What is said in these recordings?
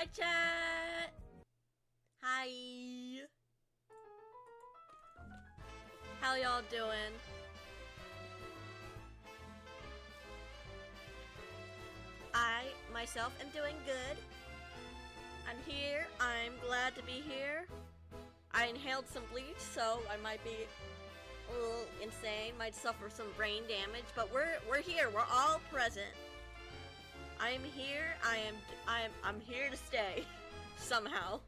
Hi, chat! Hi! How y'all doing? I, myself, am doing good. I'm here. I'm glad to be here. I inhaled some bleach, so I might be a little insane, might suffer some brain damage, but we're here. We're all present. I'm here. I'm here to stay. Somehow.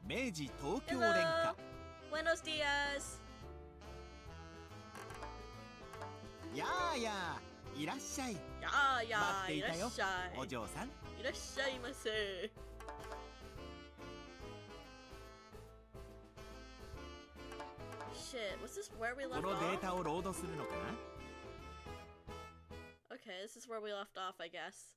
Meiji Tokyo Hello. Renka. Buenos dias. やーやー、いらっしゃい。やーや待ってー、いらいたよっしゃい。お嬢さん。いらっしゃいませ。Shit, was this where we こ left のデー off? タをロードするのかな Okay, this is where we left off, I guess.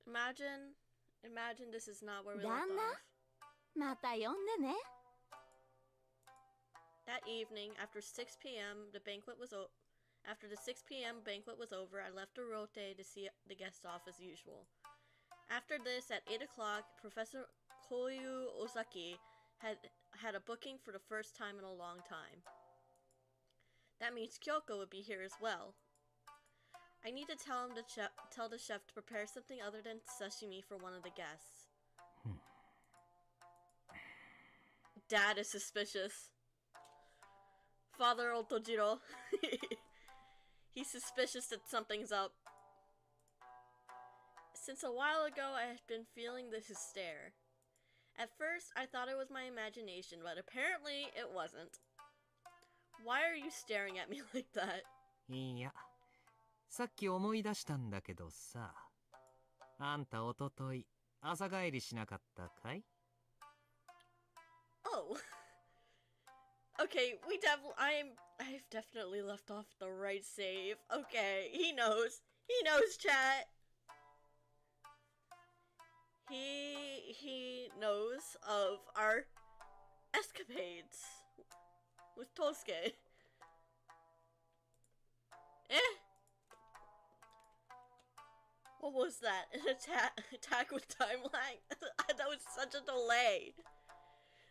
Imagine this is not where we left off. また呼んでね。 That evening, after 6 p.m., after the 6 p.m. banquet was over, I left Orote to see the guests off as usual. After this, at 8 o'clock, Professor Koyu Ozaki had a booking for the first time in a long time. That means Kyoko would be here as well. I need to tell the chef to prepare something other than sashimi for one of the guests. Dad is suspicious. Father Otojiro. He's suspicious that something's up. Since a while ago, I have been feeling this stare. At first, I thought it was my imagination, but apparently it wasn't. Why are you staring at me like that? いや、さっき思い出したんだけどさ。あんたおととい朝帰りしなかったかい？ Oh. Okay, I've definitely left off the right save. Okay, he knows. He knows, chat. He knows of our escapades with Tosuke. What was that? An attack with time lag? That was such a delay.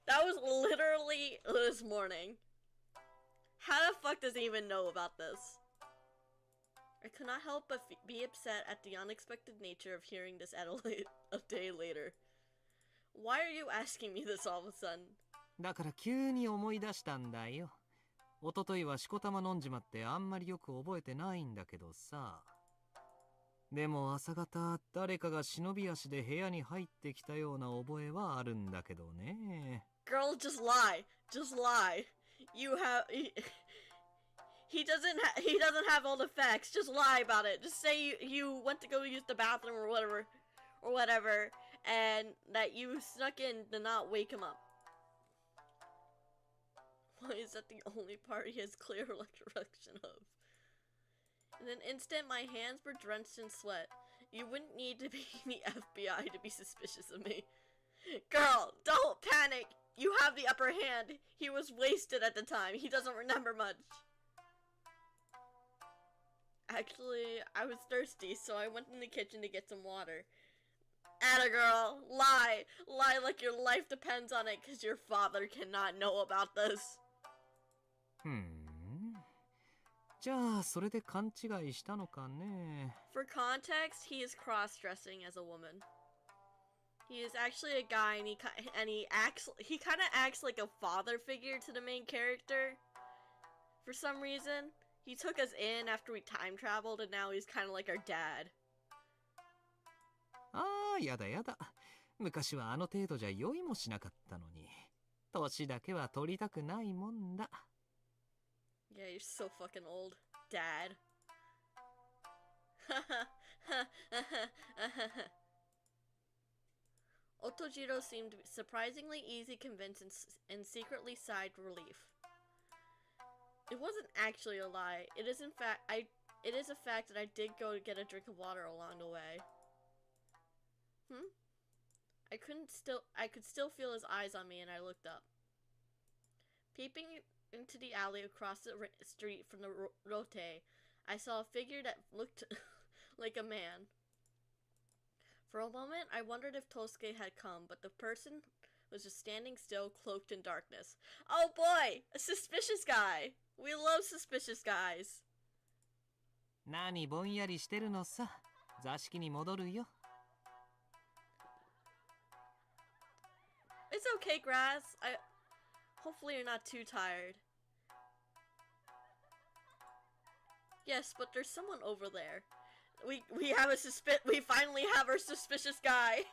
That was literally this morning. How the fuck does he even know about this? I could not help but be upset at the unexpected nature of hearing this at a day later. Why are you asking me this all of a sudden? だから急に思い出したんだよ。おとといはしこたま飲んじまってあんまりよく覚えてないんだけどさ。でも朝方誰かが忍び足で部屋に入ってきたような覚えはあるんだけどね。Girl, just lie. Just lie. You have he doesn't have all the facts. Just lie about it. Just say you went to go use the bathroom or whatever, and that you snuck in to not wake him up. Why is that the only part he has clear recollection of? In an instant, my hands were drenched in sweat. You wouldn't need to be the FBI to be suspicious of me. Girl, don't panic! You have the upper hand. He was wasted at the time. He doesn't remember much. Actually, I was thirsty, so I went in the kitchen to get some water. Atta girl, lie! Lie like your life depends on it, cause your father cannot know about this. じゃあそれで勘違いしたのかね。 For context, he is cross-dressing as a woman. He is actually a guy, and he kind of acts like a father figure to the main character. For some reason, he took us in after we time traveled, and now he's kind of like our dad. ああ、やだやだ。昔はあの程度じゃ酔いもしなかったのに。年だけは取りたくないもんだ。 Yeah, you're so fucking old, Dad. Otojiro seemed surprisingly easy convinced and secretly sighed relief. It wasn't actually a lie. It is a fact that I did go to get a drink of water along the way. I could still feel his eyes on me, and I looked up. Peeping into the alley across the street from the rote, I saw a figure that looked like a man. For a moment, I wondered if Tosuke had come, but the person was just standing still, cloaked in darkness. Oh boy! A suspicious guy! We love suspicious guys! 何ぼんやりしてるのさ。座敷に戻るよ。It's okay, Grass. Hopefully you're not too tired. Yes, but there's someone over there. We finally have our suspicious guy.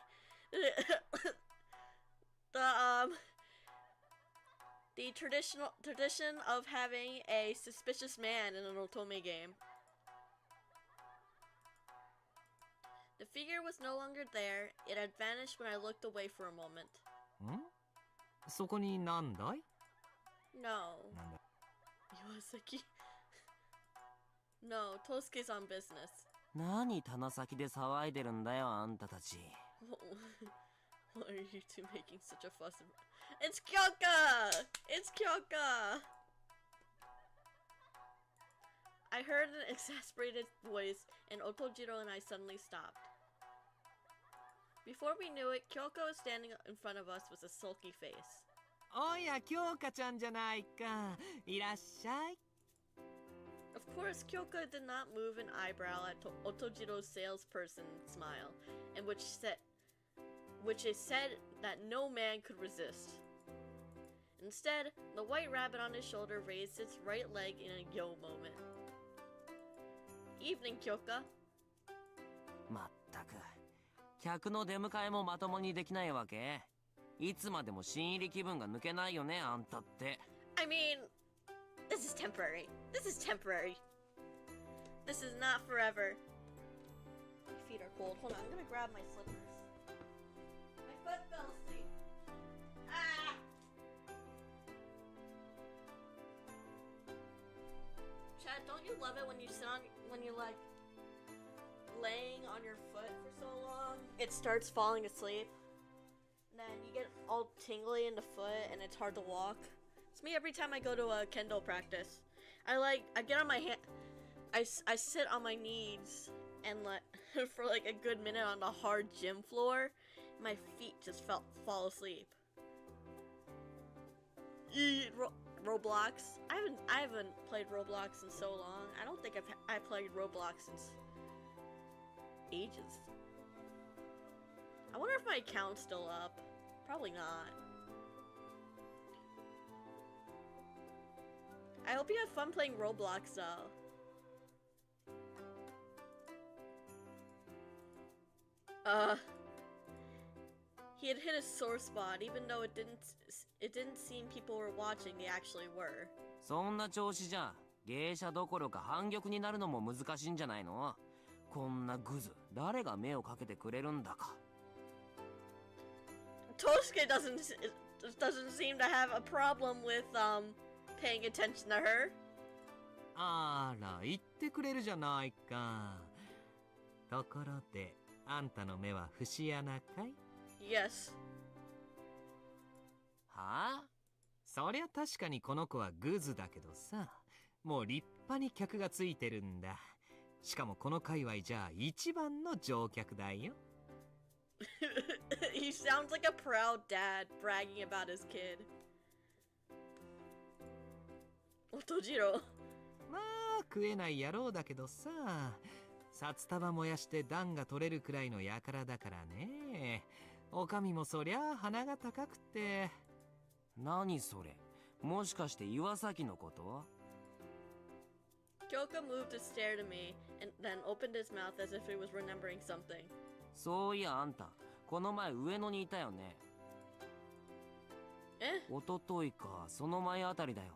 The tradition of having a suspicious man in an otome game. The figure was no longer there. It had vanished when I looked away for a moment. ん？そこになんだい？ No. なんだ？ Iwasaki. No, Tosuke's on business. 何棚先で騒いでるんだよ、あんたたち。Why are you two making such a fuss? It's Kyoka! It's Kyoka! I heard an exasperated voice, and Otojiro and I suddenly stopped. Before we knew it, Kyoko was standing in front of us with a sulky face. おや、京香ちゃんじゃないか。いらっしゃい。Of course, Kyoko did not move an eyebrow at Otojiro's salesperson smile, and which is said that no man could resist. Instead, the white rabbit on his shoulder raised its right leg in a yo moment. Evening, Kyoka. まったく、客の出迎えもまともにできないわけ？いつまでも新入り気分が抜けないよね、あんたって。I mean, this is temporary. This is temporary. This is not forever. My feet are cold. Hold on, I'm gonna grab my slippers. My foot fell asleep. Ah! Chad, don't you love it when you like laying on your foot for so long? It starts falling asleep. And then you get all tingly in the foot and it's hard to walk. It's me every time I go to a kendo practice. I get on my hand, I sit on my knees and for like a good minute on the hard gym floor. My feet just fall asleep. Roblox. I haven't played Roblox in so long. I don't think I played Roblox since ages. I wonder if my account's still up. Probably not. I hope you have fun playing Roblox though. He had hit a sore spot, even though it didn't seem people were watching. They actually were. そんな調子じゃ、芸者どころか反玉になるのも難しいんじゃないの？こんなグズ、誰が目をかけてくれるんだか。Tosuke doesn't seem to have a problem with paying attention to her. あら、言ってくれるじゃないか。ところで、あんたの目は節穴かい？ Yes. はあ？そりゃ確かにこの子はグズだけどさ、もう立派に客がついてるんだ。しかもこの界隈じゃ一番の乗客だよ。He sounds like a proud dad bragging about his kid. Otojiro. まあ食えない野郎だけどさ、札束燃やして暖が取れるくらいの輩だからね。おかみもそりゃあ鼻が高くて。何それ？もしかして岩崎のこと？ Kyoka moved to stare to me and then opened his mouth as if he was remembering something. そういやあんた、この前上野にいたよね。え？おとといか、その前あたりだよ。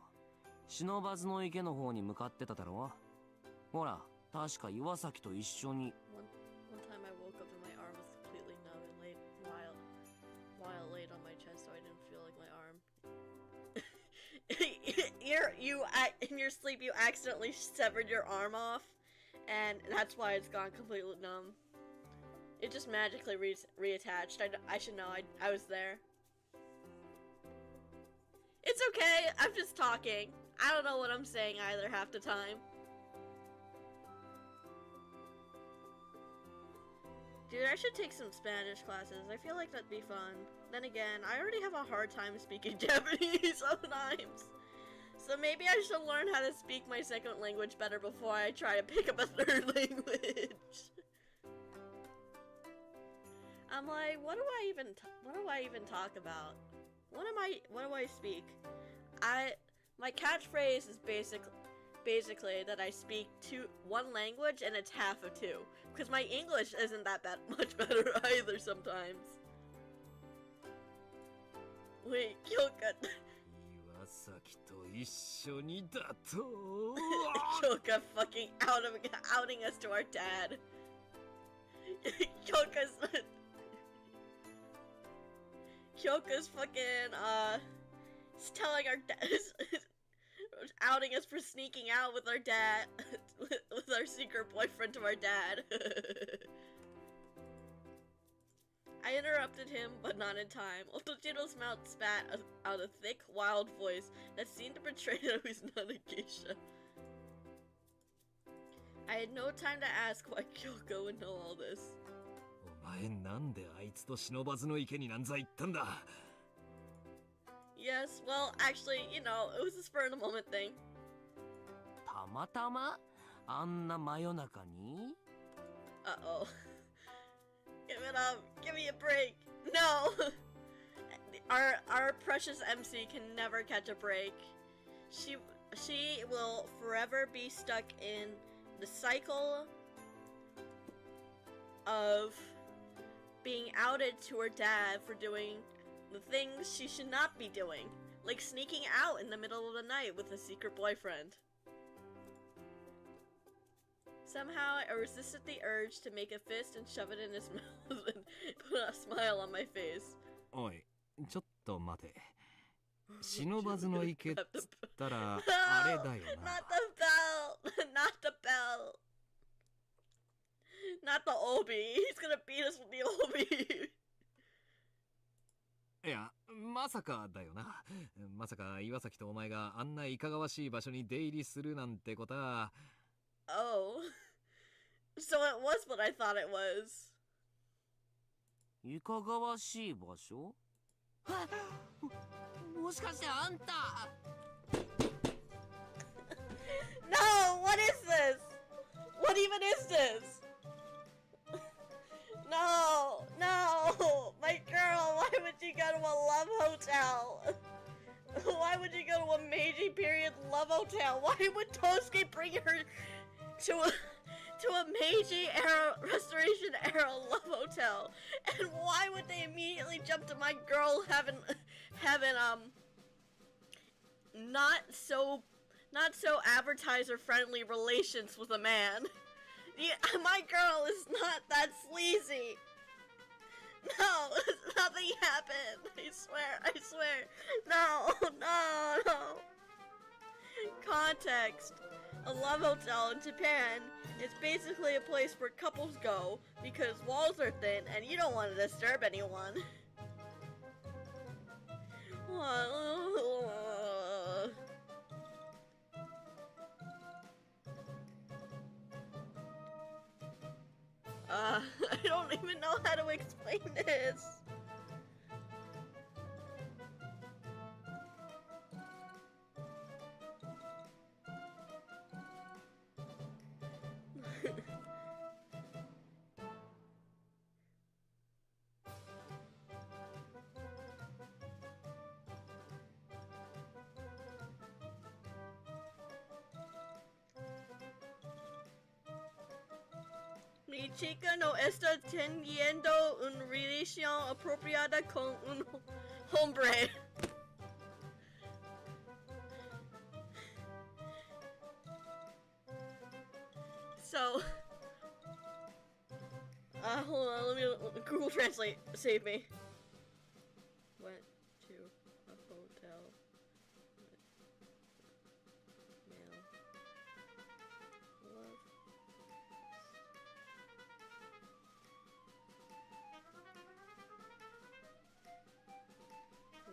忍ばずの池の方に向かってただろ。ほら、確か岩崎と一緒に。One time I woke up and my arm was completely numb and laid while laid on my chest, so I didn't feel like my arm. In your sleep you accidentally severed your arm off, and that's why it's gone completely numb. It just magically reattached. I should know. I was there. It's okay, I'm just talking. I don't know what I'm saying either half the time. Dude, I should take some Spanish classes. I feel like that'd be fun. Then again, I already have a hard time speaking Japanese sometimes. So maybe I should learn how to speak my second language better before I try to pick up a third language. I'm like, what do I even talk about? What do I speak? My catchphrase is basically that I speak one language and it's half of two. Because my English isn't that much better either sometimes. Wait, Kyoka. Kyoka fucking outing us to our dad. Kyoka's fucking, telling our dad, outing us for sneaking out with our dad, with our secret boyfriend to our dad. I interrupted him, but not in time. Otojiro's mouth spat out a thick, wild voice that seemed to betray that he was not a geisha. I had no time to ask why Kyoko would know all this. Yes, well, actually, you know, it was a spur of the moment thing. たまたまあんな真夜中に Uh-oh. Give it up. Give me a break. No! Our precious MC can never catch a break. She will forever be stuck in the cycle of being outed to her dad for doing the things she should not be doing, like sneaking out in the middle of the night with a secret boyfriend. Somehow, I resisted the urge to make a fist and shove it in his mouth and put a smile on my face. Oi, ちょっと待て。忍ばずの池っつったらあれだよな。Not the bell! Not the bell! Not the obi! He's gonna beat us with the obi! いや、まさかだよな。まさか岩崎とお前があんないかがわしい場所に出入りするなんてことは。Oh. So it was what I thought it was. いかがわしい場所もしかしてあんた No! What is this? What even is this? No! No! My girl, why would you go to a love hotel? Why would you go to a Meiji period love hotel? Why would Tosuke bring her to a Meiji era, Restoration era love hotel? And why would they immediately jump to my girl having not so advertiser friendly relations with a man? My girl is not that sleazy. No, nothing happened. I swear. No. Context. A love hotel in Japan is basically a place where couples go because walls are thin and you don't want to disturb anyone. I don't even know how to explain this. Mi chica no está teniendo una relación apropiada con un hombre. So, hold on, let me Google Translate. Save me. Went to a hotel with male love.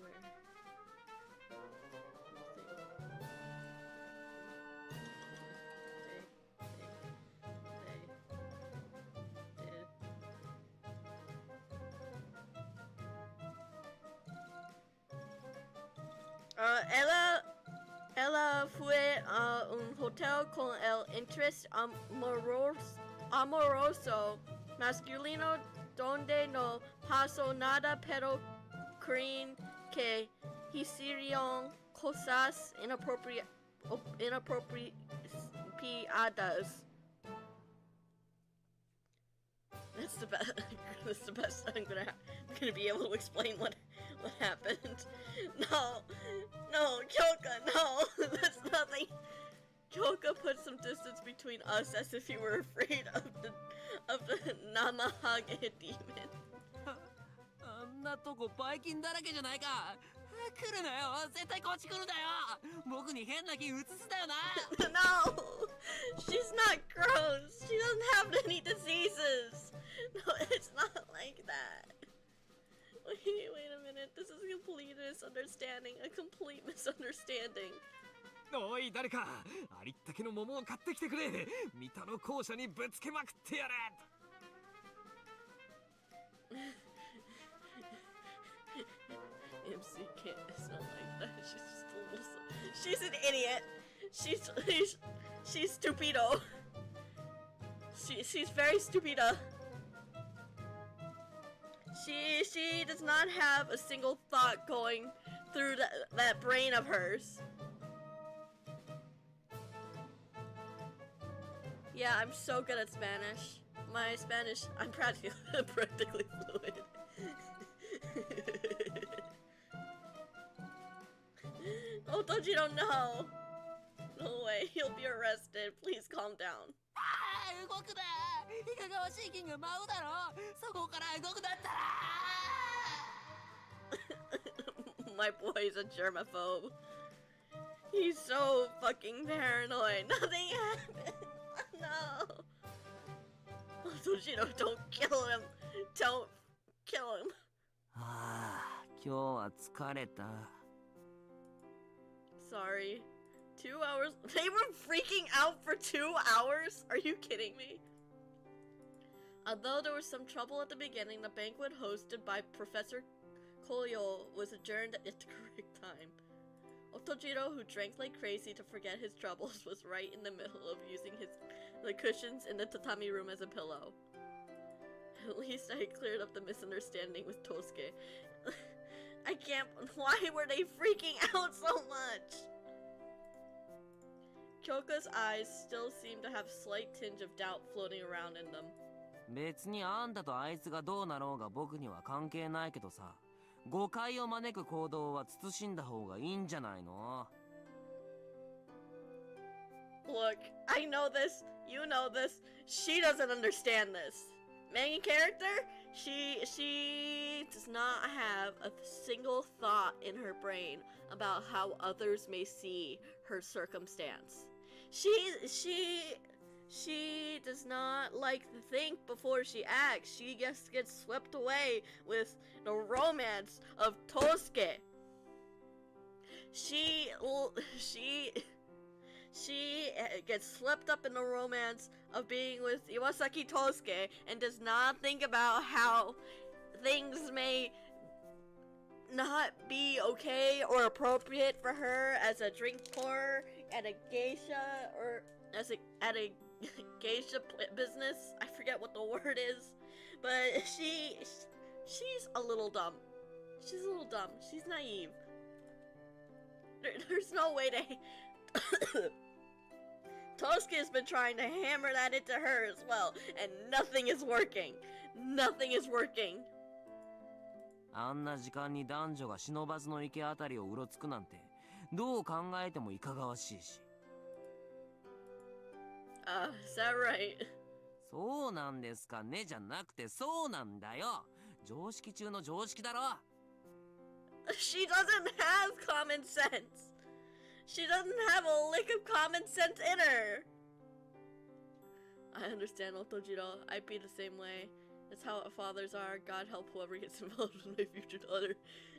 Where? Ella fue a un hotel con el interés amoroso masculino donde no pasó nada, pero creen que hicieron cosas inapropiadas. That's the best. That's the best I'm gonna be able to explain what happened. No, Kyoka, no, that's nothing. Kyoka put some distance between us as if he were afraid of the Namahage demon. あんなとこバイキンだらけじゃないか。来るなよ、絶対こっち来るなよ。僕に変な気移すだよな。No, she's not gross. She doesn't have any diseases. No, it's not like that. Wait a minute. This is a complete misunderstanding. A complete misunderstanding. おい誰か、ありったけの桃を買ってきてくれ。三田の校舎にぶつけまくってやれ。MC can't. It's not like that. She's just a little. She's an idiot. She's stupido. She's very stupida. She does not have a single thought going through that brain of hers. Yeah, I'm so good at Spanish. My Spanish, I'm practically fluid. Oh, don't you don't know? No way, he'll be arrested. Please calm down. 動くな。いかがわしい金が舞うだろ。そこから動くだったら。My boy's a germaphobe. He's so fucking paranoid. Nothing happened. No. Toshiro, don't kill him. Don't kill him. ああ、今日は疲れた。Sorry. 2 hours? They were freaking out for 2 hours? Are you kidding me? Although there was some trouble at the beginning, the banquet hosted by Professor Koyo was adjourned at the correct time. Otojiro, who drank like crazy to forget his troubles, was right in the middle of using the cushions in the tatami room as a pillow. At least I cleared up the misunderstanding with Tosuke. I can't. Why were they freaking out so much? Kyoka's eyes still seemed to have a slight tinge of doubt floating around in them. 別にあんたとあいつがどうなろうが僕には関係ないけどさ、誤解を招く行動は慎んだ方がいいんじゃないの？ Look, I know this, you know this, she doesn't understand this. Main character, she does not have a single thought in her brain about how others may see her circumstance. She does not like to think before she acts. She just gets swept away with the romance of Tosuke. She gets swept up in the romance of being with Iwasaki Tosuke and does not think about how things may not be okay or appropriate for her as a drink pourer at a geisha or at a geisha business. I forget what the word is, but she's a little dumb. She's a little dumb. She's naive. There's no way to. Tosuke has been trying to hammer that into her as well, and nothing is working. Nothing is working. あんな時間に男女が忍ばずの池あたりをうろつくなんて、どう考えてもいかがわしいし。Is that right? そうなんですかねじゃなくて、そうなんだよ。常識中の常識だろ。She doesn't have common sense. She doesn't have a lick of common sense in her. I understand, Otojiro. I'd be the same way. That's how fathers are. God help whoever gets involved with my future daughter.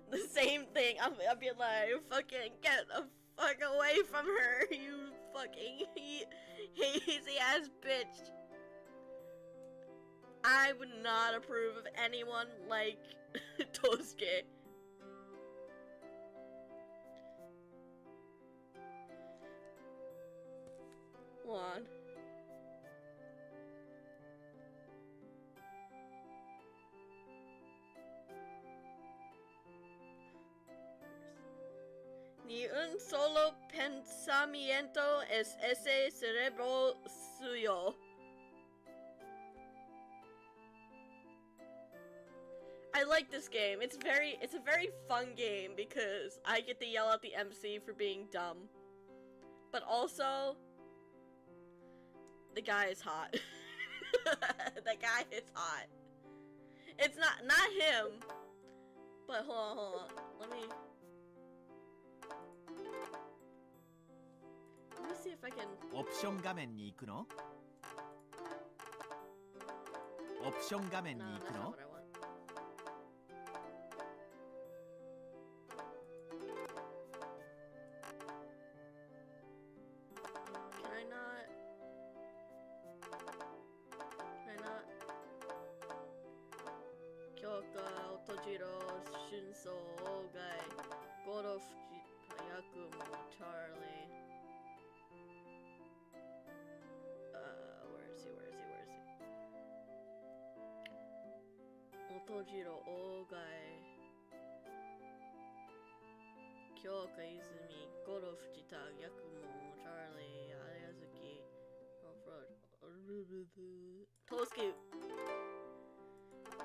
The same thing. I'll be like, fucking get the fuck away from her, you fucking hazy ass bitch. I would not approve of anyone like Tosuke. Hold on. Ni un solo pensamiento es ese cerebro suyo. I like this game. It's a very fun game because I get to yell at the MC for being dumb. But also, the guy is hot. The guy is hot. It's not him. But hold on. Let me see if I can. オプション画面に行くの？オプション画面に No, 行 that's く not の？ what I want. Can I not? Kyoka, Otojiro, Shunso, Ogai, Goro, Yakumo, Charlie. Where is he? Otojiro, Ogai, Kyoka, Izumi, Goro, Fujita, Yakumo, Charlie, Ayazuki, Tosuke.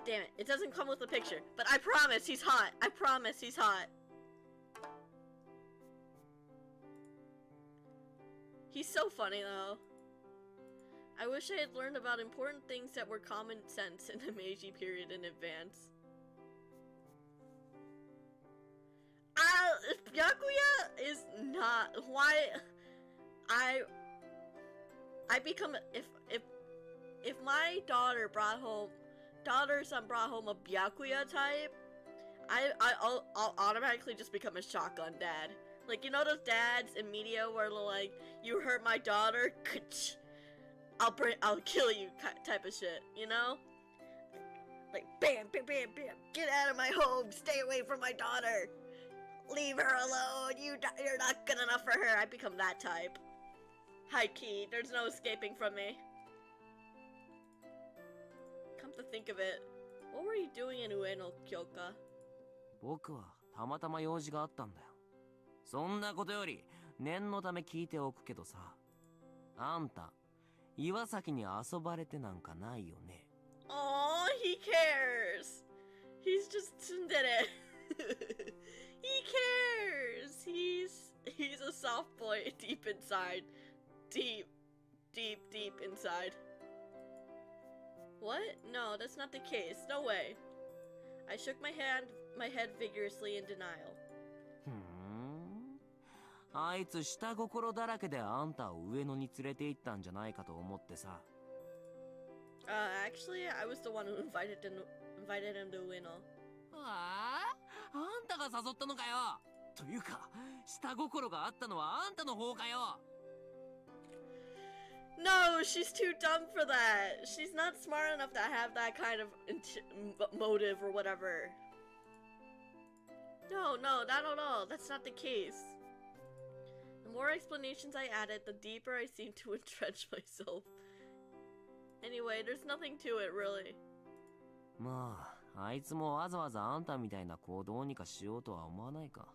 Damn it, it doesn't come with a picture, but I promise he's hot. I promise he's hot. He's so funny though. I wish I had learned about important things that were common sense in the Meiji period in advance. Byakuya is not why I become if my daughter son brought home a Byakuya type, I'll automatically just become a shotgun dad. Like, you know those dads in media where they're like, you hurt my daughter, I'll kill you type of shit, you know? Like, bam, bam, bam, bam, get out of my home, stay away from my daughter, leave her alone, you're not good enough for her. I become that type. High key, there's no escaping from me. Come to think of it, what were you doing in Ueno, Kyoka? 僕はたまたま用事があったんだよ。そんなことより念のため聞いておくけどさ、あんた岩崎に遊ばれてなんかないよね。Oh, he cares. He's just tsundere. He cares. He's a soft boy deep inside. Deep inside. What? No, that's not the case. No way. I shook my head vigorously in denial. あいつ下心だらけであんたを上野に連れて行ったんじゃないかと思ってさ。Actually, I was the one who invited him to Ueno. あんたが誘ったのかよ。というか、下心があったのはあんたの方かよ。No, she's too dumb for that. She's not smart enough to have that kind of motive or whatever. No, not at all. That's not the case. The more explanations I added, the deeper I seemed to entrench myself. Anyway, there's nothing to it, really. まあ、あいつもわざわざあんたみたいな子をどうにかしようとは思わないか。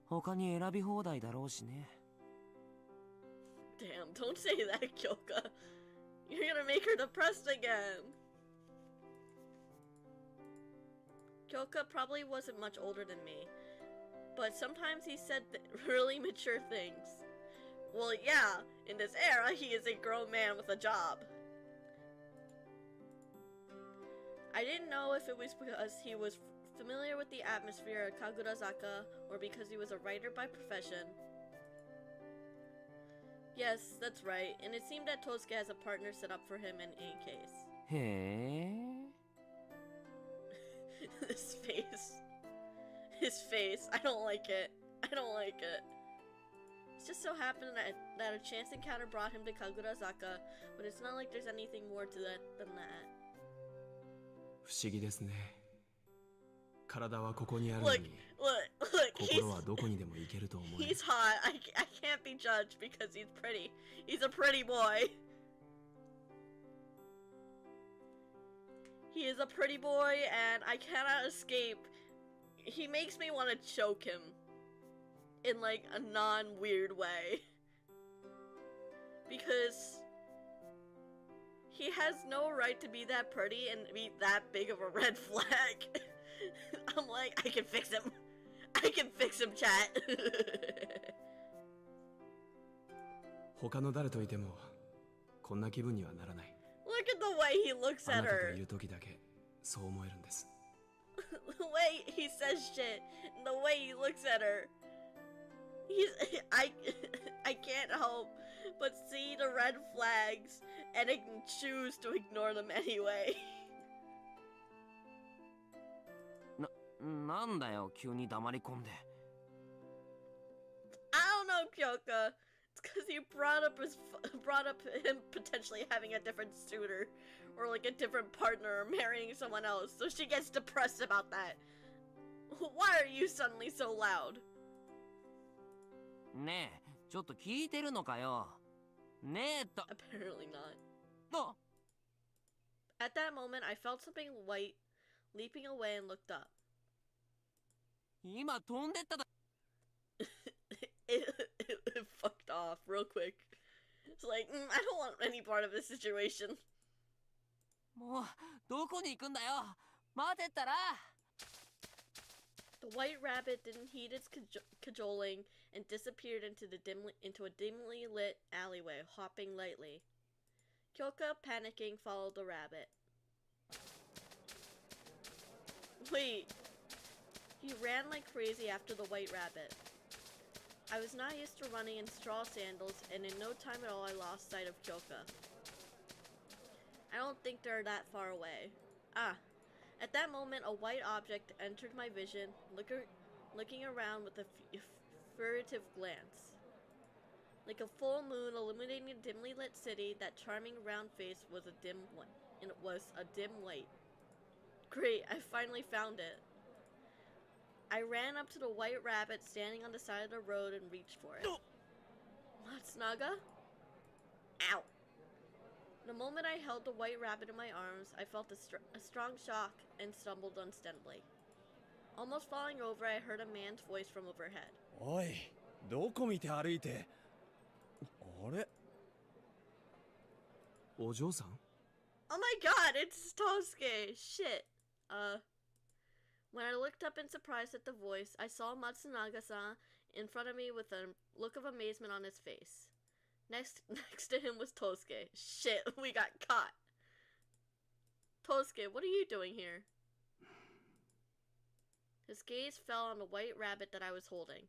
他に選び放題だろうしね。Damn, don't say that, Kyoka. You're gonna make her depressed again. Kyoka probably wasn't much older than me, but sometimes he said really mature things. Well, yeah, in this era, he is a grown man with a job. I didn't know if it was because he was familiar with the atmosphere of Kagurazaka or because he was a writer by profession. Yes, that's right, and it seemed that Tosuke has a partner set up for him in any case. へえ。His face, I don't like it. It's just so happened that a chance encounter brought him to Kagurazaka, but it's not like there's anything more to that than that. 不思議ですね。体はここにあるのに。Look, 心はどこにでも行けると思える。 He's hot. I can't be judged because he's pretty. He's a pretty boy. He is a pretty boy and I cannot escape. He makes me want to choke him in like a non-weird way. Because he has no right to be that pretty and be that big of a red flag. I'm like, I can fix him. I can fix him, chat. 他の誰といてもこんな気分にはならない。 Look at the way he looks あ at なたと her. いる時だけそう思えるんです。 The way he says shit, the way he looks at her. I can't help but see the red flags and choose to ignore them anyway. なんだよ急に黙り込んで。 I don't know, Kyoka. It's because you brought up him potentially having a different suitor, or like a different partner, or marrying someone else. So she gets depressed about that. Why are you suddenly so loud? ねえちょっと聞いてるのかよ。ねえと。 Apparently not. あ At that moment, I felt something white leaping away and looked up. 今飛んでっただ。It fucked off real quick. It's like, I don't want any part of this situation. もうどこに行くんだよ。待ってたら。 The white rabbit didn't heed its cajoling and disappeared into a dimly lit alleyway, hopping lightly. Kyoka, panicking, followed the rabbit. Wait. He ran like crazy after the white rabbit. I was not used to running in straw sandals, and in no time at all I lost sight of Kyoka. I don't think they're that far away. Ah. At that moment, a white object entered my vision, looking around with a furtive glance. Like a full moon illuminating a dimly lit city, that charming round face was a dim light. Great, I finally found it. I ran up to the white rabbit standing on the side of the road and reached for it. Matsunaga? Ow! The moment I held the white rabbit in my arms, I felt a strong shock and stumbled unsteadily. Almost falling over, I heard a man's voice from overhead. おい、どこ見て歩いて。あれ？お嬢さん？ Oh my god, it's Tosuke! Shit. When I looked up in surprise at the voice, I saw Matsunaga-san in front of me with a look of amazement on his face. Next to him was Tosuke. Shit, we got caught. Tosuke, what are you doing here? His gaze fell on the white rabbit that I was holding.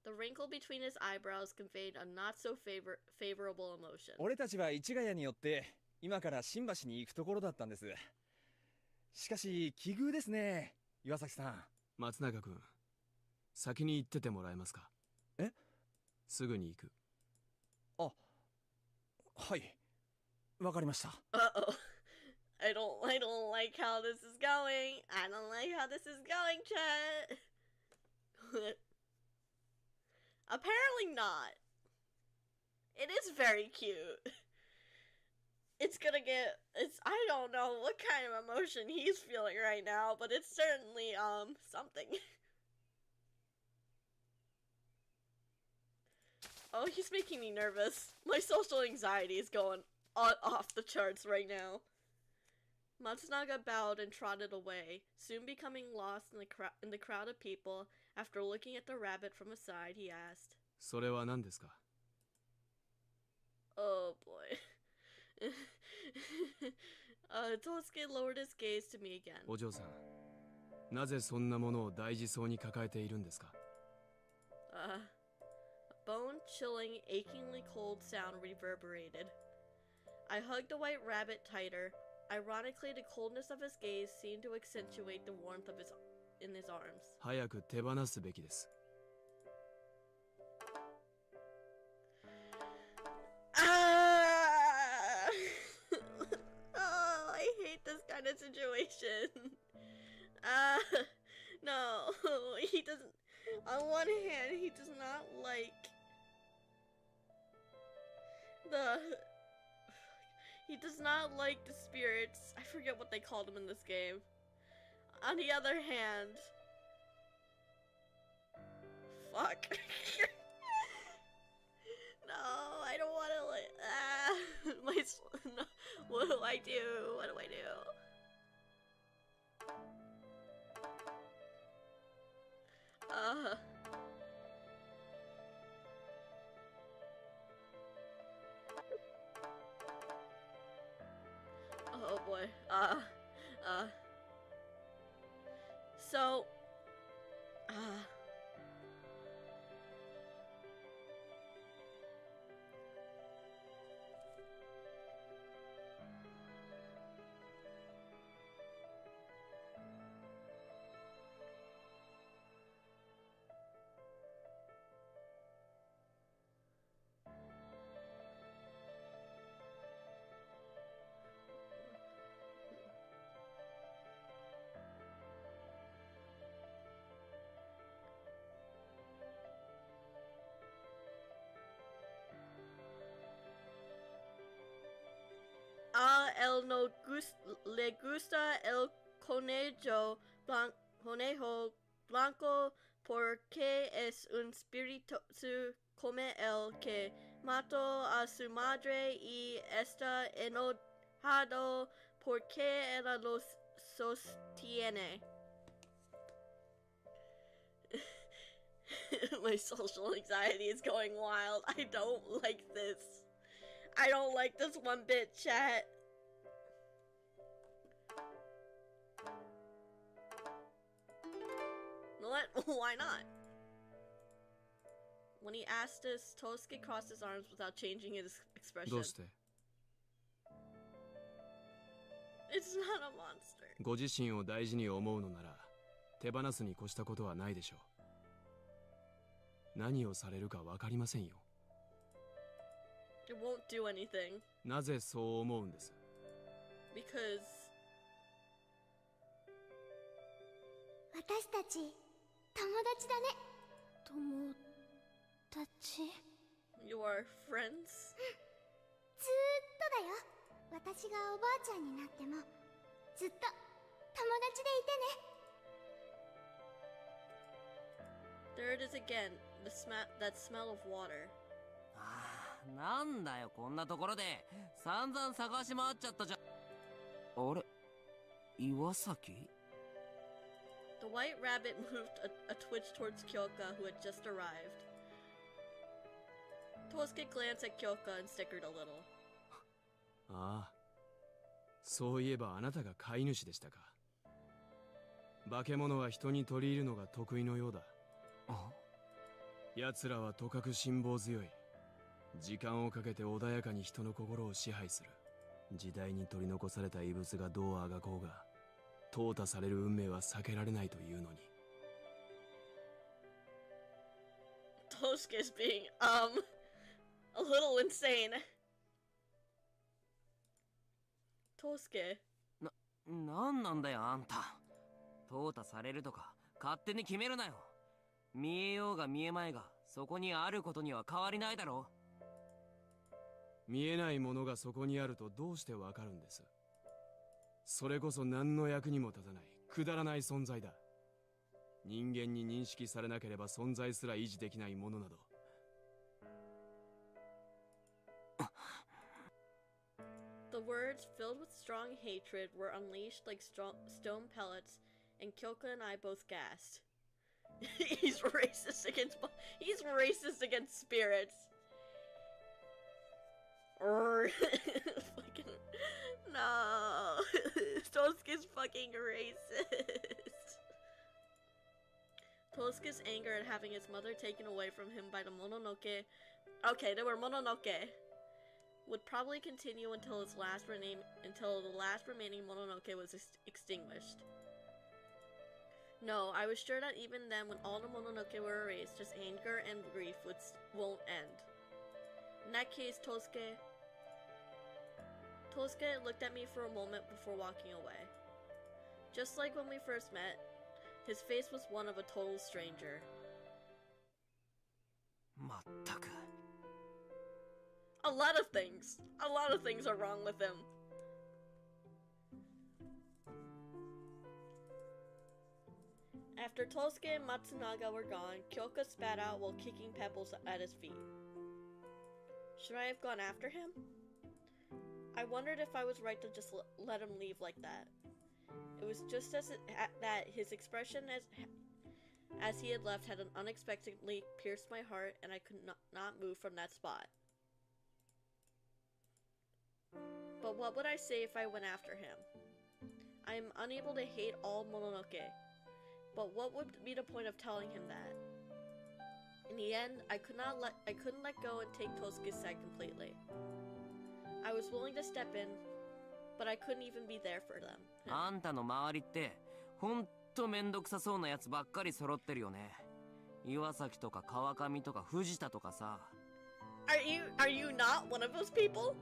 The wrinkle between his eyebrows conveyed a not-so-favorable emotion. 俺たちは市ヶ谷によって今から新橋に行くところだったんです。しかし奇遇ですね、岩崎さん。松永君、先に行っててもらえますか？え？すぐに行く。あ、はい。わかりました。Uh-oh. I don't like how this is going. I don't like how this is going, chat. Apparently not. It is very cute. I don't know what kind of emotion he's feeling right now, but it's certainly, something. Oh, he's making me nervous. My social anxiety is going off the charts right now. Matsunaga bowed and trotted away, soon becoming lost in the crowd of people. After looking at the rabbit from aside, he asked, それは何ですか？ Oh boy. Tosuke lowered his gaze to me again. お嬢さん、なぜそんなものを大事そうに抱えているんですか？ A bone-chilling, achingly cold sound reverberated. I hugged the white rabbit tighter. Ironically, the coldness of his gaze seemed to accentuate the warmth of his arms. 早く手放すべきです。 Oh, I hate this kind of situation. No, he doesn't. On one hand, he does not like the spirits. I forget what they called them in this game. On the other hand, fuck. No, I don't want to no, what do I do? What do I do? Oh boy. So, le gusta el conejo blanco porque es un espíritu como el que mató a su madre y está enojado porque ella lo sostiene. My social anxiety is going wild. I don't like this. I don't like this one bit, chat. What? Why not? When he asked this, Tosuke crossed his arms without changing his expression. どうして It's not a monster. ご自身を大事に思うのなら手放すに越したことはないでしょう。何をされるか分かりませんよ。 It won't do anything. なぜそう思うんです？ Because 私たち友達だね。友達？ you are friends? ずーっとだよ。私がおばあちゃんになってもずっと友達でいてね。 There it is again. That smell of water. なんだよこんなところで散々探し回っちゃったじゃん。あれ岩崎 The white rabbit moved a twitch towards Kyoka, who had just arrived. Tosuke glanced at Kyoka and snickered a little. ああ、そういえばあなたが飼い主でしたか。化け物は人に取り入るのが得意のようだ。奴らはとかく辛抱強い。時間をかけて穏やかに人の心を支配する。時代に取り残された異物がどうあがこうが淘汰される運命は避けられないというのに。Tosuke's being, a little insane. Tosuke. なんなんだよあんた。淘汰されるとか勝手に決めるなよ。見えようが見えまいがそこにあることには変わりないだろ。見えないものがそこにあるとどうしてわかるんです？それこそ何の役にも立たないくだらない存在だ。人間に認識されなければ存在すら維持できないものなど。The words, filled with strong hatred, were unleashed like stone pellets, and Kyoka and I both gasped. He's racist against spirits. Fucking no. Tosuke's fucking racist. Tosuke's anger at having his mother taken away from him by the Mononoke. Okay, they were Mononoke. Would probably continue until the last remaining Mononoke was extinguished. No, I was sure that even then, when all the Mononoke were erased, just anger and grief won't end. In that case, Tosuke looked at me for a moment before walking away. Just like when we first met, his face was one of a total stranger. まったく。A lot of things are wrong with him. After Tosuke and Matsunaga were gone, Kyoka spat out while kicking pebbles at his feet. Should I have gone after him? I wondered if I was right to just let him leave like that. It was just as that his expression as he had left had unexpectedly pierced my heart, and I could not move from that spot. But what would I say if I went after him? I am unable to hate all Mononoke, but what would be the point of telling him that? In the end, I couldn't let go and take Tosuke's side completely. I was willing to step in, but I couldn't even be there for them. あんたの周りってほんとめんどくさそうなやつばっかり揃ってるよね。岩崎とか川上とか藤田とかさ。Are you not one of those people?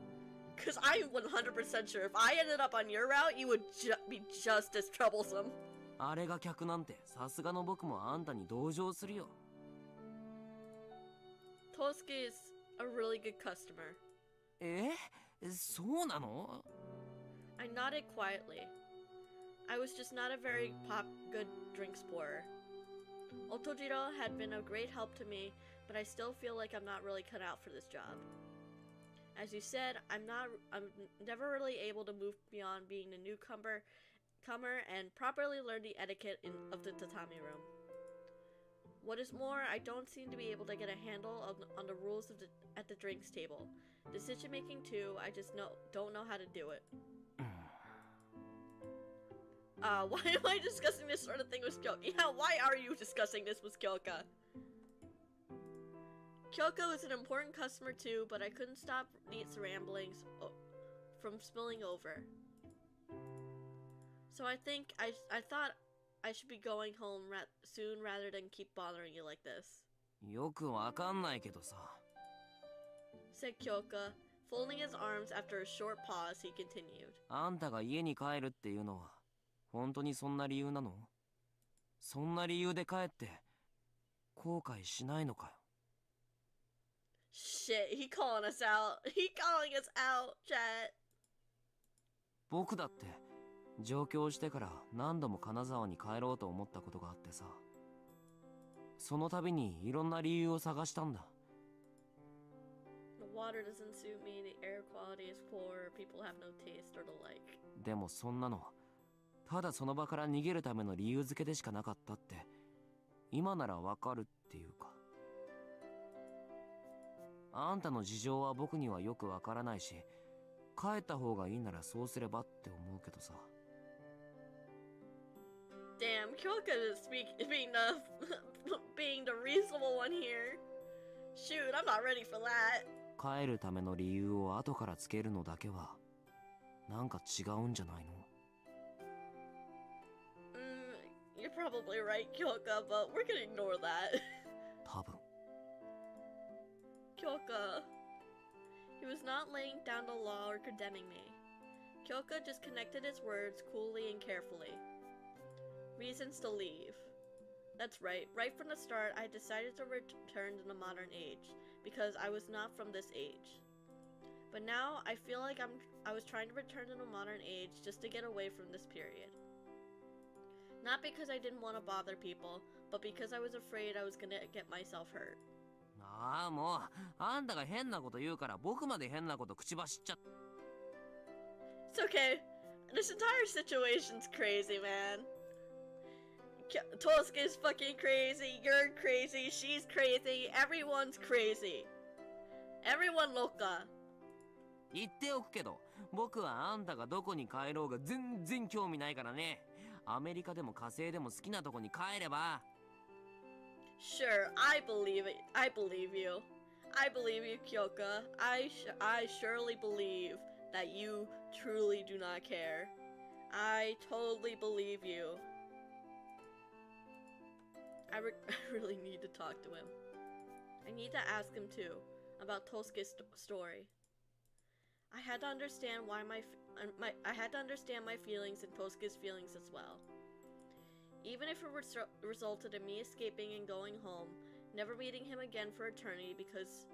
Cause I'm 100% sure if I ended up on your route, you would be just as troublesome. あれが客なんてさすがの僕もあんたに同情するよ。Tosuke is a really good customer. そうなの? I nodded quietly. I was just not a very good drinks pourer. Otojiro had been a great help to me, but I still feel like I'm not really cut out for this job. As you said, I'm never really able to move beyond being a newcomer and properly learn the etiquette of the tatami room. What is more, I don't seem to be able to get a handle on the rules at the drinks table. Decision making too, I just don't know how to do it. Why am I discussing this sort of thing with Kyoka? Yeah, why are you discussing this with Kyoka? Kyoko is an important customer too, but I couldn't stop Neat's ramblings from spilling over. So I thought I should be going home soon rather than keep bothering you like this. よくわかんないけどさ。Said Kyoka, folding his arms after a short pause. He continued. あんたが家に帰るっていうのは本当にそんな理由なの？そんな理由で帰って後悔しないのかよ。Shit, he calling us out. He calling us out, chat. 僕だって上京してから何度も金沢に帰ろうと思ったことがあってさ。その度にいろんな理由を探したんだ。The water doesn't suit me, the air quality is poor, people have no taste or the like. でもそんなのただその場から逃げるための理由付けでしかなかったって今ならわかるっていうか。あんたの事情は僕にはよくわからないし、帰った方がいいならそうすればって思うけどさ。Damn, Kyoka is being the reasonable one here. Shoot, I'm not ready for that. 帰るための理由を後からつけるのだけはなんか違うんじゃないの？ You're probably right, Kyoka, but we're gonna ignore that. 多分。Kyoka. He was not laying down the law or condemning me. Kyoka just connected his words coolly and carefully. Reasons to leave. That's right. Right from the start, I decided to return to the modern age, because I was not from this age. But now, I feel like I was trying to return to the modern age just to get away from this period. Not because I didn't want to bother people, but because I was afraid I was gonna get myself hurt. ああ、もうあんたが変なこと言うから僕まで変なこと口走っちゃった。 It's okay. This entire situation's crazy, man. Tosuke's fucking crazy, you're crazy, she's crazy, everyone's crazy. Everyone loca. 言っておくけど、僕はあんたがどこに帰ろうが全然興味ないからね。アメリカでも火星でも好きなとこに帰れば。Sure, I believe it. I believe you. I believe you, Kyoka. I surely believe that you truly do not care. I totally believe you. I really need to talk to him. I need to ask him too, about Tosuke's story. I had to understand why I had to understand my feelings and Tosuke's feelings as well. Even if it resulted in me escaping and going home, never meeting him again for eternity because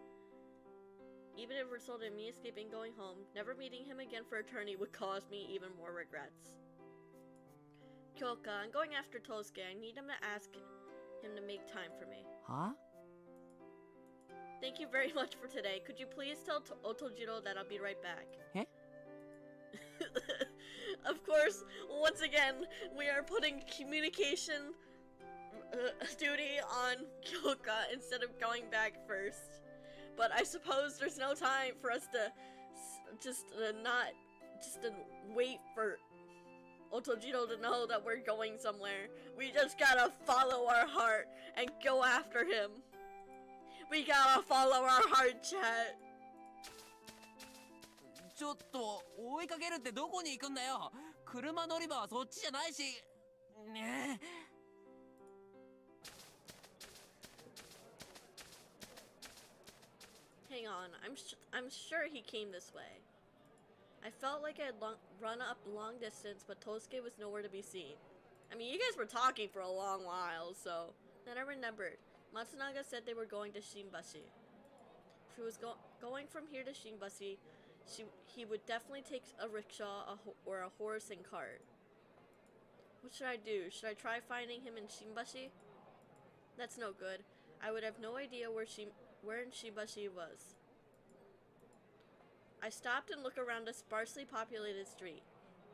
even if it resulted in me escaping going home, never meeting him again for eternity would cause me even more regrets. Kyoka, I'm going after Tosuke. I need him to ask him to make time for me. Huh? Thank you very much for today. Could you please tell Otojiro that I'll be right back? Eh? Of course, once again, we are putting communication duty on Kyoka instead of going back first. But I suppose there's no time for us to just wait for Otojiro to know that we're going somewhere. We just gotta follow our heart and go after him. We gotta follow our heart, chat. ちょっと追いかけるってどこに行くんだよ。車乗り場はそっちじゃないし。ねえ。Hang on, I'm sure he came this way. I felt like I had run up long distance, but Tosuke was nowhere to be seen. I mean, you guys were talking for a long while, so... Then I remembered. Matsunaga said they were going to Shinbashi. If he was going from here to Shinbashi, he would definitely take a rickshaw or a horse and cart. What should I do? Should I try finding him in Shinbashi? That's no good. I would have no idea where in Shinbashi was. I stopped and looked around a sparsely populated street.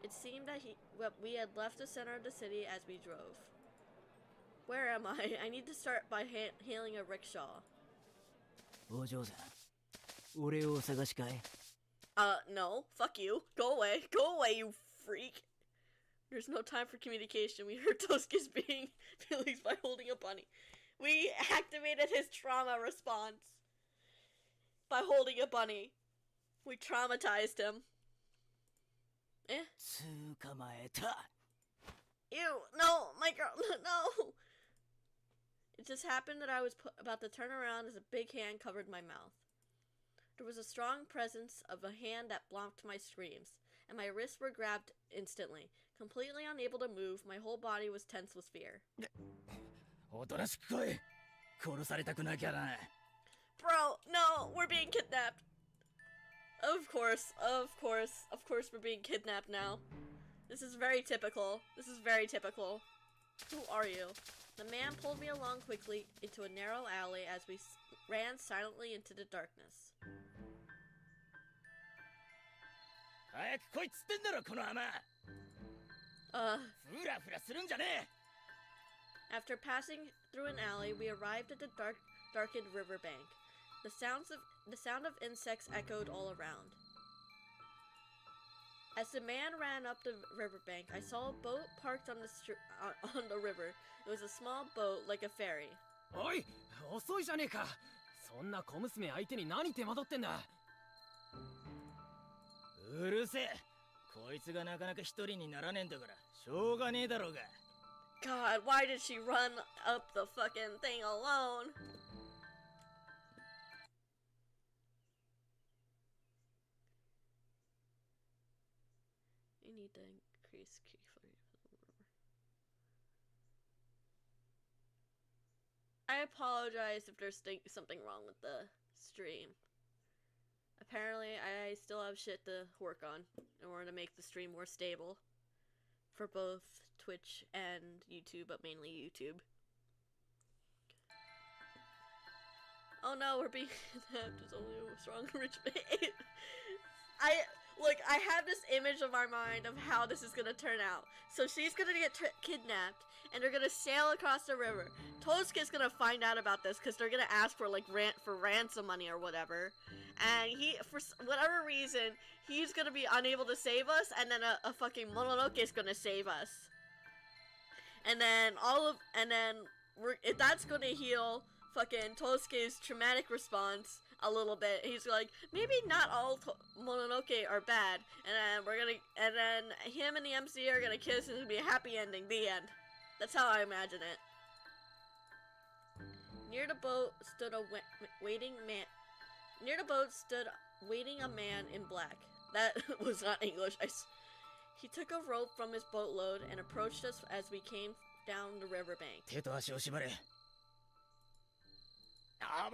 It seemed that we had left the center of the city as we drove. Where am I? I need to start by hailing a rickshaw. No. Fuck you. Go away. Go away, you freak. There's no time for communication. We hurt Tosuke's feelings by holding a bunny. We activated his trauma response by holding a bunny. We traumatized him. Eh? Ew, no, my girl, no! It just happened that I was about to turn around as a big hand covered my mouth. There was a strong presence of a hand that blocked my screams, and my wrists were grabbed instantly. Completely unable to move, my whole body was tense with fear. Bro, no, we're being kidnapped. Of course we're being kidnapped now. This is very typical. Who are you? The man pulled me along quickly into a narrow alley as we ran silently into the darkness. After passing through an alley, we arrived at the darkened riverbank. The sound of insects echoed all around. As the man ran up the riverbank, I saw a boat parked on the river. It was a small boat, like a ferry. Oi! 遅いじゃねえか。そんな小娘相手に何手間取ってんだ。うるせえ。こいつがなかなか一人にならねえんだから、しょうがねえだろうが。God, why did she run up the fucking thing alone? You need to increase key footage. I apologize if there's something wrong with the stream. Apparently, I still have shit to work on in order to make the stream more stable for both Twitch and YouTube, but mainly YouTube. Oh no, we're being kidnapped. There's only a strong rich man. I have this image of my mind of how this is gonna turn out. So she's gonna get kidnapped, and they're gonna sail across the river. Tosuke's gonna find out about this because they're gonna ask for like ransom money or whatever. And he, for whatever reason, he's gonna be unable to save us, and then a fucking Mononoke is gonna save us. And then if that's gonna heal fucking Tosuke's traumatic response a little bit. He's like, maybe not all Mononoke are bad, and then him and the MC are gonna kiss, and it's gonna be a happy ending. The end. That's how I imagine it. Near the boat stood waiting a man in black. That was not English. He took a rope from his boatload and approached us as we came down the riverbank.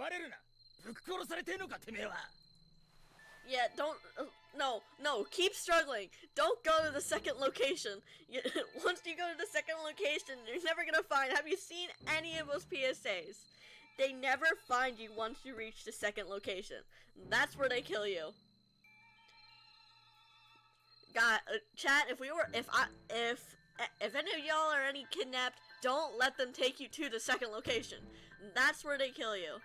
バレるな。ぶっ殺されてんのかてめえは。 Yeah, don't. No, keep struggling. Don't go to the second location. Once you go to the second location, you're never gonna find. Have you seen any of those PSAs? They never find you once you reach the second location. That's where they kill you. God, chat. If any of y'all are any kidnapped, don't let them take you to the second location. That's where they kill you.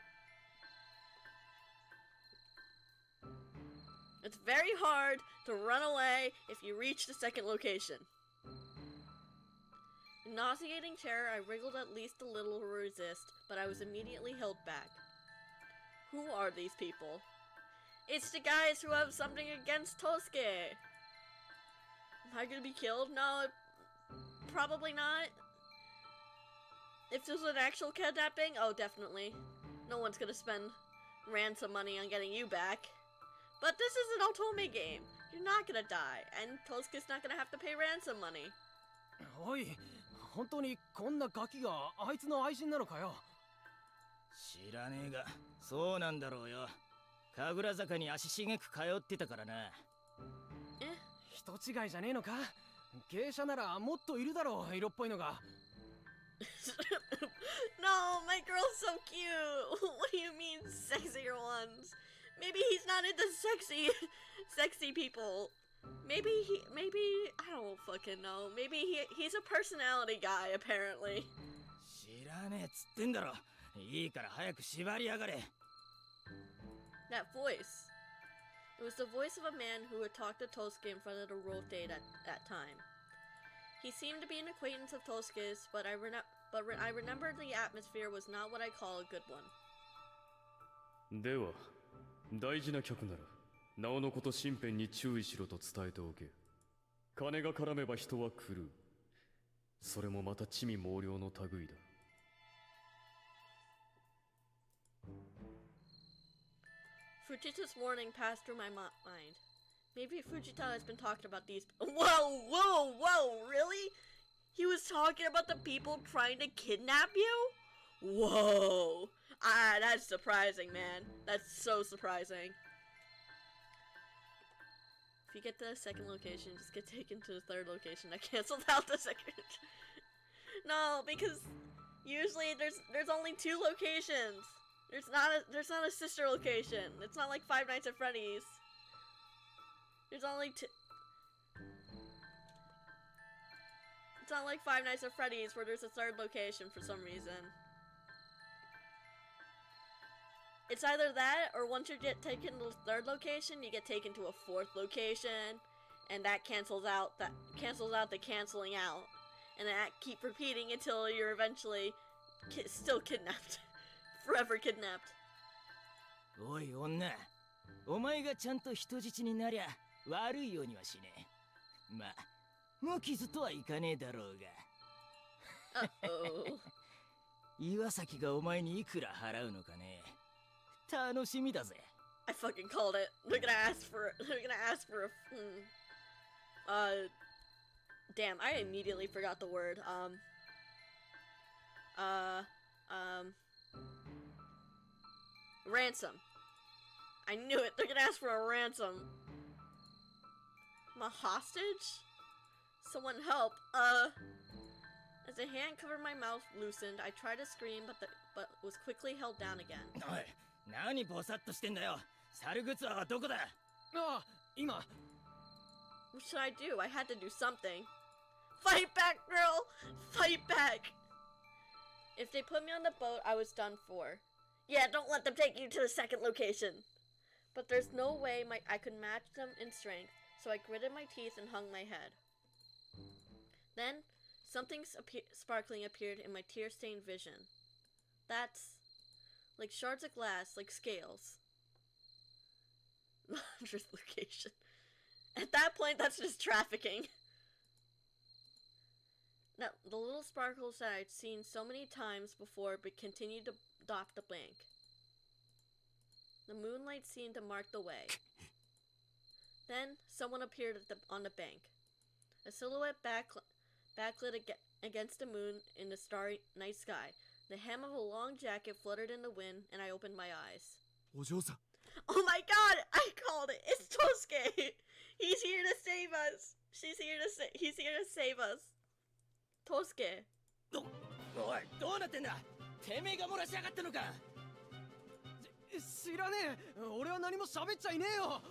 It's very hard to run away if you reach the second location. In nauseating terror, I wriggled at least a little to resist, but I was immediately held back. Who are these people? It's the guys who have something against Tosuke. Am I gonna be killed? No, probably not. If this was an actual kidnapping, oh, definitely. No one's gonna spend ransom money on getting you back. But this is an otome game. You're not gonna die, and Tosuke's not gonna have to pay ransom money. おい、本当にこんなガキがあいつの愛人なのかよ。知らねえが、そうなんだろうよ。神楽坂に足しげく通ってたからな。え？人違いじゃねえのか？芸者ならもっといるだろう、色っぽいのが。No, my girl's so cute. What do you mean, sexier ones? Maybe he's not into sexy people. Maybe I don't fucking know. Maybe he's a personality guy, apparently. 知らねえっつってんだろ。いいから早く縛りやがれ。That voice. It was the voice of a man who had talked to Tosuke in front of the rote at that time. He seemed to be an acquaintance of Tosuke's, but I remembered the atmosphere was not what I call a good one. では、大事な客なら、なおのこと身辺に注意しろと伝えておけ。金が絡めば人は狂う。それもまた魑魅魍魎の類だ。Fujita's warning passed through my mind. Maybe Fujita has been talking about these. Whoa, really? He was talking about the people trying to kidnap you? Whoa. That's surprising, man. That's so surprising. If you get to the second location, just get taken to the third location. I canceled out the second. No, because usually there's only 2 locations. There's not a sister location. It's not like Five Nights at Freddy's. There's only 2. It's not like Five Nights at Freddy's where there's a third location for some reason. It's either that, or once you get taken to the third location, you get taken to a 4th location, and that cancels out the canceling out, and that keep repeating until you're eventually still kidnapped, forever kidnapped. おい女、お前がちゃんと人質になりゃ悪いようにはしねえ。まあ、無傷とはいかねえだろうが。Uh-oh. 岩崎がお前にいくら払うのかね。楽しみだぜ。I fucking called it. They're gonna ask for a damn, I immediately forgot the word. Ransom. I knew it. They're gonna ask for a ransom. I'm a hostage? Someone help. As a hand covered my mouth loosened, I tried to scream, but was quickly held down again. おい、何ボサッとしてんだよ。猿靴はどこだ。ああ、今。What should I do? I had to do something. Fight back, girl! Fight back! If they put me on the boat, I was done for. Yeah, don't let them take you to the second location. But there's no way I could match them in strength, so I gritted my teeth and hung my head. Then, something sparkling appeared in my tear-stained vision. That's like shards of glass, like scales. 100th location. At that point, that's just trafficking. Now, the little sparkles that I'd seen so many times before but continued to dot the blank. The moonlight seemed to mark the way. Then, someone appeared on the bank. A silhouette backlit against the moon in the starry night sky. The hem of a long jacket fluttered in the wind, and I opened my eyes. お嬢さん Oh my god! I called it! It's Tosuke! He's here to save us! He's here to save us! Tosuke! おい、どうなってんだ。てめえが漏らしやがったのか。知らねえ。俺は何も喋っちゃいねえよ。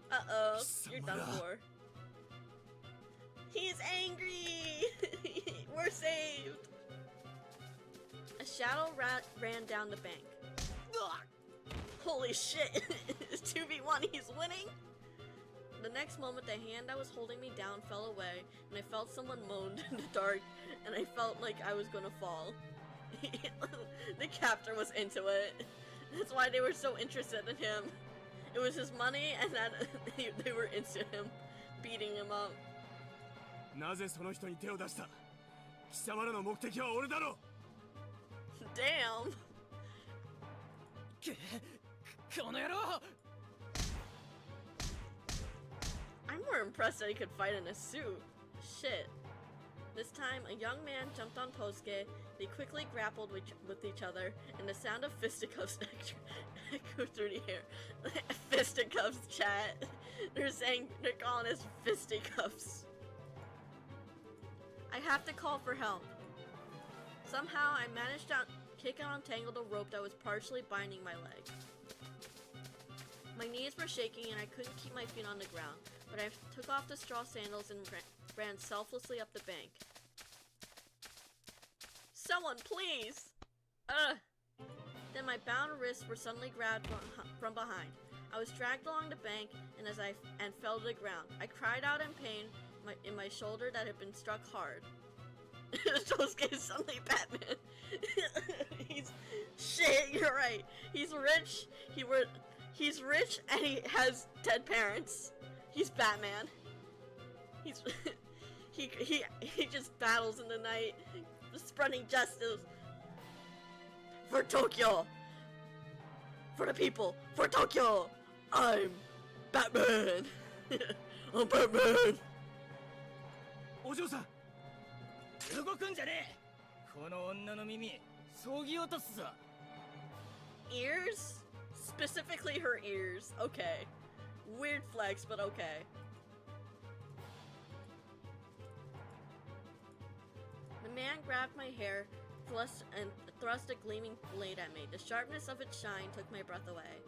Uh-oh, you're done for. He's angry! We're saved! A shadow ran down the bank. Holy shit! 2v1, he's winning! The next moment, the hand that was holding me down fell away, and I felt someone moaned in the dark, and I felt like I was gonna fall. The captor was into it. That's why they were so interested in him. It was his money, and that they were into him, beating him up. なぜその人に手を出した。貴様らの目的は俺だろ。 Damn! この野郎! I'm more impressed that he could fight in a suit. Shit. This time, a young man jumped on Tosuke. They quickly grappled with each other, and the sound of fisticuffs echoed through the air. Fisticuffs, chat. They're calling us fisticuffs. I have to call for help. Somehow, I managed to kick and untangle the rope that was partially binding my leg. My knees were shaking and I couldn't keep my feet on the ground, but I took off the straw sandals and ran selflessly up the bank. Someone, please! Then my bound wrists were suddenly grabbed from behind. I was dragged along the bank and fell to the ground. I cried out in pain in my shoulder that had been struck hard. Tosuke is suddenly Batman. Shit, you're right. He's rich. He's rich and he has dead parents. He's Batman. He just battles in the night, spreading justice for Tokyo, for the people, for Tokyo. I'm Batman. I'm Batman. お嬢さん。動くんじゃねえ。この女の耳、そぎ落とすぞ。Ears? Specifically her ears. Okay. Weird flex, but okay. The man grabbed my hair, thrust a gleaming blade at me. The sharpness of its shine took my breath away.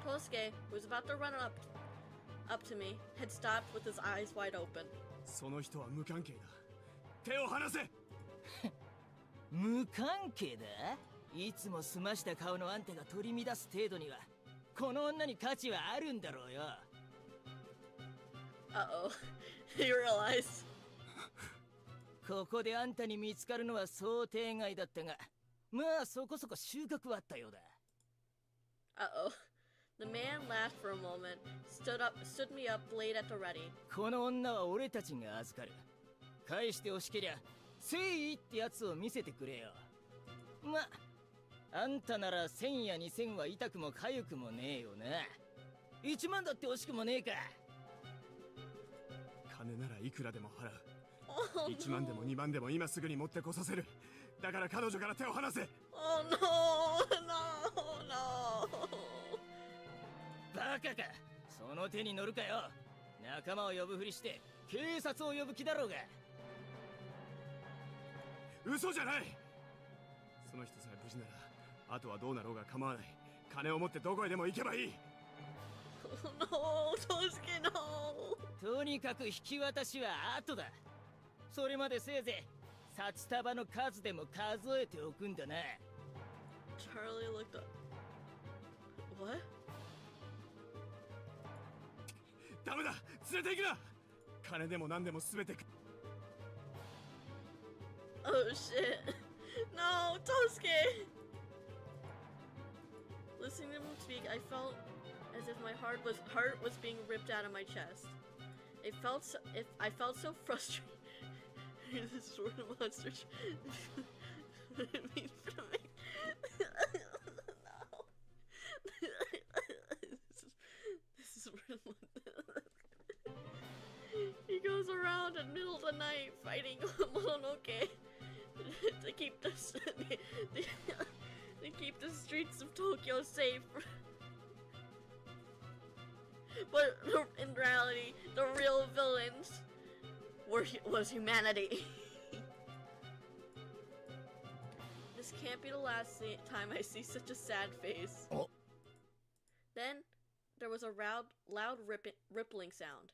Tosuke, who was about to run up to me, had stopped with his eyes wide open. その人は無関係だ。手を離せ。無関係だ。いつも澄ました顔のあんたが取り乱す程度にはこの女に価値はあるんだろうよ。Uh-oh. He realized. ここであんたに見つかるのは想定外だったが、まあそこそこ収穫はあったようだ。Uh-oh. The man laughed for a moment, stood me up, blade at the ready. この女は俺たちが預かる。返してほしけりゃ誠意ってやつを見せてくれよ。まあんたなら1000や2000は痛くも痒くもねえよな。1万だって惜しくもねえか。金ならいくらでも払う。1万でも2万でも今すぐに持ってこさせる。だから彼女から手を離せ。Oh no, no, no. バカか。その手に乗るかよ。仲間を呼ぶふりして警察を呼ぶ気だろうが。嘘じゃない。その人さえ無事ならあとはどうなろうが構わない。金を持ってどこへでも行けばいい。No, Tosuke, no. とにかく引き渡しは後だ。それまでせいぜい札束の数でも数えておくんだな。 Charlie looked up. What? ダメだ。連れて行くな。金でも何でも全て。 Oh shit. No, Tosuke. Listening to him speak, I felt as if my heart was being ripped out of my chest. I felt so frustrated. This sort of monster. What it means to me. No. This is real. He goes around in the middle of the night fighting Mononoke. to keep the to keep the streets of Tokyo safe. But in reality, the real villains was humanity. This can't be the last time I see such a sad face. Oh. Then there was a loud rippling sound.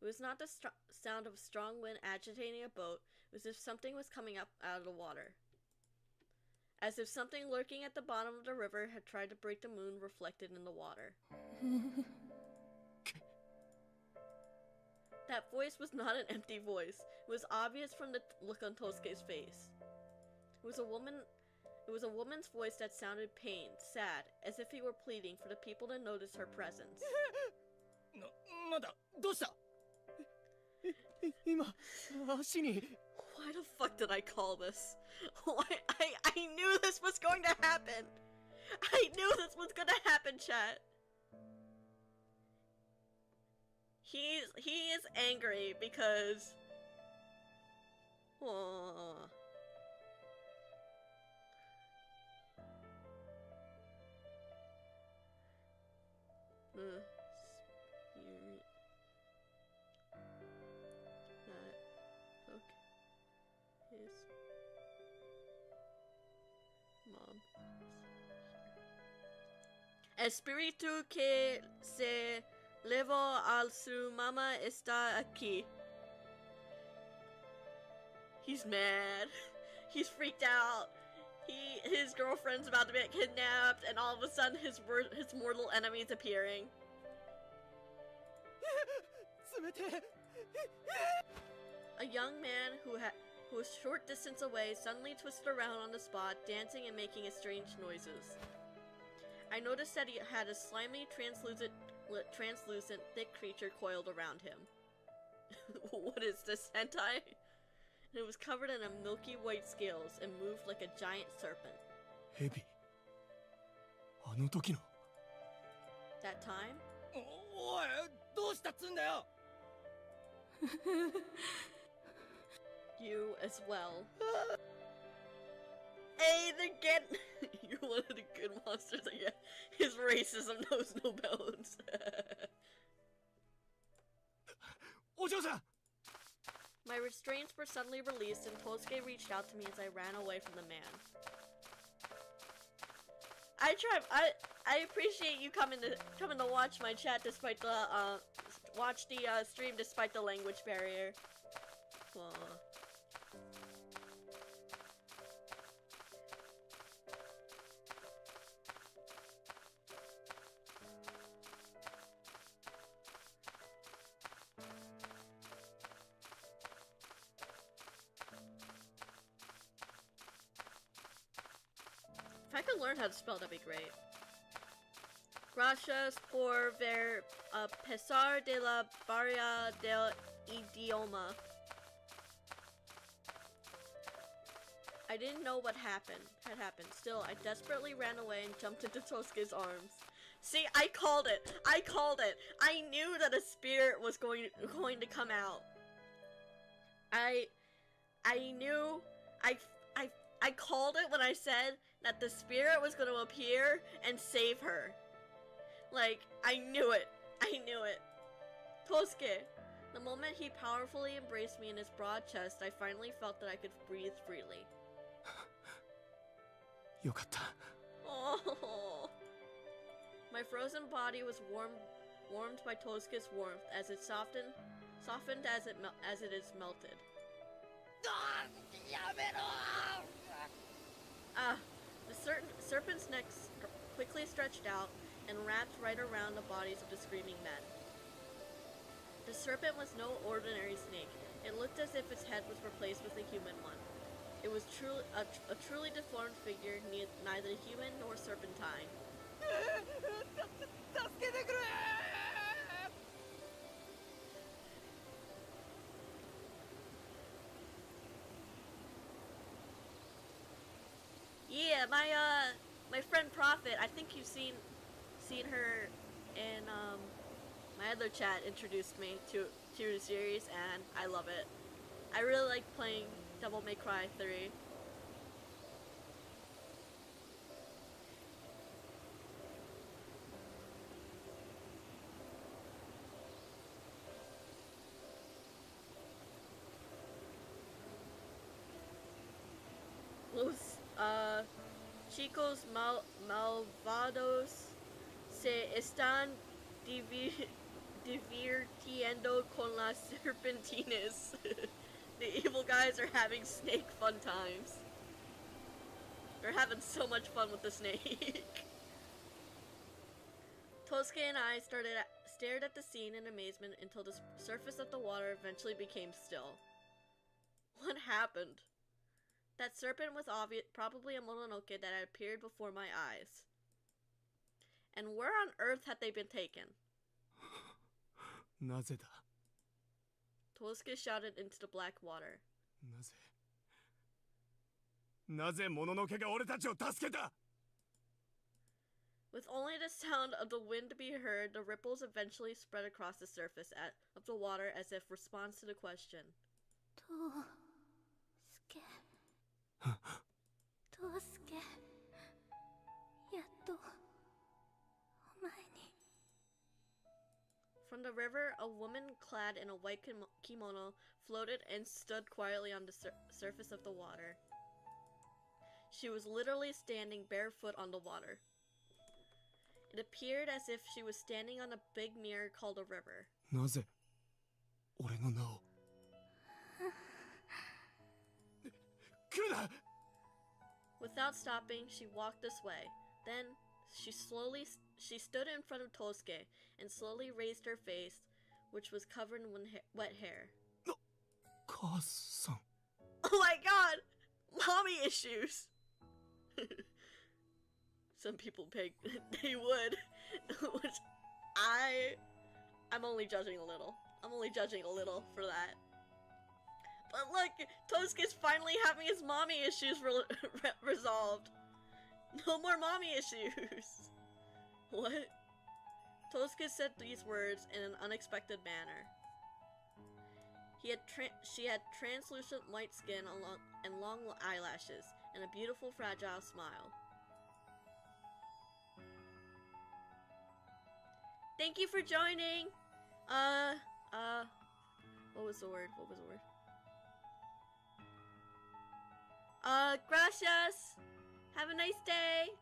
It was not the sound of a strong wind agitating a boat. It was as if something was coming up out of the water. As if something lurking at the bottom of the river had tried to break the moon reflected in the water. That voice was not an empty voice. It was obvious from the look on Tosuke's face. It was a woman's voice that sounded pained, sad, as if he were pleading for the people to notice her presence. なんだどうした今足に Why the fuck did I call this? Why I knew this was going to happen. I knew this was gonna happen, chat. He is angry because Espíritu que se levó a su mamá está aquí. He's mad. He's freaked out. His girlfriend's about to get kidnapped, and all of a sudden his mortal enemy's appearing. A young man who was a short distance away suddenly twisted around on the spot, dancing and making strange noises. I noticed that he had a slimy, translucent, thick creature coiled around him. What is this, hentai? It was covered in a milky white scales and moved like a giant serpent. ヘビ。あの時の。 That time? おいどうしたっつんだよ You as well. Hey, they're getting... You're one of the good monsters, I guess. His racism knows no bounds. お嬢さん My restraints were suddenly released and Tosuke reached out to me as I ran away from the man. I appreciate you coming to watch my chat despite the watch the stream despite the language barrier. Aww. If I could learn how to spell, that'd be great. Gracias por ver a pesar de la barrera del idioma. I didn't know what had happened. Still, I desperately ran away and jumped into Tosuke's arms. See, I called it. I called it. I knew that a spirit was going to come out. I knew. I called it when I said that the spirit was going to appear and save her. Like, I knew it. I knew it. Tosuke. The moment he powerfully embraced me in his broad chest, I finally felt that I could breathe freely. よかった Oh. My frozen body was warmed by Tosuke's warmth as it softened as it is melted. The serpent's neck quickly stretched out and wrapped right around the bodies of the screaming men. The serpent was no ordinary snake. It looked as if its head was replaced with a human one. It was a truly deformed figure, neither human nor serpentine. Yeah, my friend Prophet, I think you've seen her in my other chat introduced me to the series and I love it. I really like playing Devil May Cry 3. Chicos malvados se están divirtiendo con las serpentines. The evil guys are having snake fun times. They're having so much fun with the snake. Tosuke and I stared at the scene in amazement until the surface of the water eventually became still. What happened? That serpent was probably a Mononoke that had appeared before my eyes. And where on earth had they been taken? なぜだ Tosuke shouted into the black water. なぜモノノケが俺たちを助けた With only the sound of the wind to be heard, the ripples eventually spread across the surface of the water as if response to the question. Tosuke. Tosuke. Yatto. Omae ni. From the river, a woman clad in a white kimono floated and stood quietly on the surface of the water. She was literally standing barefoot on the water. It appeared as if she was standing on a big mirror called a river. なぜ俺の名を来るな Without stopping, she walked this way. Then, she stood in front of Tosuke and slowly raised her face, which was covered in wet hair. 母さん Oh my god! Mommy issues! Some people they would. Which I'm only judging a little. I'm only judging a little for that. But look, Tosuke's finally having his mommy issues resolved. No more mommy issues. What? Tosuke said these words in an unexpected manner. She had translucent white skin and long eyelashes, and a beautiful fragile smile. Thank you for joining! What was the word? Gracias! Have a nice day!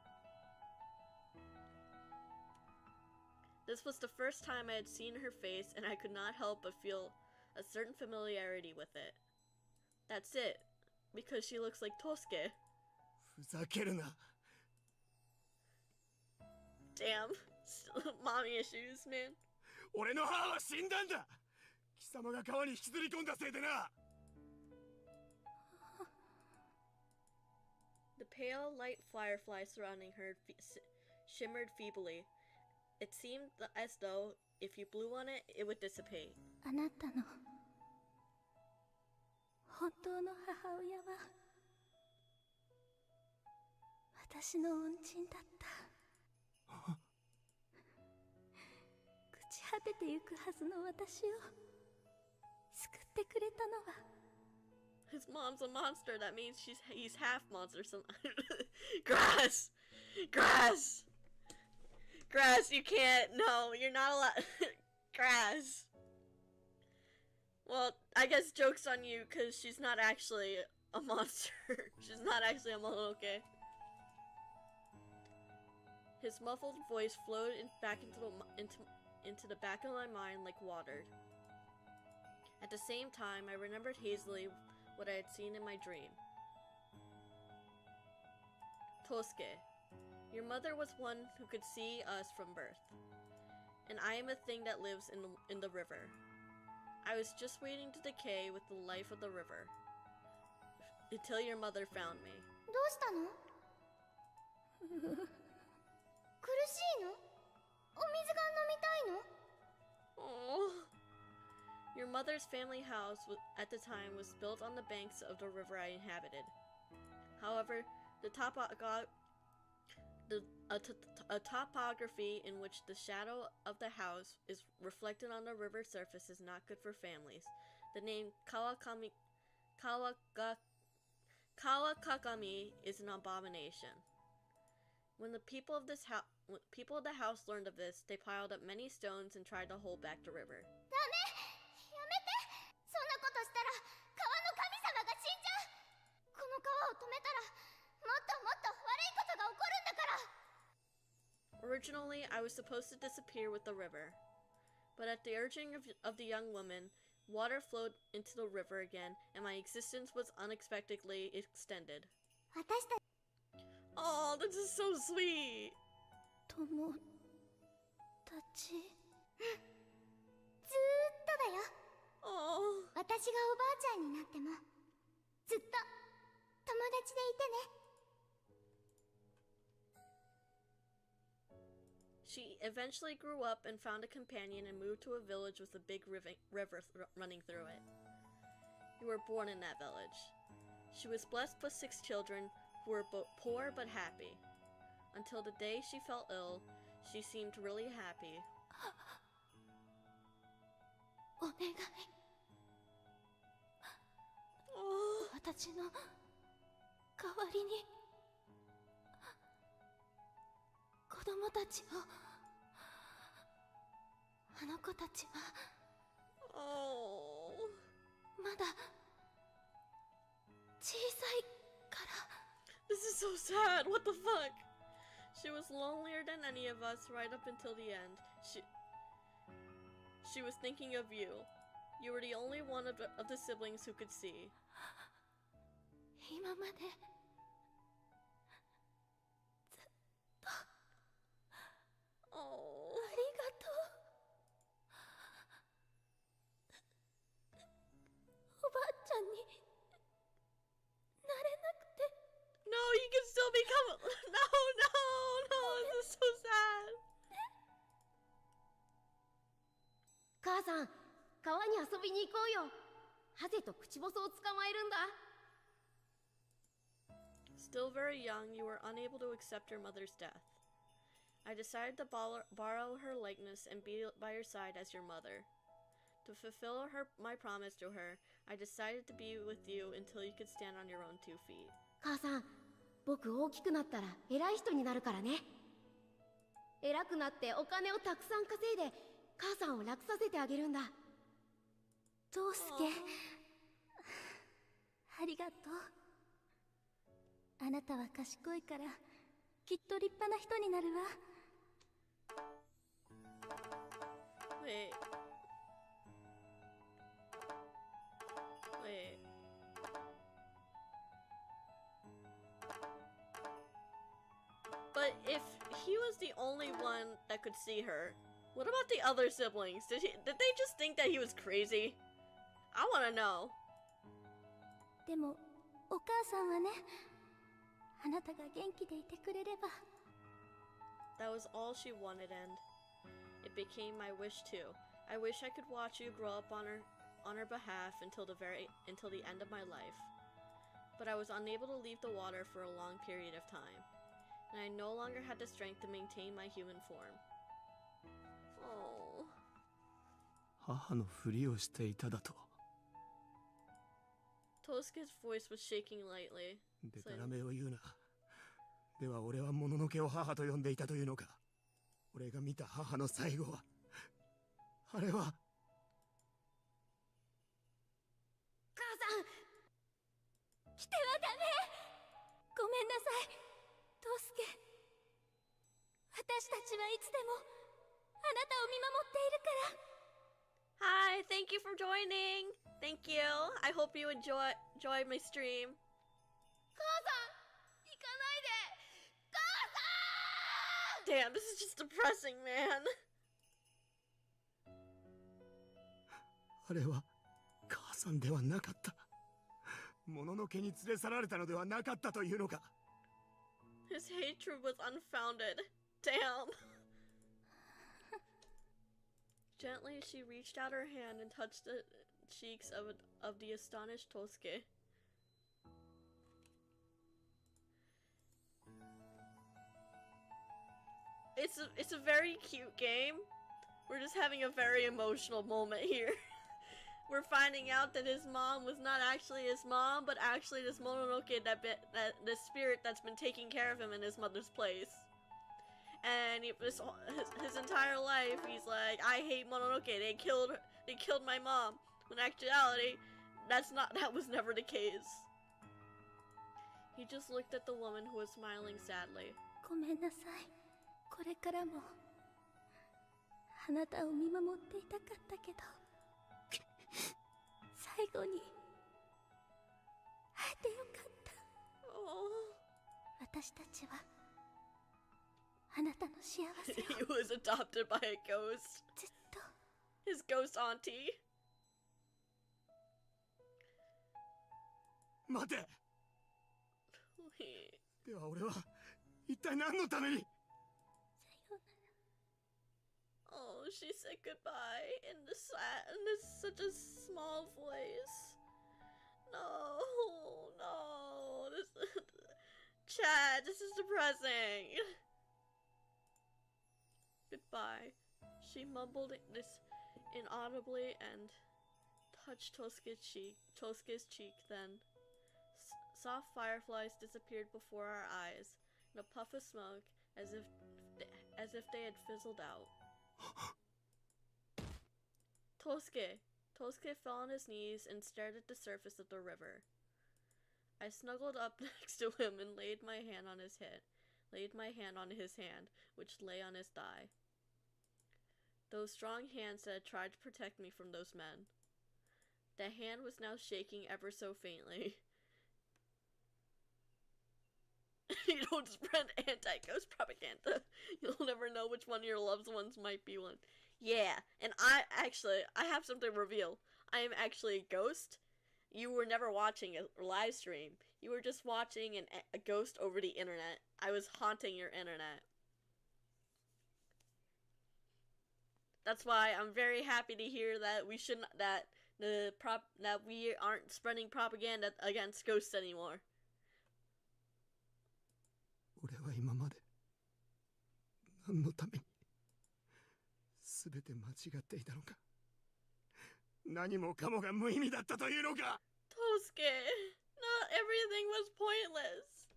This was the first time I had seen her face, and I could not help but feel a certain familiarity with it. That's it. Because she looks like Tosuke. ふざけるな Damn. Mommy issues, man. 俺の母は死んだんだ貴様が川に引きずり込んだせいでな The pale light firefly surrounding her shimmered feebly. It seemed as though if you blew on it, it would dissipate. あなたの本当の母親は私の恩人だった。朽ち果ててゆくはずの私を救ってくれたのは His mom's a monster. That means he's half monster. Grass! Grass! Grass, you can't. No, you're not allowed. Grass. Well, I guess joke's on you, because she's not actually a monster. She's not actually a Mononoke. His muffled voice flowed back into the back of my mind like water. At the same time, I remembered hazily what I had seen in my dream. Tosuke, your mother was one who could see us from birth, and I am a thing that lives in the river. I was just waiting to decay with the life of the river, until your mother found me. どうしたの苦しいのお水が飲みたいの Oh. Your mother's family house at the time was built on the banks of the river I inhabited. However, the topography in which the shadow of the house is reflected on the river surface is not good for families. The name Kawakami is an abomination. When the people of the house learned of this, they piled up many stones and tried to hold back the river. ダメやめてそんなことしたら川の神様が死んじゃうこの川を止めたらもっと Originally, I was supposed to disappear with the river. But at the urging of the young woman, water flowed into the river again, and my existence was unexpectedly extended. 私た Oh, this is so sweet! 友達ずーっとだよ Oh. 私がおばあちゃんになってもずっと友達でいてね She eventually grew up and found a companion and moved to a village with a big river running through it. You were born in that village. She was blessed with 6 children who were both poor but happy. Until the day she fell ill, she seemed really happy. お願い Oh. 私の代わりに子供たちをあの子たちは Oh. まだ小さいから This is so sad. What the fuck? She was lonelier than any of us right up until the end. She was thinking of you. You were the only one of the siblings who could see. 今まで Oh. ありがとうおばあちゃんになれなくて No, you can still become. No, this is so sad. 母さん、川に遊びに行こうよ。ハゼと口細を捕まえるんだ。Still very young, you were unable to accept your mother's death. I decided to borrow her likeness and be by her side as your mother. To fulfill my promise to her, I decided to be with you until you could stand on your own 2 feet. 母さん、僕大きくなったら偉い人になるからね。偉くなってお金をたくさん稼いで母さんを楽させてあげるんだ。トウスケありがとうあなたは賢いからきっと立派な人になるわ Wait. But if he was the only one that could see her, what about the other siblings? Did they just think that he was crazy? I wanna know. でもお母さんはねあなたが元気でいてくれれば That was all she wanted, and it became my wish too. I wish I could watch you grow up on her behalf until the end of my life. But I was unable to leave the water for a long period of time, and I no longer had the strength to maintain my human form. Oh. 母のふりをしていただと。 Tosuke's voice was shaking lightly. でたらめを言うな。では俺はもののけを母と呼んでいたというのか。俺が見た母の最後はあれは。母さん、来てはダメごめんなさいトウスケ私たちはいつでもあなたを見守っているから Hi, thank you for joining. Thank you. I hope you enjoy my stream. 母さん、行かないで。母さん Damn, this is just depressing, man. あれは母さんではなかった。もののけに連れ去られたのではなかったというのか。 His hatred was unfounded. Damn. Gently, she reached out her hand and touched the cheeks of the astonished Tosuke. It's a very cute game. We're just having a very emotional moment here. We're finding out that his mom was not actually his mom, but actually this Mononoke this spirit that's been taking care of him in his mother's place. And his entire life, he's like, I hate Mononoke. They killed my mom. When in actuality, that was never the case. He just looked at the woman who was smiling sadly. ごめんなさいこれからもあなたを見守っていたかったけど、最後に会えてよかった。私たちはあなたの幸せを He was adopted by a ghost. ずっと His ghost auntie. 待て。では俺は一体何のために。Oh, she said goodbye in this such a small voice. No, no, Chad, this is depressing. Goodbye. She mumbled this inaudibly and touched Tosuke's cheek. Then soft fireflies disappeared before our eyes in a puff of smoke, as if they had fizzled out. Tosuke fell on his knees and stared at the surface of the river. I snuggled up next to him and laid my hand on his hand, which lay on his thigh. Those strong hands that had tried to protect me from those men. The hand was now shaking ever so faintly. You don't spread anti-ghost propaganda. You'll never know which one of your loved ones might be one. Yeah, and I have something to reveal. I am actually a ghost. You were never watching a live stream. You were just watching a ghost over the internet. I was haunting your internet. That's why I'm very happy to hear that that we aren't spreading propaganda against ghosts anymore. 俺は今まで何のために全て間違っていたのか。何もかもが無意味だったというのか。Tosuke, not everything was pointless.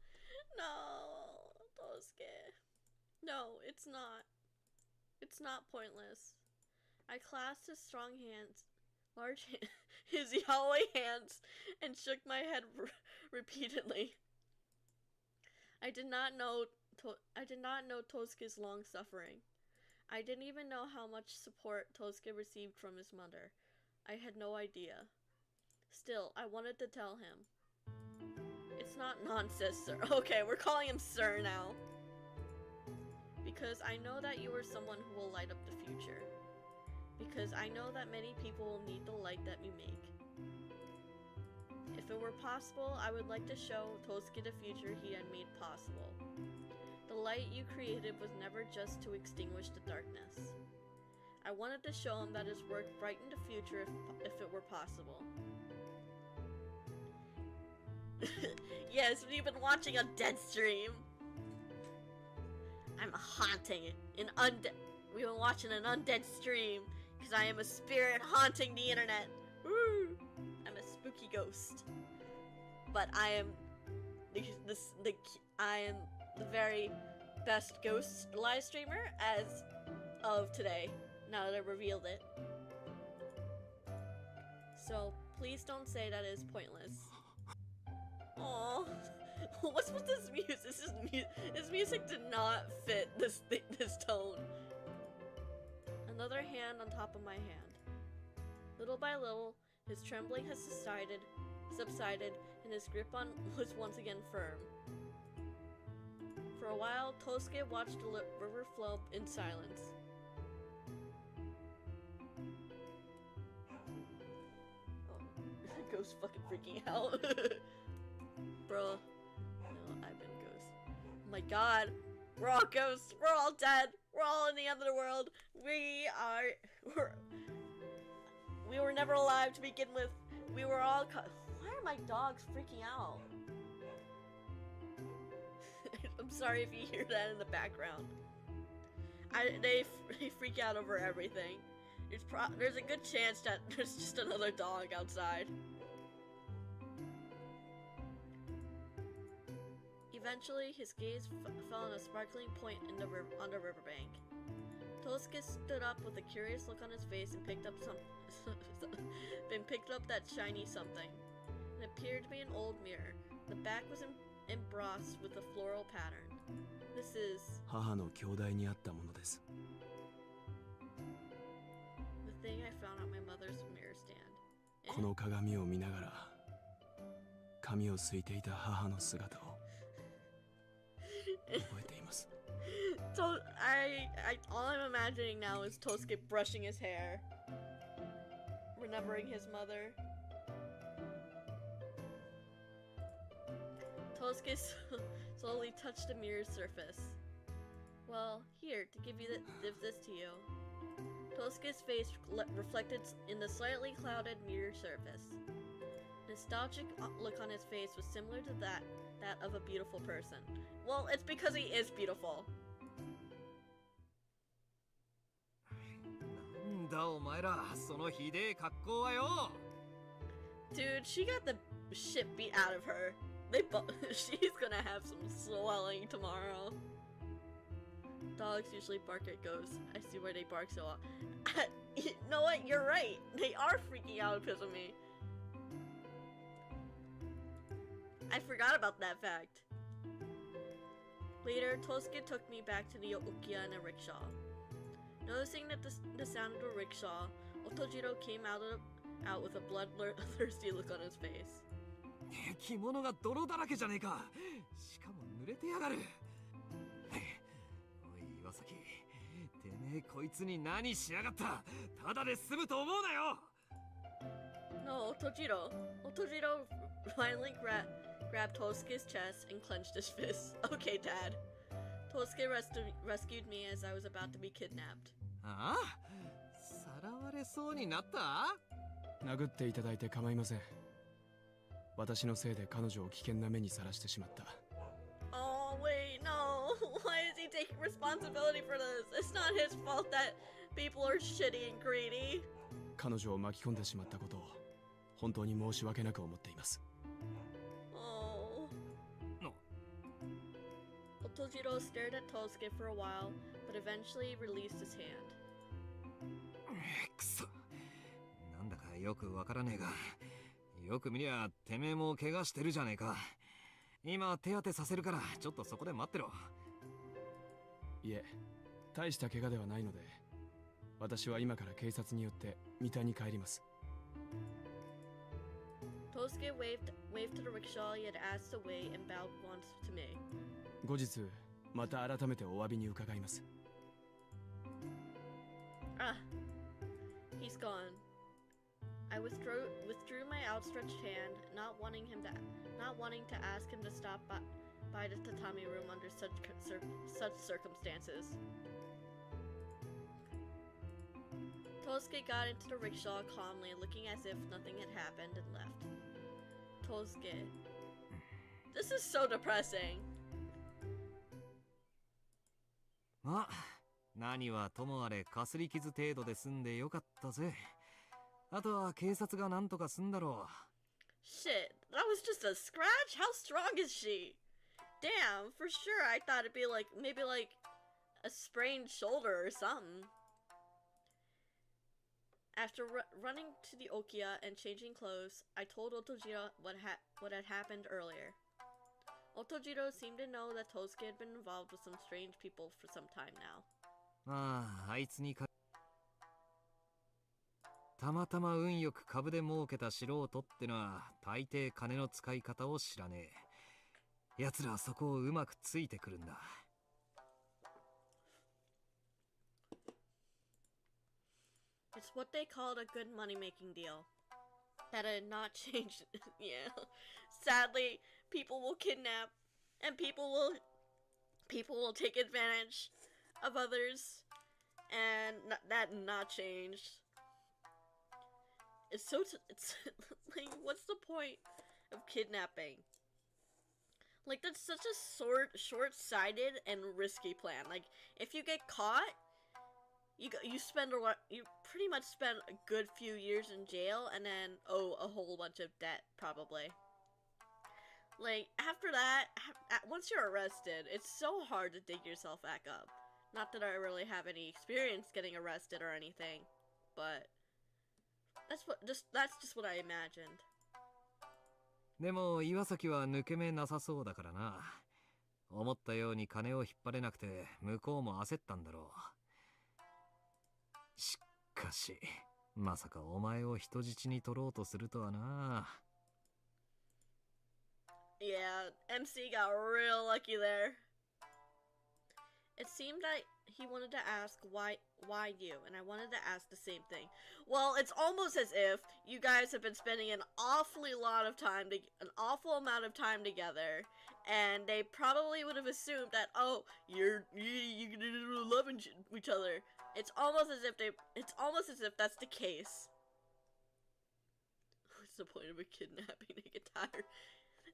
No, Tosuke. No, it's not. It's not pointless. I clasped his strong hands, his yaoi hands, and shook my head repeatedly. I did not know Tosuke's long suffering. I didn't even know how much support Tosuke received from his mother. I had no idea. Still, I wanted to tell him. It's not nonsense, sir. Okay, we're calling him sir now. Because I know that you are someone who will light up the future. Because I know that many people will need the light that we make. If it were possible, I would like to show Tosuke the future he had made possible. The light you created was never just to extinguish the darkness. I wanted to show him that his work brightened the future if it were possible. Yes, we've been watching a dead stream. I'm haunting we've been watching an undead stream because I am a spirit haunting the internet. Woo! I'm a spooky ghost. But I am I am the very best ghost live streamer as of today, now that I revealed it. So please don't say that is pointless. Aww. What's with this music? This music did not fit this tone. Another hand on top of my hand. Little by little, his trembling has subsided, and his grip was once again firm. For a while, Tosuke watched the river flow in silence. Oh, ghost fucking freaking out. Bruh. No, I've been ghost. Oh my god. We're all ghosts. We're all dead. We're all in the underworld. We were never alive to begin with. We were all Why are my dogs freaking out? I'm sorry if you hear that in the background. They freak out over everything. There's a good chance that there's just another dog outside. Eventually, his gaze fell on a sparkling point on the riverbank. Tosuke stood up with a curious look on his face and picked up that shiny something. It appeared to be an old mirror. The back was embossed with a floral pattern. This is 母の兄弟にあったものです。 The thing I found on my mother's mirror stand. この鏡を見ながら髪をすいていた母の姿を覚えています。 So all I'm imagining now is Tosuke brushing his hair, remembering his mother. Tosuke slowly touched the mirror's surface. Well, here, to give this to you. Tosuke's face reflected in the slightly clouded mirror surface. Nostalgic look on his face was similar to that of a beautiful person. Well, it's because he is beautiful. なんだお前ら、そのひでえ格好はよ。 Dude, she got the shit beat out of her. She's gonna have some swelling tomorrow. Dogs usually bark at ghosts. I see why they bark so loud. You know what? You're right. They are freaking out because of me. I forgot about that fact. Later, Tosuke took me back to the Okiya in a rickshaw. Noticing that the sound of the rickshaw, Otojiro came out with a bloodthirsty look on his face. 着物が泥だらけじゃねえか。しかも濡れてやがる。おい岩崎、てめえこいつに何しやがった。ただで済むと思うなよ。 No, Otojiro finally grabbed Tosuke's chest and clenched his fist. Okay, Dad. Tosuke rescued me as I was about to be kidnapped. ああ、さらわれそうになった？殴っていただいて構いません。私のせいで彼女を危険な目にさらしてしまった。 Oh wait, no. Why is he taking responsibility for this? It's not his fault that people are shitty and greedy. 彼女を巻き込んでしまったことを本当に申し訳なく思っています。 Oh. Otojiro stared at Tosuke for a while, but eventually released his hand. くそ。なんだかよくわからねえが、よく見りゃてめえも怪我してるじゃねえか。今手当てさせるからちょっとそこで待ってろ。いえ、大した怪我ではないので、私は今から警察によって三田に帰ります。 Tosuke waved to the rickshaw he had asked to wait and bowed once to me. 後日また改めてお詫びに伺います。 Ah, he's gone. I withdrew my outstretched hand, not wanting to ask him to stop by the tatami room under such circumstances. Tosuke got into the rickshaw calmly, looking as if nothing had happened, and left. Tosuke. This is so depressing. まあ、何はともあれかすり傷程度で済んでよかったぜ。あとは警察が何とかすんだろう。 Shit, that was just a scratch? How strong is she? Damn, for sure I thought it'd be maybe a sprained shoulder or something. After running to the Okiya and changing clothes, I told Otojiro what had happened earlier. Otojiro seemed to know that Tosuke had been involved with some strange people for some time now. まあ、あいつにたまたま運よく株で儲けた素人ってのは大抵金の使い方を知らねえ。奴らはそこをうまくついてくるんだ。It's what they called a good money-making deal. That had not changed. Yeah. Sadly, people will kidnap and people will take advantage of others, and that not changed. It's like, what's the point of kidnapping? Like, that's such a short-sighted and risky plan. Like, if you get caught, you pretty much spend a good few years in jail and then owe a whole bunch of debt, probably. Like, after that, once you're arrested, it's so hard to dig yourself back up. Not that I really have any experience getting arrested or anything, but that's just what I imagined. でも岩崎は抜け目なさそうだからな。思ったように金を引っ張れなくて向こうも焦ったんだろう。しかしまさかお前を人質に取ろうとするとはな。Yeah, MC got real lucky there. It seemed that he wanted to ask why you, and I wanted to ask the same thing. Well, it's almost as if you guys have been spending an awful amount of time together, and they probably would have assumed that, oh, you loving each other. It's almost as if that's the case. What's the point of a kidnapping to get tired?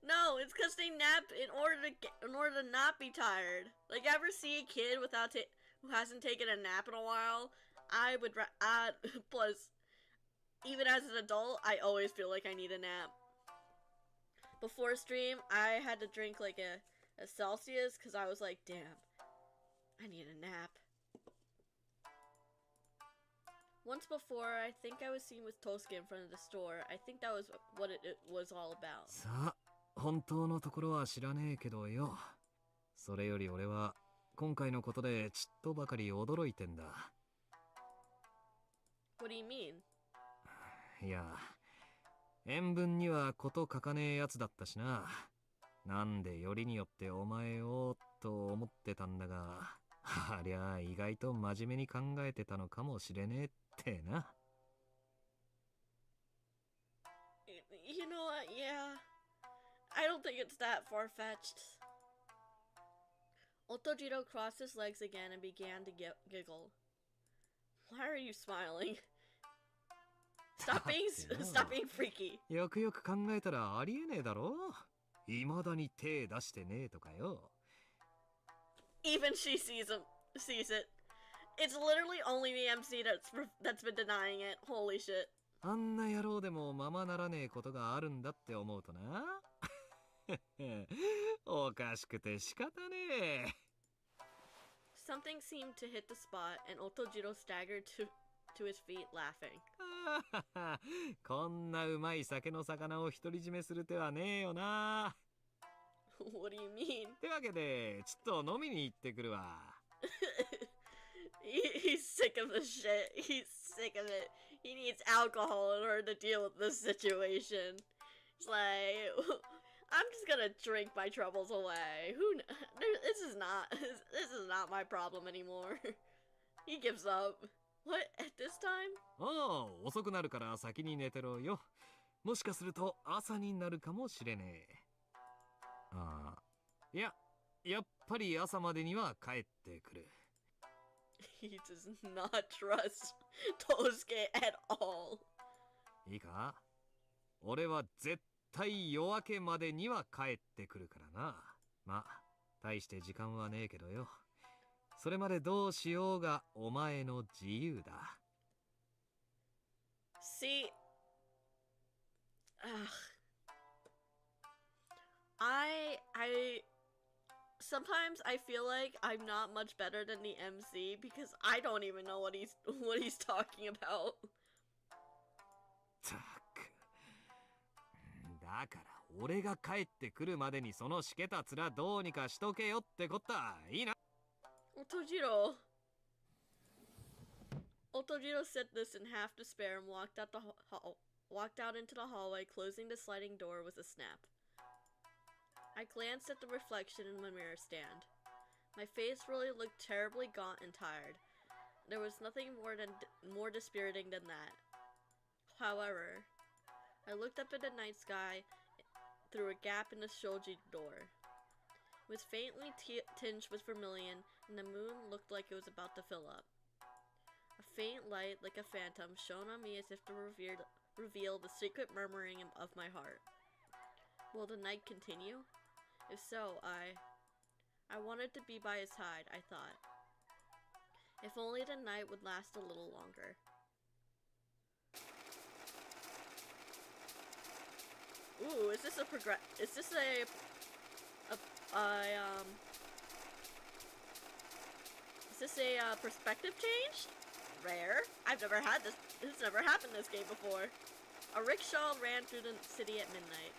No, it's because they nap in order to not be tired. Like, ever see a kid who hasn't taken a nap in a while? Plus, even as an adult, I always feel like I need a nap. Before stream, I had to drink like a Celsius because I was like, damn, I need a nap. Once before, I think I was seen with Tosuke in front of the store. I think that was what it was all about. さあ、本当のところは知らねえけどよ。それより俺は今回のことでちっとばかり驚いてんだ。What do you mean? いや、塩分にはこと書かねえやつだったしな。なんでよりによってお前をと思ってたんだが、ありゃ意外と真面目に考えてたのかもしれねえってな。You know what? Yeah. I don't think it's that far-fetched. Otojiro crossed his legs again and began to giggle. Why are you smiling? Stop being freaky. よくよく考えたらありえねえだろ。未だに手出してねえとかよ。Even she sees it. It's literally only the MC that's been denying it. Holy shit. あんな野郎でもままならねえことがあるんだって思うとな。おかしくて仕方ねえ。Something seemed to hit the spot, and Otojiro staggered to his feet, laughing. こんなうまい酒の魚を独り占めする手はねえよな。What do you mean? ってわけで、ちょっと飲みに行ってくるわ。He's sick of the shit. He's sick of it. He needs alcohol in order to deal with this situation. It's like, I'm just gonna drink my troubles away. This is not my problem anymore. He gives up. What, at this time? おう、遅くなるから先に寝てろよ。もしかすると朝になるかもしれねえ。ああ、やっぱり朝までには帰ってくる。He does not trust Tosuke at all. いいか？俺は絶対夜明けまでには帰ってくるからな。まあ、大して時間はねえけどよ。それまでどうしようがお前の自由だ。See, I sometimes I feel like I'm not much better than the MC because I don't even know what he's talking about. たく。だから俺が帰ってくるまでにそのしけた面どうにかしとけよってこった。いいな。Otojiro said this in half despair and walked out into the hallway, closing the sliding door with a snap. I glanced at the reflection in my mirror stand. My face really looked terribly gaunt and tired. There was nothing more dispiriting than that. However, I looked up at the night sky through a gap in the shoji door. It was faintly tinged with vermilion, and the moon looked like it was about to fill up. A faint light, like a phantom, shone on me as if to reveal the secret murmuring of my heart. Will the night continue? If so, I wanted to be by his side, I thought. If only the night would last a little longer. Ooh, is this a perspective change? Rare. I've never had this. This has never happened in this game before. A rickshaw ran through the city at midnight.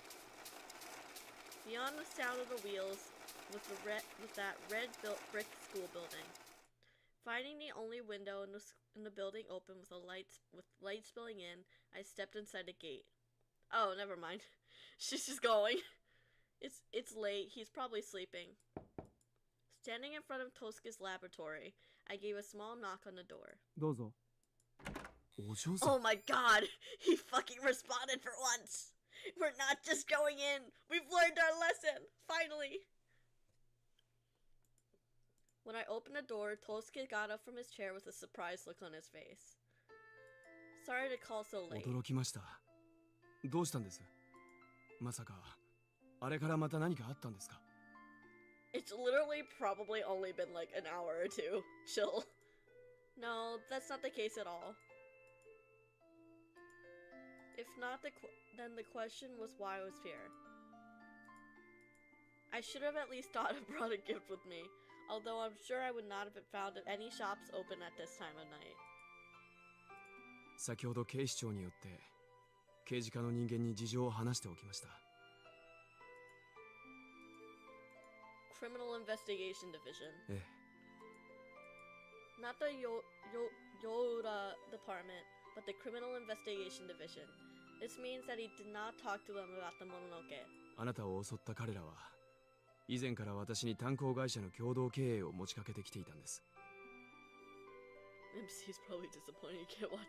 Beyond the sound of the wheels, with that red brick school building. Finding the only window in the building open with light spilling in, I stepped inside the gate. Oh, never mind. She's just going. It's late. He's probably sleeping. Standing in front of Tosuke's laboratory, I gave a small knock on the door. どうぞ。お嬢さん。 Oh my god! He fucking responded for once! We're not just going in! We've learned our lesson! Finally! When I opened the door, Tosuke got up from his chair with a surprised look on his face. Sorry to call so late. 驚きました。どうしたんです？まさかあれからまた何かあったんですか？ It's literally probably only been like an hour or two. Chill. No, that's not the case at all. If not, then the question was why I was here. I should have at least thought I brought a gift with me, although I'm sure I would not have found any shops open at this time of night. 先ほど警視庁によって刑事課の人間に事情を話しておきました。 Criminal Investigation Division. ええ。 Not the Yoda Department, but the Criminal Investigation Division. This means that he did not talk to them about the Mononoke. あなたを襲った彼らは以前から私に炭鉱会社の共同経営を持ちかけてきていたんです。 MC's probably disappointed you can't watch.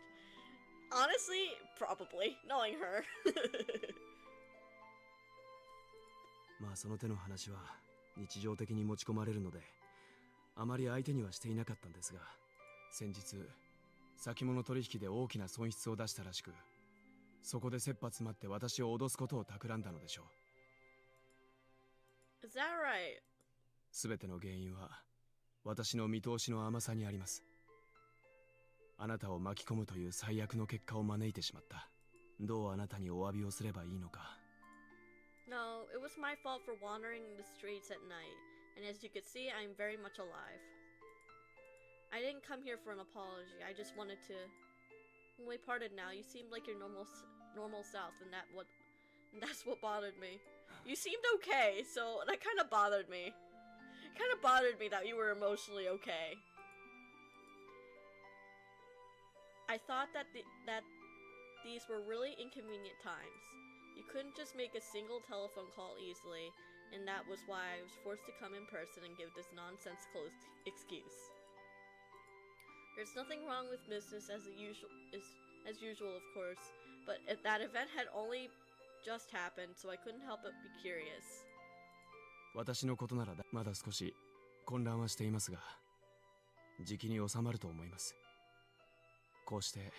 Honestly, probably, knowing her. まあその手の話は日常的に持ち込まれるのであまり相手にはしていなかったんですが、先日先物取引で大きな損失を出したらしく、そこで切羽詰まって私を脅すことを企んだのでしょう。 Is that right? すべての原因は私の見通しの甘さにあります。あなたを巻き込むという最悪の結果を招いてしまった。どうあなたにお詫びをすればいいのか。 No, it was my fault for wandering the streets at night, and as you could see, I'm very much alive. I didn't come here for an apology, I just wanted to... When we parted now, you seemed like your normal self, and that's what bothered me. You seemed okay, so that kind of bothered me. It kind of bothered me that you were emotionally okay. I thought that these were really inconvenient times. You couldn't just make a single telephone call easily, and that was why I was forced to come in person and give this nonsensical excuse. There's nothing wrong with business as usual, of course, but that event had only just happened, so I couldn't help but be curious. 私のことならまだ少し混乱はしていますが、じきに収まると思います。こうして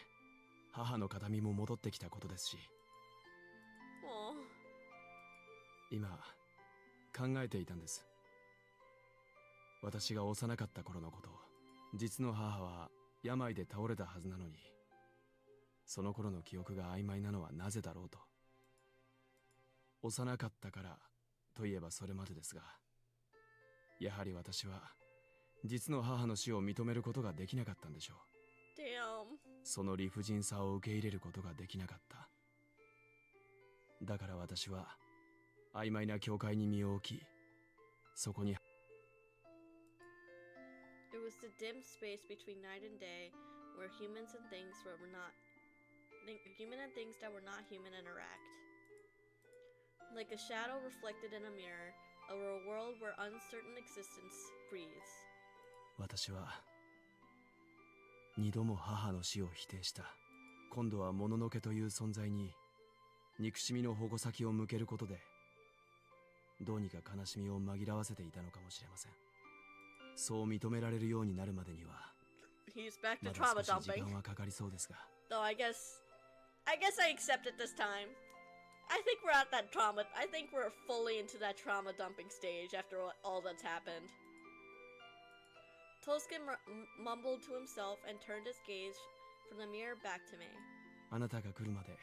母の形見も戻ってきたことですし。 今考えていたんです。私が幼かった頃のこと。実の母は病で倒れたはずなのに、その頃の記憶が曖昧なのはなぜだろうと。幼かったからといえばそれまでですが、やはり私は実の母の死を認めることができなかったんでしょう。Damn. その理不尽さを受け入れることができなかった。だから私は曖昧な境界に身を置き、そこに It was the dim space between night and day where humans and things that were not human interact. Like a shadow reflected in a mirror, a world where uncertain existence breathes. 私は二度も母の死を否定した。今度はもののけという存在に憎しみの矛先を向けることで、どうにか悲しみを紛らわせていたのかもしれません。そう認められるようになるまでには、まだ少し時間はかかりそうですが。Though I guess I accept it this time. I think we're at that trauma. I think we're fully into that trauma dumping stage after all that's happened. Tosuke mumbled to himself and turned his gaze from the mirror back to me. あなたが来るまで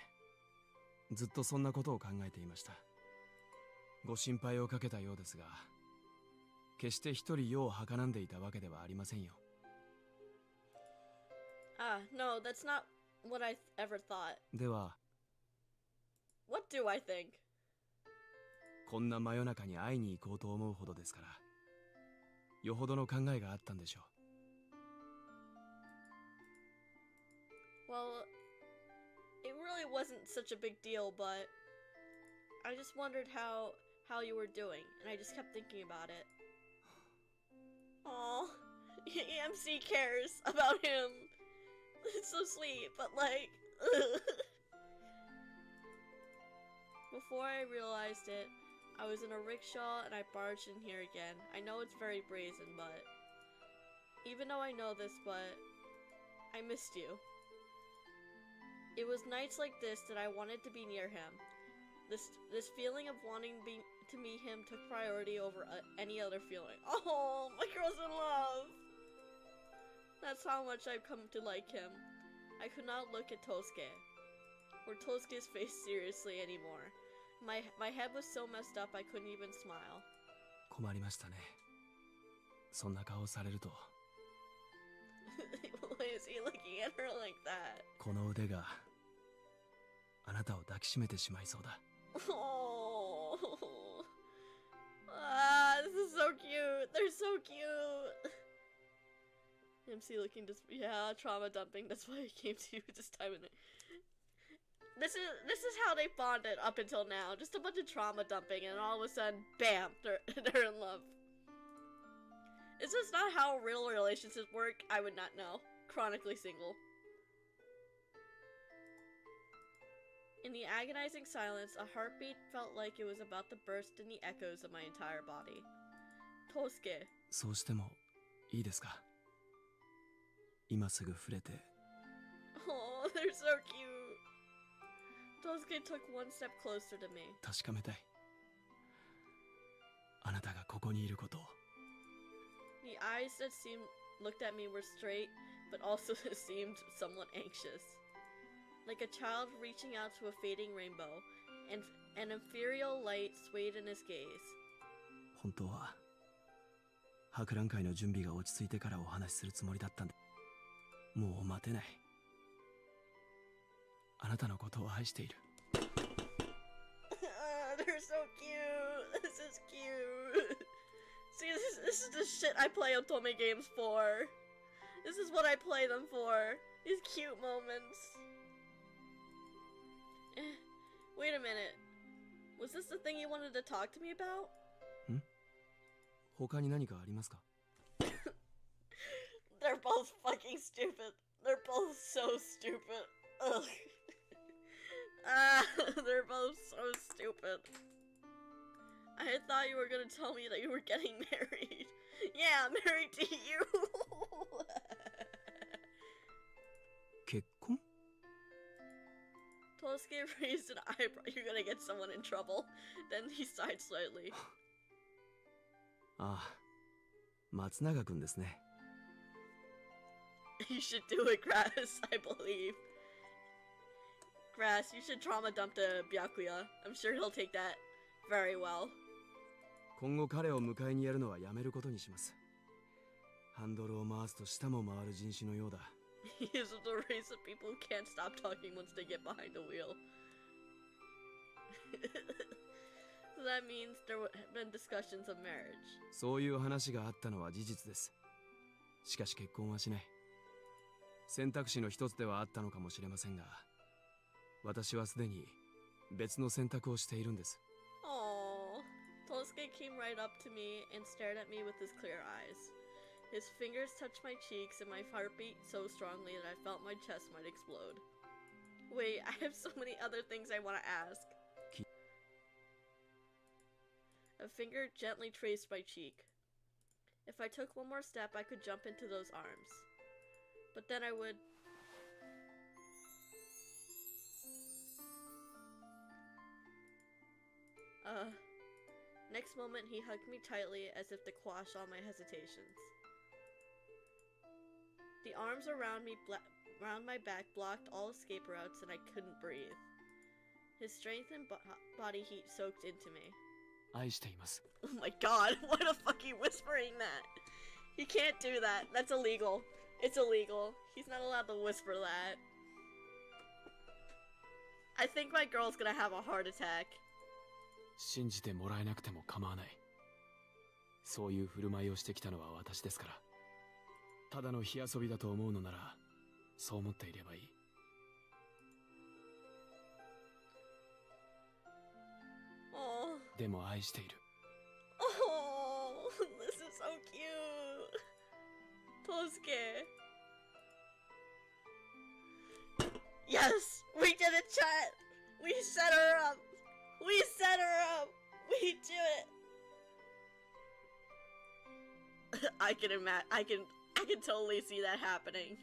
ずっとそんなことを考えていました。ご心配をかけたようですが、決して一人世を儚んでいたわけではありませんよ。No, that's not what I ever thought. では、What do I think? こんな真夜中に会いに行こうと思うほどですから、よほどの考えがあったんでしょう。Well, it really wasn't such a big deal, but I just wondered how you were doing, and I just kept thinking about it. Aww, EMC cares about him. It's so sweet, but like... Before I realized it, I was in a rickshaw and I barged in here again. I know it's very brazen, but... Even though I know this, but... I missed you. It was nights like this that I wanted to be near him. This feeling of wanting to meet him took priority over any other feeling. Oh, my girl's in love! That's how much I've come to like him. I could not look at Tosuke, or Tosuke's face seriously anymore. My head was so messed up I couldn't even smile. 困りましたね。そんな顔されると。Why is he looking at her like that? この腕があなたを抱きしめてしまいそうだ。Oh. Ah, this is so cute. They're so cute. MC looking just yeah, trauma dumping. That's why I came to you this time in it. This is how they bonded up until now. Just a bunch of trauma dumping, and all of a sudden, bam, they're in love. Is this not how real relationships work? I would not know. Chronically single. In the agonizing silence, a heartbeat felt like it was about to burst in the echoes of my entire body. Tosuke. そうしてもいいですか？今すぐ触れて。Oh, they're so cute. Tosuke took one step closer to me. 確かめたい。あなたがここにいることを。The eyes that looked at me were straight, but also seemed somewhat anxious. Like a child reaching out to a fading rainbow, and an ethereal light swayed in his gaze. 本当は博覧会の準備が落ち着いてからお話しするつもりだったんで、もう待てない。あなたのことを愛している。They're so cute. This is cute. See, this is the shit I play otome games for. This is what I play them for. These cute moments. Wait a minute. Was this the thing you wanted to talk to me about? 他に何かありますか？ They're both fucking stupid. They're both so stupid. Ugh. They're both so stupid. I thought you were gonna tell me that you were getting married. Yeah, married to you. 結婚？ Tosuke raised an eyebrow. You're gonna get someone in trouble. Then he sighed slightly. ああ、松永くんですね。You should do it, Grass, I believe. Grass, you should trauma dump to Byakuya. I'm sure he'll take that very well. 今後彼を迎えにやるのはやめることにします。ハンドルを回すと舌も回る人種のようだ。He is the race of people who can't stop talking once they get behind the wheel. So that means there have been discussions of marriage. そういう話があったのは事実です。しかし結婚はしない。選択肢の一つではあったのかもしれませんが、私はすでに別の選択をしているんです。Aww. Tosuke came right up to me and stared at me with his clear eyes. His fingers touched my cheeks and my heart beat so strongly that I felt my chest might explode. Wait, I have so many other things I want to ask. A finger gently traced my cheek. If I took one more step, I could jump into those arms. But then I would... Next moment, he hugged me tightly as if to quash all my hesitations. The arms around my back blocked all escape routes and I couldn't breathe. His strength and body heat soaked into me. 愛しています。 Oh my god, why the fuck are you whispering that? He can't do that. That's illegal. It's illegal. He's not allowed to whisper that. I think my girl's gonna have a heart attack. 信じてもらえなくても構わない。そういう振る舞いをしてきたのは私ですから。ただの火遊びだと思うのなら、そう思っていればいい。でも愛している。Oh, this is so cute. Tosuke. Yes, we did it, chat. We set her up. We set her up. We do it. I can imagine. I can totally see that happening.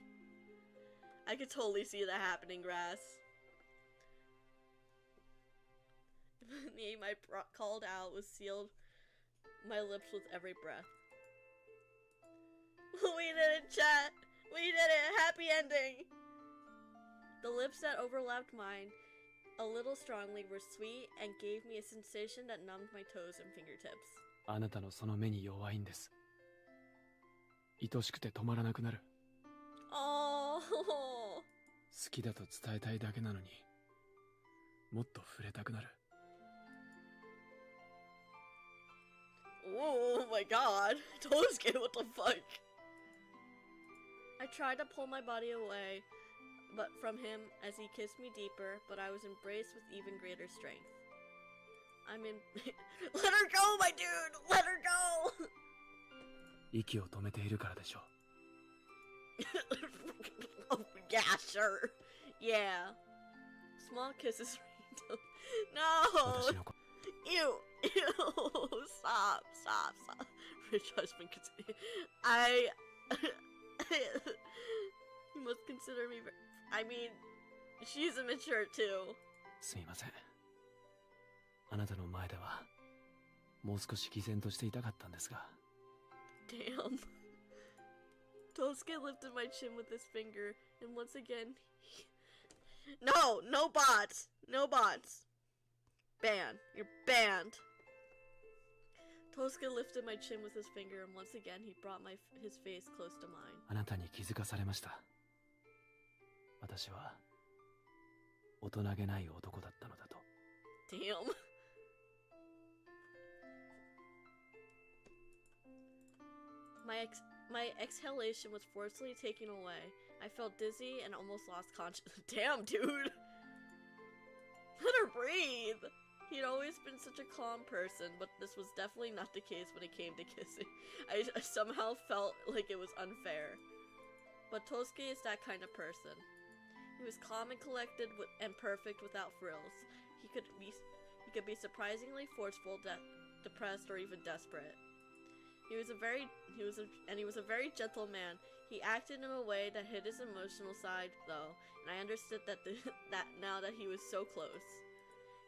I can totally see that happening, Grass. The name I called out was sealed my lips with every breath. We did it, chat! We did it! Happy ending! The lips that overlapped mine a little strongly were sweet and gave me a sensation that numbed my toes and fingertips. あなたのその目に弱いんです。愛しくて止まらなくなる。Oh. 好きだと伝えたいだけなのに、もっと触れたくなる。Oh my god. Tosuke, what the fuck? I tried to pull my body away but from him as he kissed me deeper, but I was embraced with even greater strength. I'm in... Let her go, my dude! Let her go! 息を止めているからでしょう。Oh, yeah, sure. Yeah. Small kisses. No! Ew! Ew! Stop, stop, stop. Rich husband continue. You must consider me... I mean, she's immature too. すみません。あなたの前では、もう少し偽善としていたかったんですが。Damn. Tosuke lifted my chin with his finger, and once again, No! No bots! No bots! Banned. You're banned. Tosuke lifted my chin with his finger, and once again he brought his face close to mine. あなたに気づかされました。私は大人げない男だったのだと。Damn. My exhalation was forcefully taken away. I felt dizzy and almost lost consciousness. Damn, dude! Let her breathe! He'd always been such a calm person, but this was definitely not the case when it came to kissing. I somehow felt like it was unfair. But Tosuke is that kind of person. He was calm and collected and perfect without frills. He could be surprisingly forceful, depressed, or even desperate. He was a very gentle man. He acted in a way that hid his emotional side, though, and I understood that now that he was so close.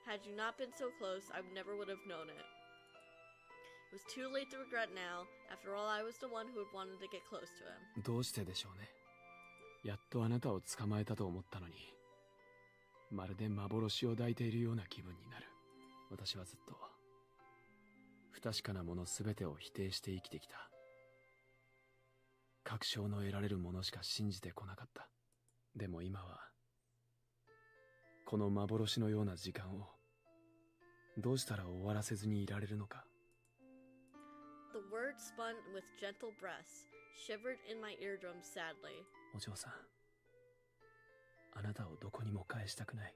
Had you not been so close, I never would have known it. It was too late to regret now. After all, I was the one who had wanted to get close to him. どうしてでしょうね。やっとあなたを捕まえたと思ったのに、まるで幻を抱いているような気分になる。私はずっと不確かなものすべてを否定して生きてきた。確証の得られるものしか信じてこなかった。でも今はこの幻のような時間をどうしたら終わらせずにいられるのか。 The words spun with gentle breaths, shivered in my eardrums sadly. お嬢さん、あなたをどこにも返したくない。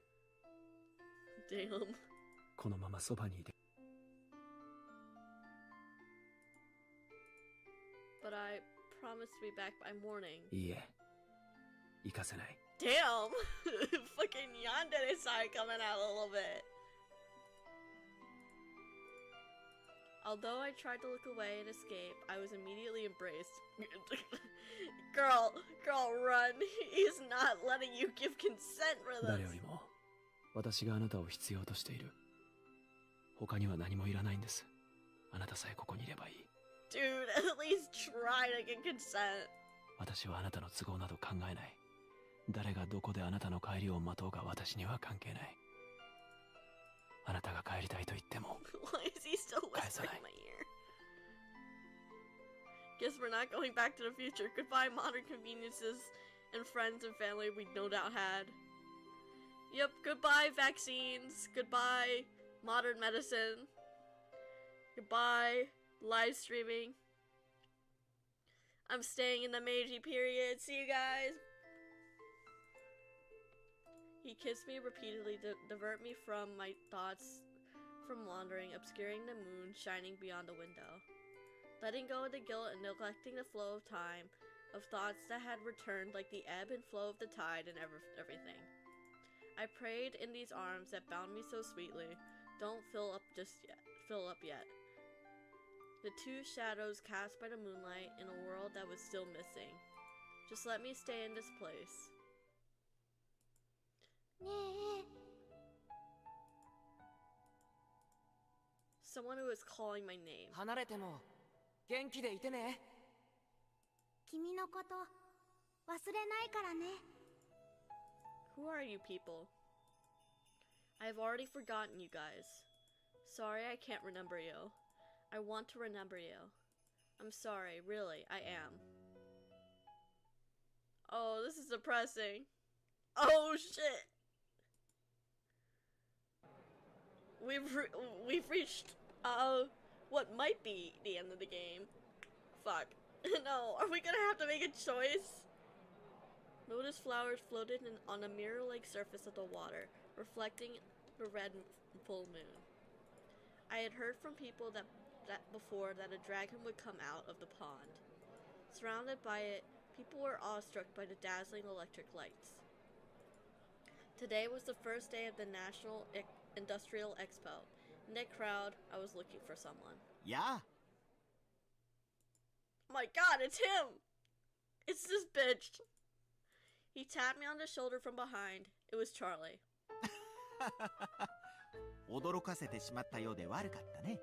Damn. このままそばにいて。But I promised to be back by morning. いいえ、行かせない。Damn! Fucking yandere side coming out a little bit. Although I tried to look away and escape, I was immediately embraced. Girl, run. He's not letting you give consent for this. 誰よりも私があなたを必要としている。他には何もいらないんです。あなたさえここにいればいい。Dude, at least try to get consent. 私はあなたの都合など考えない。誰がどこであなたの帰りを待とうか私には関係ない。あなたが帰りたいと言っても Why is he still whispering in my ear? Guess we're not going back to the future. Goodbye, modern conveniences and friends and family we no doubt had. Yep, goodbye vaccines. Goodbye Modern medicine. Goodbye. Live streaming. I'm staying in the Meiji period. See you guys. He kissed me repeatedly to divert me from my thoughts from wandering, obscuring the moon shining beyond the window. Letting go of the guilt and neglecting the flow of time, of thoughts that had returned like the ebb and flow of the tide and everything. I prayed in these arms that bound me so sweetly. Don't fill up yet. The two shadows cast by the moonlight in a world that was still missing. Just let me stay in this place. Someone who is calling my name. 離れても元気でいてね。君のこと忘れないからね。Who are you people? I've already forgotten you guys. Sorry I can't remember you. I want to remember you. I'm sorry, really, I am. Oh, this is depressing. Oh shit! We've reached what might be the end of the game. Fuck. No, are we gonna have to make a choice? Lotus flowers floated on a mirror-like surface of the water, reflecting the red full moon. I had heard from people that before that a dragon would come out of the pond. Surrounded by it, people were awestruck by the dazzling electric lights. Today was the first day of the National Industrial Expo. In that crowd, I was looking for someone. Yeah. My god, it's him! It's this bitch! He tapped me on the shoulder from behind. It was Charlie. 驚かせてしまったようで悪かったね。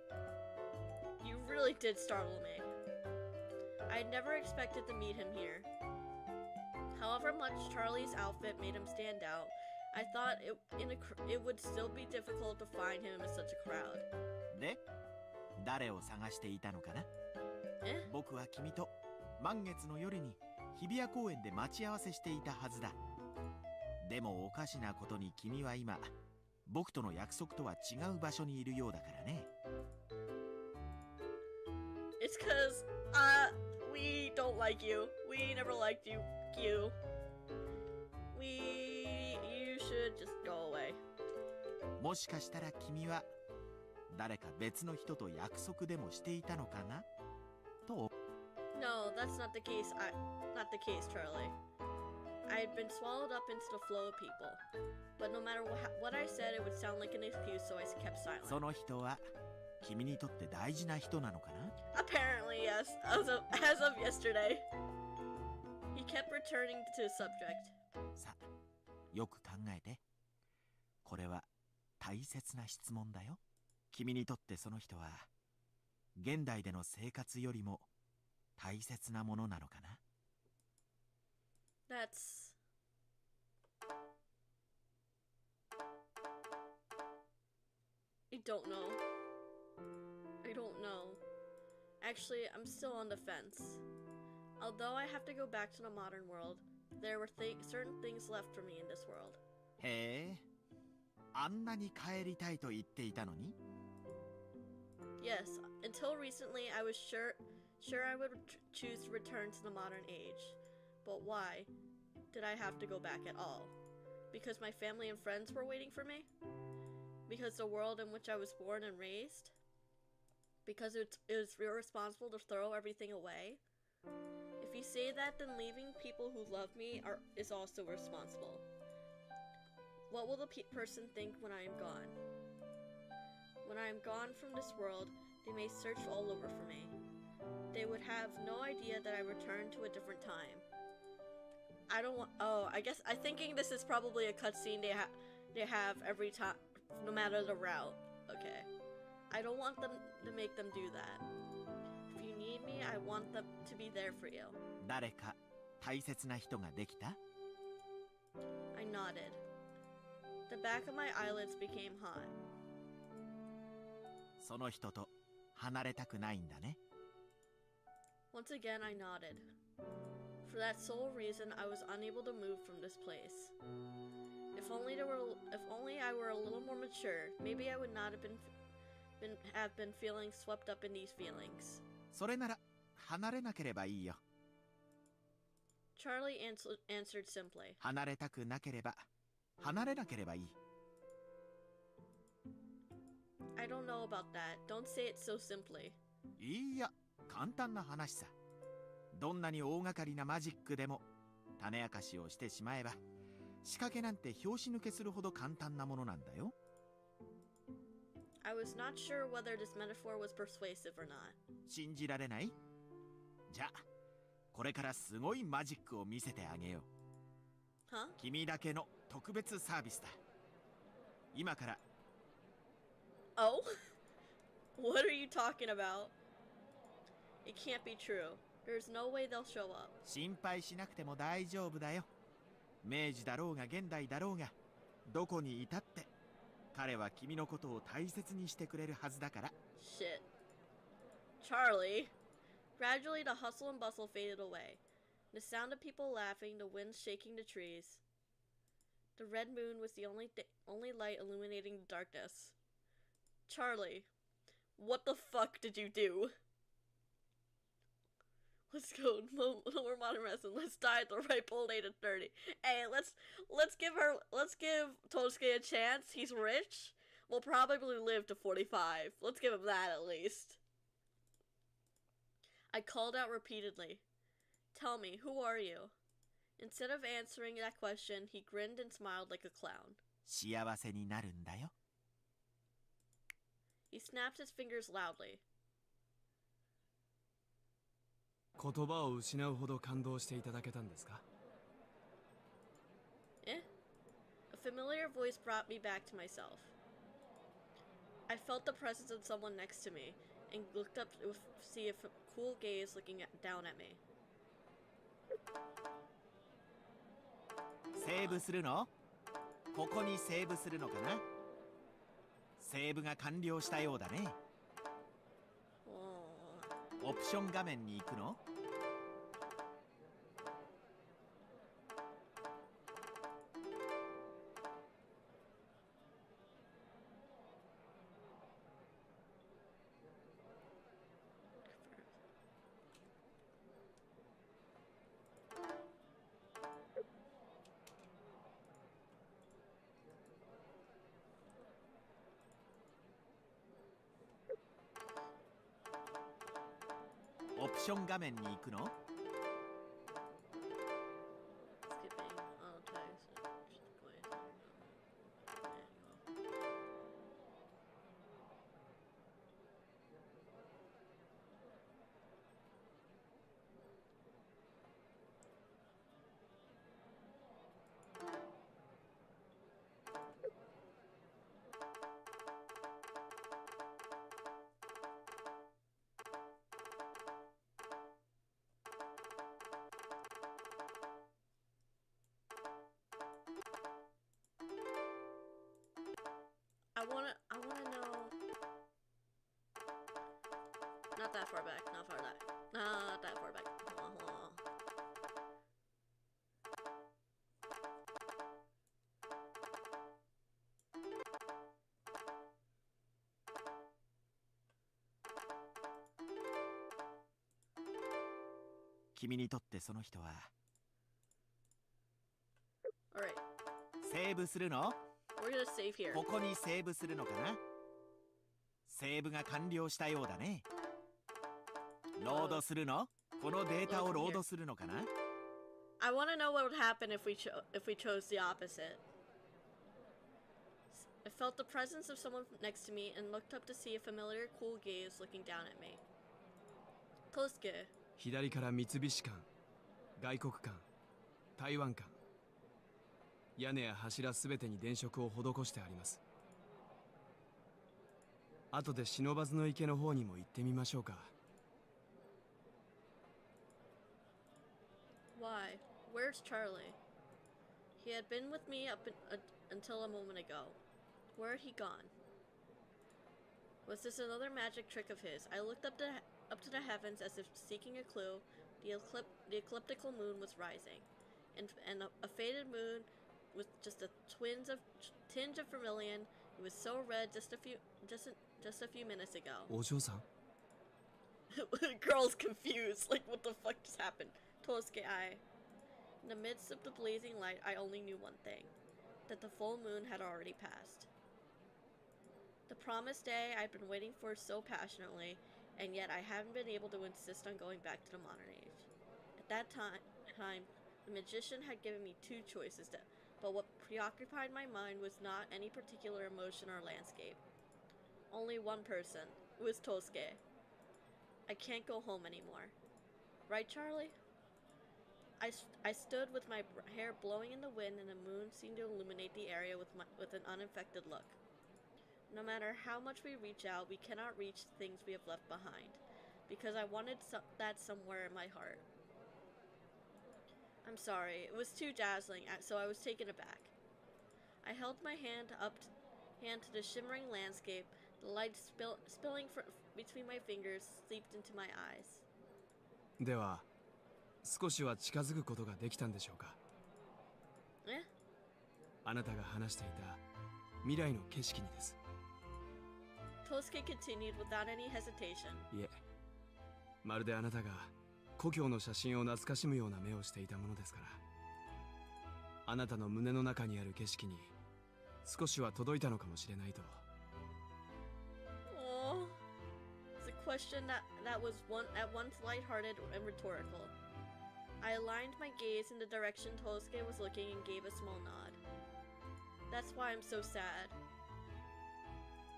You really did startle me. I had never expected to meet him here. However much Charlie's outfit made him stand out, I thought it would still be difficult to find him in such a crowd. で、誰を探していたのかな？え？僕は君と満月の夜に日比谷公園で待ち合わせしていたはずだ。でもおかしなことに君は今、僕との約束とは違う場所にいるようだからね。It's cause, we don't like you. We never liked you. You should just go away. もしかしたら君は誰か別の人と約束でもしていたのかなと。No, that's not the case. Not the case, Charlie. I had been swallowed up into the flow of people. But no matter what I said, it would sound like an excuse, so I kept silent. その人は君にとって大事な人なのかな？ Apparently, yes. As of yesterday. He kept returning to the subject. さあ、よく考えて。これは大切な質問だよ。君にとってその人は現代での生活よりも大切なものなのかな？ That's... I don't know. I don't know. Actually, I'm still on the fence. Although I have to go back to the modern world, there were certain things left for me in this world. へえ、あんなに帰りたいと言っていたのに？ Yes, until recently I was sure I would choose to return to the modern age. But why did I have to go back at all? Because my family and friends were waiting for me? Because the world in which I was born and raised? Because it was irresponsible to throw everything away? If you say that, then leaving people who love me is also responsible. What will the person think when I am gone? When I am gone from this world, they may search all over for me. They would have no idea that I returned to a different time. I don't want. Oh, I'm thinking this is probably a cutscene they have every time, no matter the route. Okay. I don't want them to make them do that. If you need me, I want them to be there for you. 誰か大切な人ができた？ I nodded. The back of my eyelids became hot. その人と離れたくないんだね。 Once again, I nodded. For that sole reason, I was unable to move from this place. If If only I were a little more mature, maybe I would not have been feeling swept up in these feelings. それなら離れなければいいよ。 Charlie answered simply. 離れたくなければ離れなければいい。 I don't know about that. Don't say it so simply. いや、簡単な話さ。どんなに大掛かりなマジックでも種明かしをしてしまえば仕掛けなんて拍子抜けするほど簡単なものなんだよ。 I was not sure whether this metaphor was persuasive or not. 信じられない？じゃあこれからすごいマジックを見せてあげよう。Huh? 君だけの特別サービスだ。今から。 Oh? What are you talking about? It can't be true. There's no way they'll show up. 心配しなくても大丈夫だよ。明治だろうが現代だろうがどこにいたって彼は君のことを大切にしてくれるはずだから。 Shit. Charlie. Gradually, the hustle and bustle faded away. The sound of people laughing, the wind shaking the trees. The red moon was the only light illuminating the darkness. Charlie, what the fuck did you do? Let's go. No more modern medicine. Let's die at the ripe old age of 30. Hey, let's give Tosuke a chance. He's rich. We'll probably live to 45. Let's give him that at least. I called out repeatedly. Tell me, who are you? Instead of answering that question, he grinned and smiled like a clown. 幸せになるんだよ。 He snapped his fingers loudly. 言葉を失うほど感動していただけたんですか？ Eh? A familiar voice brought me back to myself. I felt the presence of someone next to me and looked up to see a cool gaze looking down at me. セーブするの？ここにセーブするのかな？セーブが完了したようだね。オプション画面に行くの？ オプション画面に行くの？ I wanna know. Not that far back. Not far back. Not that far back. Hold on, hold on.君にとってその人は Alright. セーブするの？ We're gonna save here. ここにセーブするのかな？セーブが完了したようだね。ロードするの？このデータをロードするのかな？ I want to know what would happen if we chose the opposite. I felt the presence of someone next to me and looked up to see a familiar cool gaze looking down at me. Kosuke. 左から三菱間、外国間、台湾間、屋根や柱すべてに電飾を施してあります。後で不忍の池の方にも行ってみましょうか。Why? Where's Charlie? He had been with me until a moment ago. Where had he gone? Was this another magic trick of his? I looked up to the heavens as if seeking a clue. The ecliptical moon was rising, and a faded moon with just a tinge of vermilion. It was so red just a few minutes ago. お嬢さん Girl's confused. Like, what the fuck just happened? Tosuke, in the midst of the blazing light, I only knew one thing. That the full moon had already passed. The promised day I'd been waiting for so passionately, and yet I haven't been able to insist on going back to the modern age. At that time, the magician had given me two choices, but what preoccupied my mind was not any particular emotion or landscape. Only one person. It was Tosuke. I can't go home anymore. Right, Charlie? I stood with my hair blowing in the wind, and the moon seemed to illuminate the area with an unaffected look. No matter how much we reach out, we cannot reach the things we have left behind, because I wanted that somewhere in my heart. I'm sorry, it was too dazzling, so I was taken aback. I held my hand to the shimmering landscape. The light spilling between my fingers seeped into my eyes. では少しは近づくことができたんでしょうか Eh? あなたが話していた未来の景色にです Tosuke continued without any hesitation. いえまるであなたが故郷の写真を懐かしむような目をしていたものですからあなたの胸の中にある景色に少しは届いたのかもしれないと Oh, it's a question that was at once lighthearted and rhetorical. I aligned my gaze in the direction Tosuke was looking and gave a small nod. That's why I'm so sad.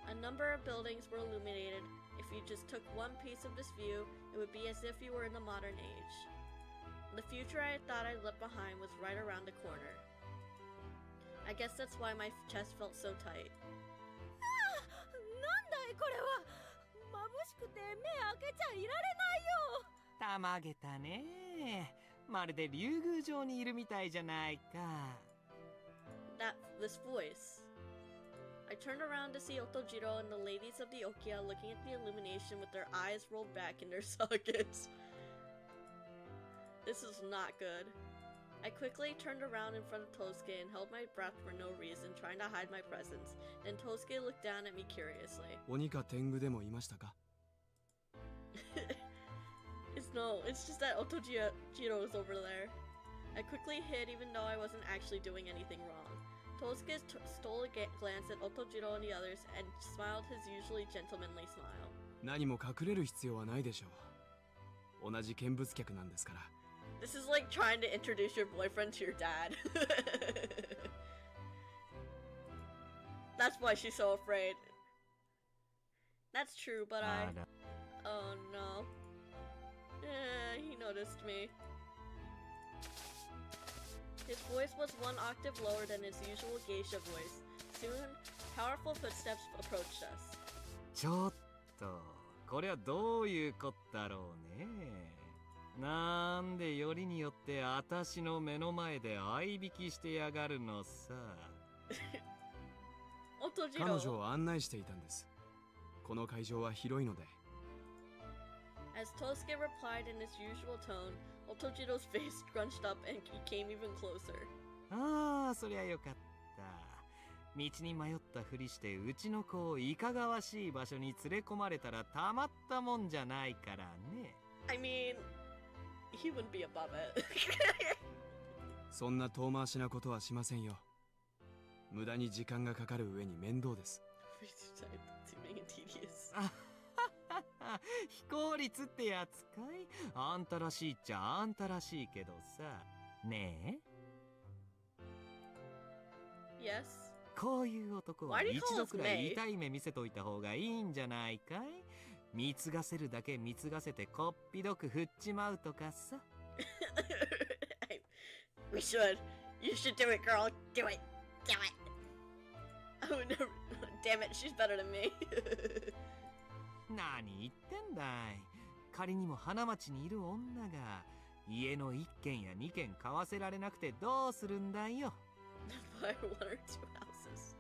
A number of buildings were illuminated. If you just took one piece of this view, it would be as if you were in the modern age. The future I thought I'd left behind was right around the corner. I guess that's why my chest felt so tight. なんだいこれは眩しくて目開けちゃいられないよたまげたねまるで竜宮城にいるみたいじゃないか This voice. I turned around to see Otojiro and the ladies of the Okia looking at the illumination with their eyes rolled back in their sockets. This is not good. I quickly turned around in front of Tosuke and held my breath for no reason, trying to hide my presence. Then Tosuke looked down at me curiously. 鬼か天狗でもいましたか It's just that Otojiro is over there. I quickly hid even though I wasn't actually doing anything wrong. Tosuke stole a glance at Otojiro and the others and smiled his usually gentlemanly smile. 何も隠れる必要はないでしょう同じ見物客なんですから This is like trying to introduce your boyfriend to your dad. That's why she's so afraid. That's true, but Oh no. He noticed me. His voice was one octave lower than his usual geisha voice. Soon, powerful footsteps approached us. ちょっとこれはどういうことだろうねなんでよりによって私の目の前で相引きしてやがるのさ彼女を案内していたんですこの会場は広いので As Tosuke replied in his usual tone, Otojiro's face scrunched up and he came even closer. ああそりゃよかった道に迷ったふりしてうちの子をいかがわしい場所に連れ込まれたらたまったもんじゃないからね I mean, he wouldn't be above it. そんな遠回しなことはしませんよ無駄に時間がかかる上に面倒です非効率ってやつかいあんたらしいっちゃあんたらしいけどさねえ Yes? こういう男は一度くらい痛い目見せといた方がいいんじゃないかい貢がせるだけ貢がせてこっぴどく振っちまうとかさWe should. You should do it, girl. Do it. Do it. Oh no. Damn it, she's better than me. 何言ってんだい仮にも花町にいる女が家の1軒や2軒買わせられなくてどうするんだよ Buy 1 or 2 houses.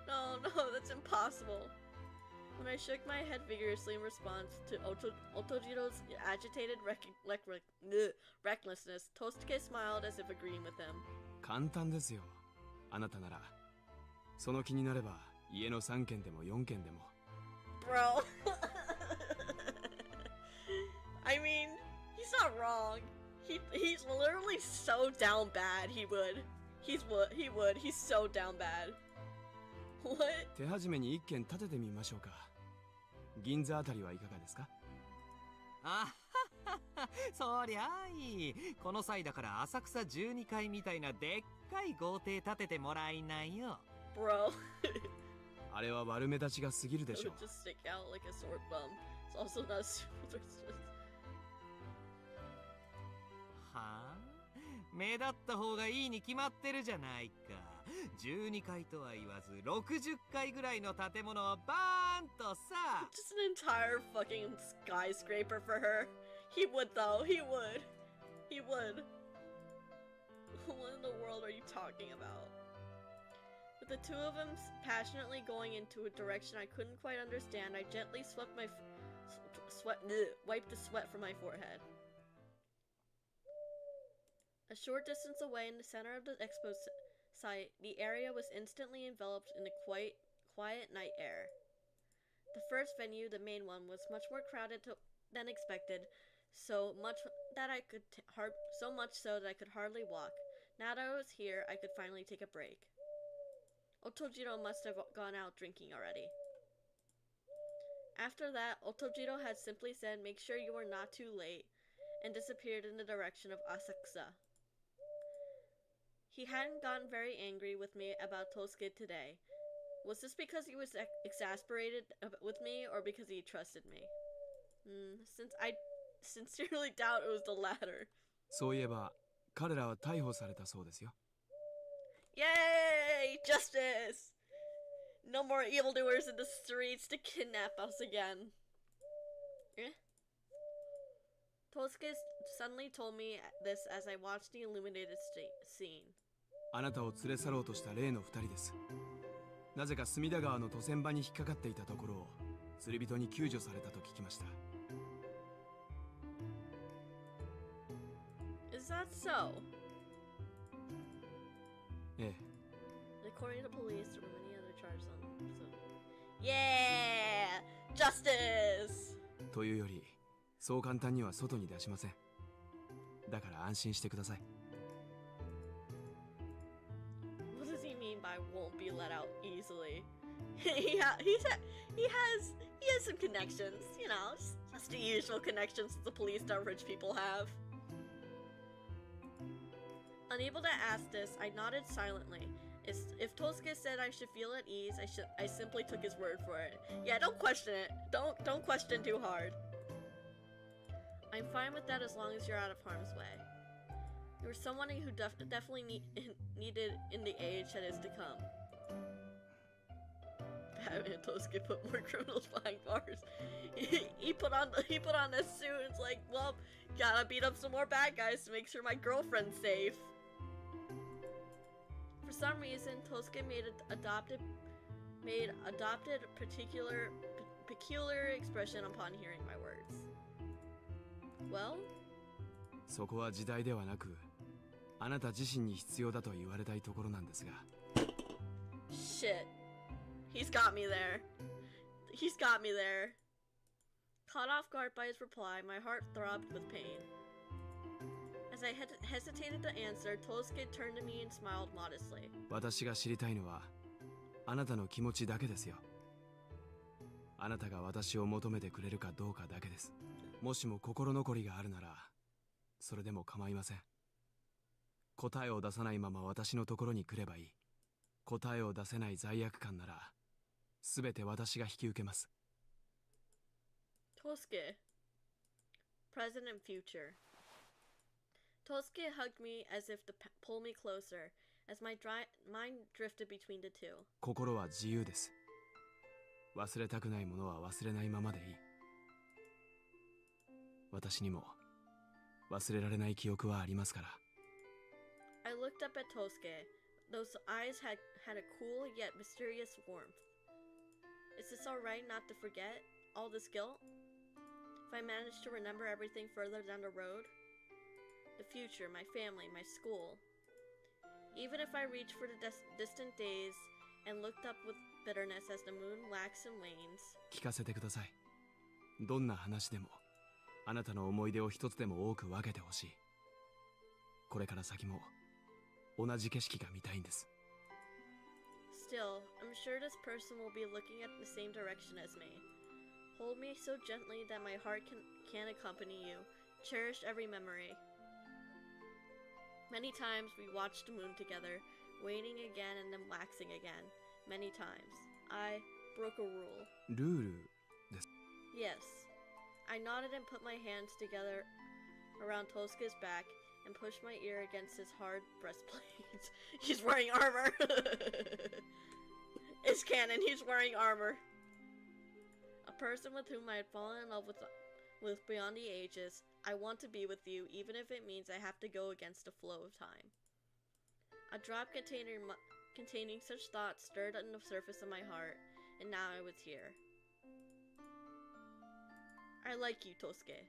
No, that's impossible. When I shook my head vigorously in response to Otojiro's agitated recklessness, Tosuke smiled as if agreeing with him. 簡単ですよあなたならその気になれば家の3軒でも4軒でも。 Bro. I mean, he's not wrong. He's literally so down bad. He would. He would. He's so down bad. What? 手始めに1軒建ててみましょうか。銀座あたりはいかがですか？あははは、そりゃあいい。この際だから浅草12階みたいなでっかい豪邸建ててもらいなよ。Bro. あれは悪目立ちが過ぎるでしょう。 It would just stick out like a sore thumb. It's also not super. はあ、目立った方がいいに決まってるじゃないか。12階とは言わず60階ぐらいの建物をバーンとさ。 Just an entire fucking skyscraper for her. He would though. He would. He would. What in the world are you talking about? With the two of them passionately going into a direction I couldn't quite understand, I gently wiped the sweat from my forehead. A short distance away in the center of the expo site, the area was instantly enveloped in a quiet night air. The first venue, the main one, was much more crowded than expected, so much so that I could hardly walk. Now that I was here, I could finally take a break. Otojiro must have gone out drinking already. After that, Otojiro had simply said, "Make sure you are not too late," and disappeared in the direction of Asakusa. He hadn't gotten very angry with me about Tosuke today. Was this because he was exasperated with me, or because he trusted me? Since I sincerely doubt it was the latter. そういえば彼らは逮捕されたそうですよ。 Yay! Justice! No more evildoers in the streets to kidnap us again. Tosuke suddenly told me this as I watched the illuminated scene. あなたを連れ去ろうとした例の2人です。なぜか隅田川の渡船場に引っかかっていたところを釣り人に救助されたと聞きました。 Is that so? ええ。 According to police, there were many other charges on them. So. Yeah! Justice! というより、そう簡単には外に出しません。だから安心してください。 What does he mean by won't be let out easily? he has some connections, you know, just the usual connections that the police that rich people have. Unable to ask this, I nodded silently. If Tosuke said I should feel at ease, I simply took his word for it. Yeah, don't question it. Don't question too hard. I'm fine with that as long as you're out of harm's way. You were someone who definitely needed in the age that is to come. Batman Tosuke put more criminals behind bars. he put on this suit and it's like, well, gotta beat up some more bad guys to make sure my girlfriend's safe. For some reason, Tosuke adopted peculiar expression upon hearing my words. Well? そこは時代ではなく、あなた自身に必要だと言われたいところなんですが。 Shit. He's got me there. He's got me there. Caught off guard by his reply, my heart throbbed with pain. As I hesitated to answer, Tosuke turned to me and smiled modestly. 私が知りたいのは、あなたの気持ちだけですよ。あなたが私を求めてくれるかどうかだけです。もしも心残りがあるなら、それでも構いません。答えを出さないまま私のところに来ればいい。答えを出せない罪悪感なら、すべて私が引き受けます。Tosuke. Present and future. Tosuke hugged me as if to pull me closer, as my mind drifted between the two. 心は自由です。忘れたくないものは忘れないままでいい。私にも忘れられない記憶はありますから。I looked up at Tosuke. Those eyes had a cool yet mysterious warmth. Is this alright not to forget all this guilt? If I manage to remember everything further down the road? The future, my family, my school. Even if I reached for the distant days and looked up with bitterness as the moon waxes and wanes. 聞かせてください。どんな話でも、あなたの思い出を一つでも多く分けてほしい。これから先も同じ景色が見たいんです。Still, I'm sure this person will be looking at the same direction as me. Hold me so gently that my heart can accompany you. Cherish every memory. Many times we watched the moon together, waning again and then waxing again. Many times. I broke a rule. ルールです。Yes. I nodded and put my hands together around Tosuke's back and pushed my ear against his hard breastplate. He's wearing armor! It's canon, he's wearing armor. A person with whom I had fallen in love with beyond the ages. I want to be with you, even if it means I have to go against the flow of time. A drop containing such thoughts stirred on the surface of my heart, and now I was here. I like you, Tosuke.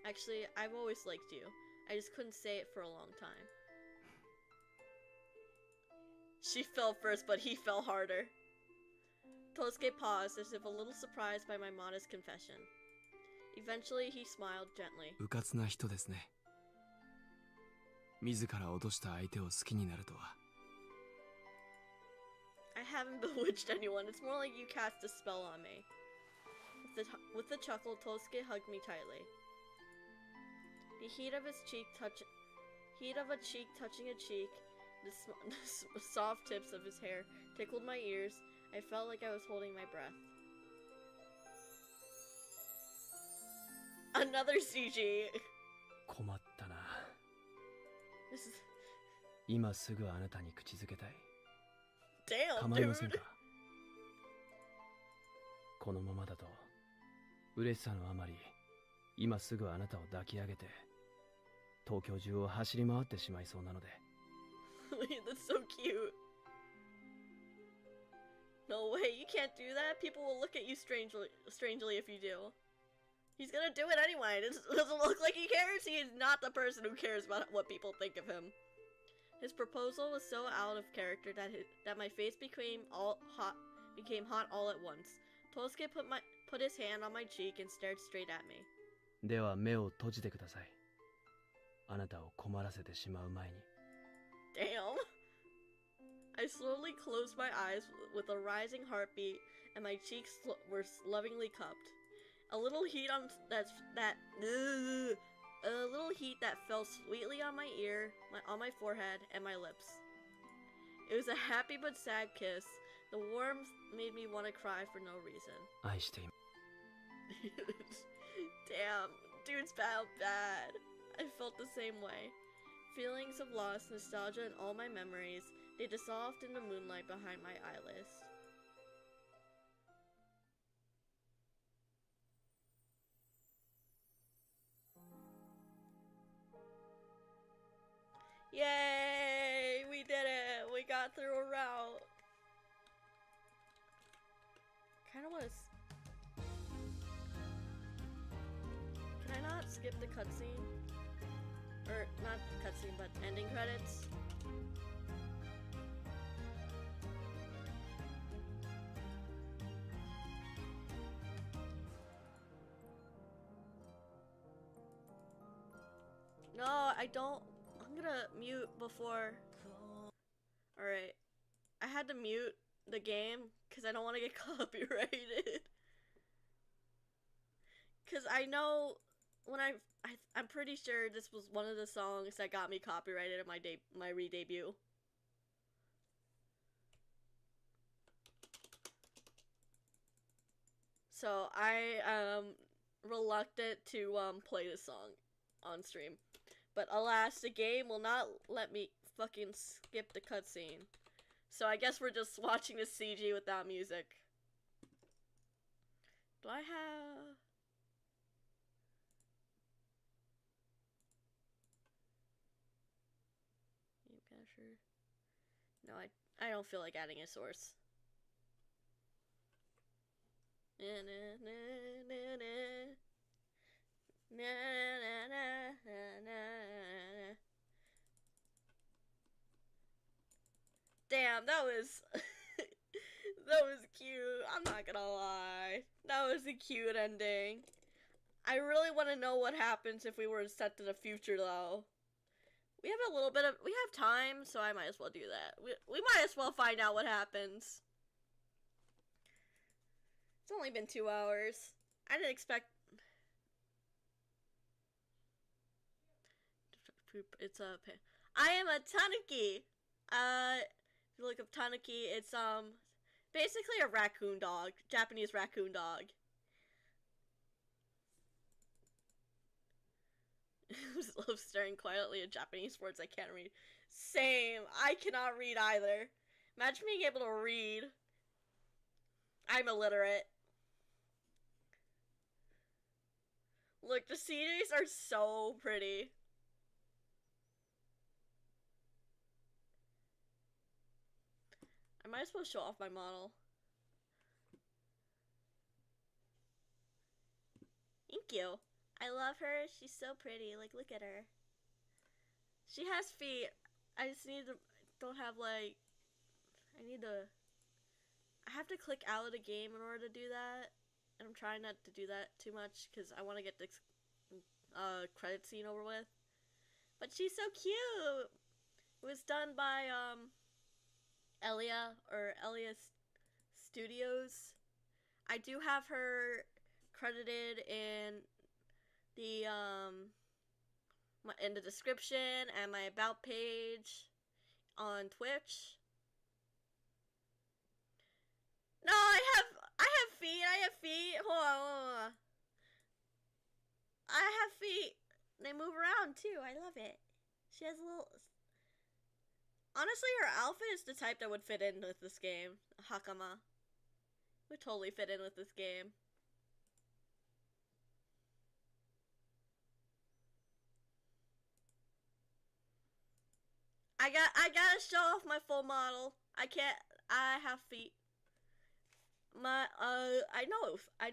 Actually, I've always liked you. I just couldn't say it for a long time. She fell first, but he fell harder. Tosuke paused, as if a little surprised by my modest confession. Eventually, he smiled gently. うかつな人ですね。自ら落とした相手を好きになるとは。I haven't bewitched anyone. It's more like you cast a spell on me. With a chuckle, Tosuke hugged me tightly. The heat of a cheek touching a cheek, the soft tips of his hair tickled my ears. I felt like I was holding my breath. Another CG. 困ったな。This is... 今すぐあなたに口づけたい。Damn, 構いません dude. か。このままだと嬉しさのあまり、今すぐあなたを抱き上げて東京中を走り回ってしまいそうなので。That's so cute. No way, you can't do that. People will look at you strangely if you do. He's gonna do it anyway. It doesn't look like he cares. He is not the person who cares about what people think of him. His proposal was so out of character that my face became hot all at once. Tosuke put his hand on my cheek and stared straight at me. では目を閉じてください。あなたを困らせてしまう前に。Damn. I slowly closed my eyes with a rising heartbeat, and my cheeks were lovingly cupped. A little heat that fell sweetly on my ear, on my forehead, and my lips. It was a happy but sad kiss. The warmth made me want to cry for no reason. 愛しています。 Damn, dude's felt bad. I felt the same way. Feelings of loss, nostalgia, and all my memories, they dissolved in the moonlight behind my eyelids. Yay! We did it! We got through a route. Kinda wanna Can I not skip the cutscene? Or, not cutscene, but ending credits? No, I don't. I'm gonna mute before. Alright. I had to mute the game because I don't want to get copyrighted. Because I know when I'm pretty sure this was one of the songs that got me copyrighted in my re-debut. So I am reluctant to play this song on stream. But alas, the game will not let me fucking skip the cutscene. So I guess we're just watching the CG without music. Do I have... No, I don't feel like adding a source. Damn, that was that was cute. I'm not gonna lie. That was a cute ending. I really want to know what happens if we were set to the future, though. We have a little bit of... We have time, so I might as well do that. We might as well find out what happens. It's only been 2 hours. I didn't expect... It's a... I am a tanuki! If you look up tanuki, it's, basically a raccoon dog. Japanese raccoon dog. Who's love staring quietly at Japanese words I can't read. Same. I cannot read either. Imagine being able to read. I'm illiterate. Look, the sceneries are so pretty. I might as well show off my model. Thank you. I love her. She's so pretty. Like, look at her. She has feet. I just need to... Don't have, like... I have to click out of the game in order to do that. And I'm trying not to do that too much, because I want to get the credit scene over with. But she's so cute! It was done by, Elia Studios. I do have her credited in the description and my about page on Twitch. No, I have feet. Hold on. I have feet. They move around too. I love it. She has a little... Honestly, her outfit is the type that would fit in with this game. Hakama. Would totally fit in with this game. I gotta show off my full model. I have feet. I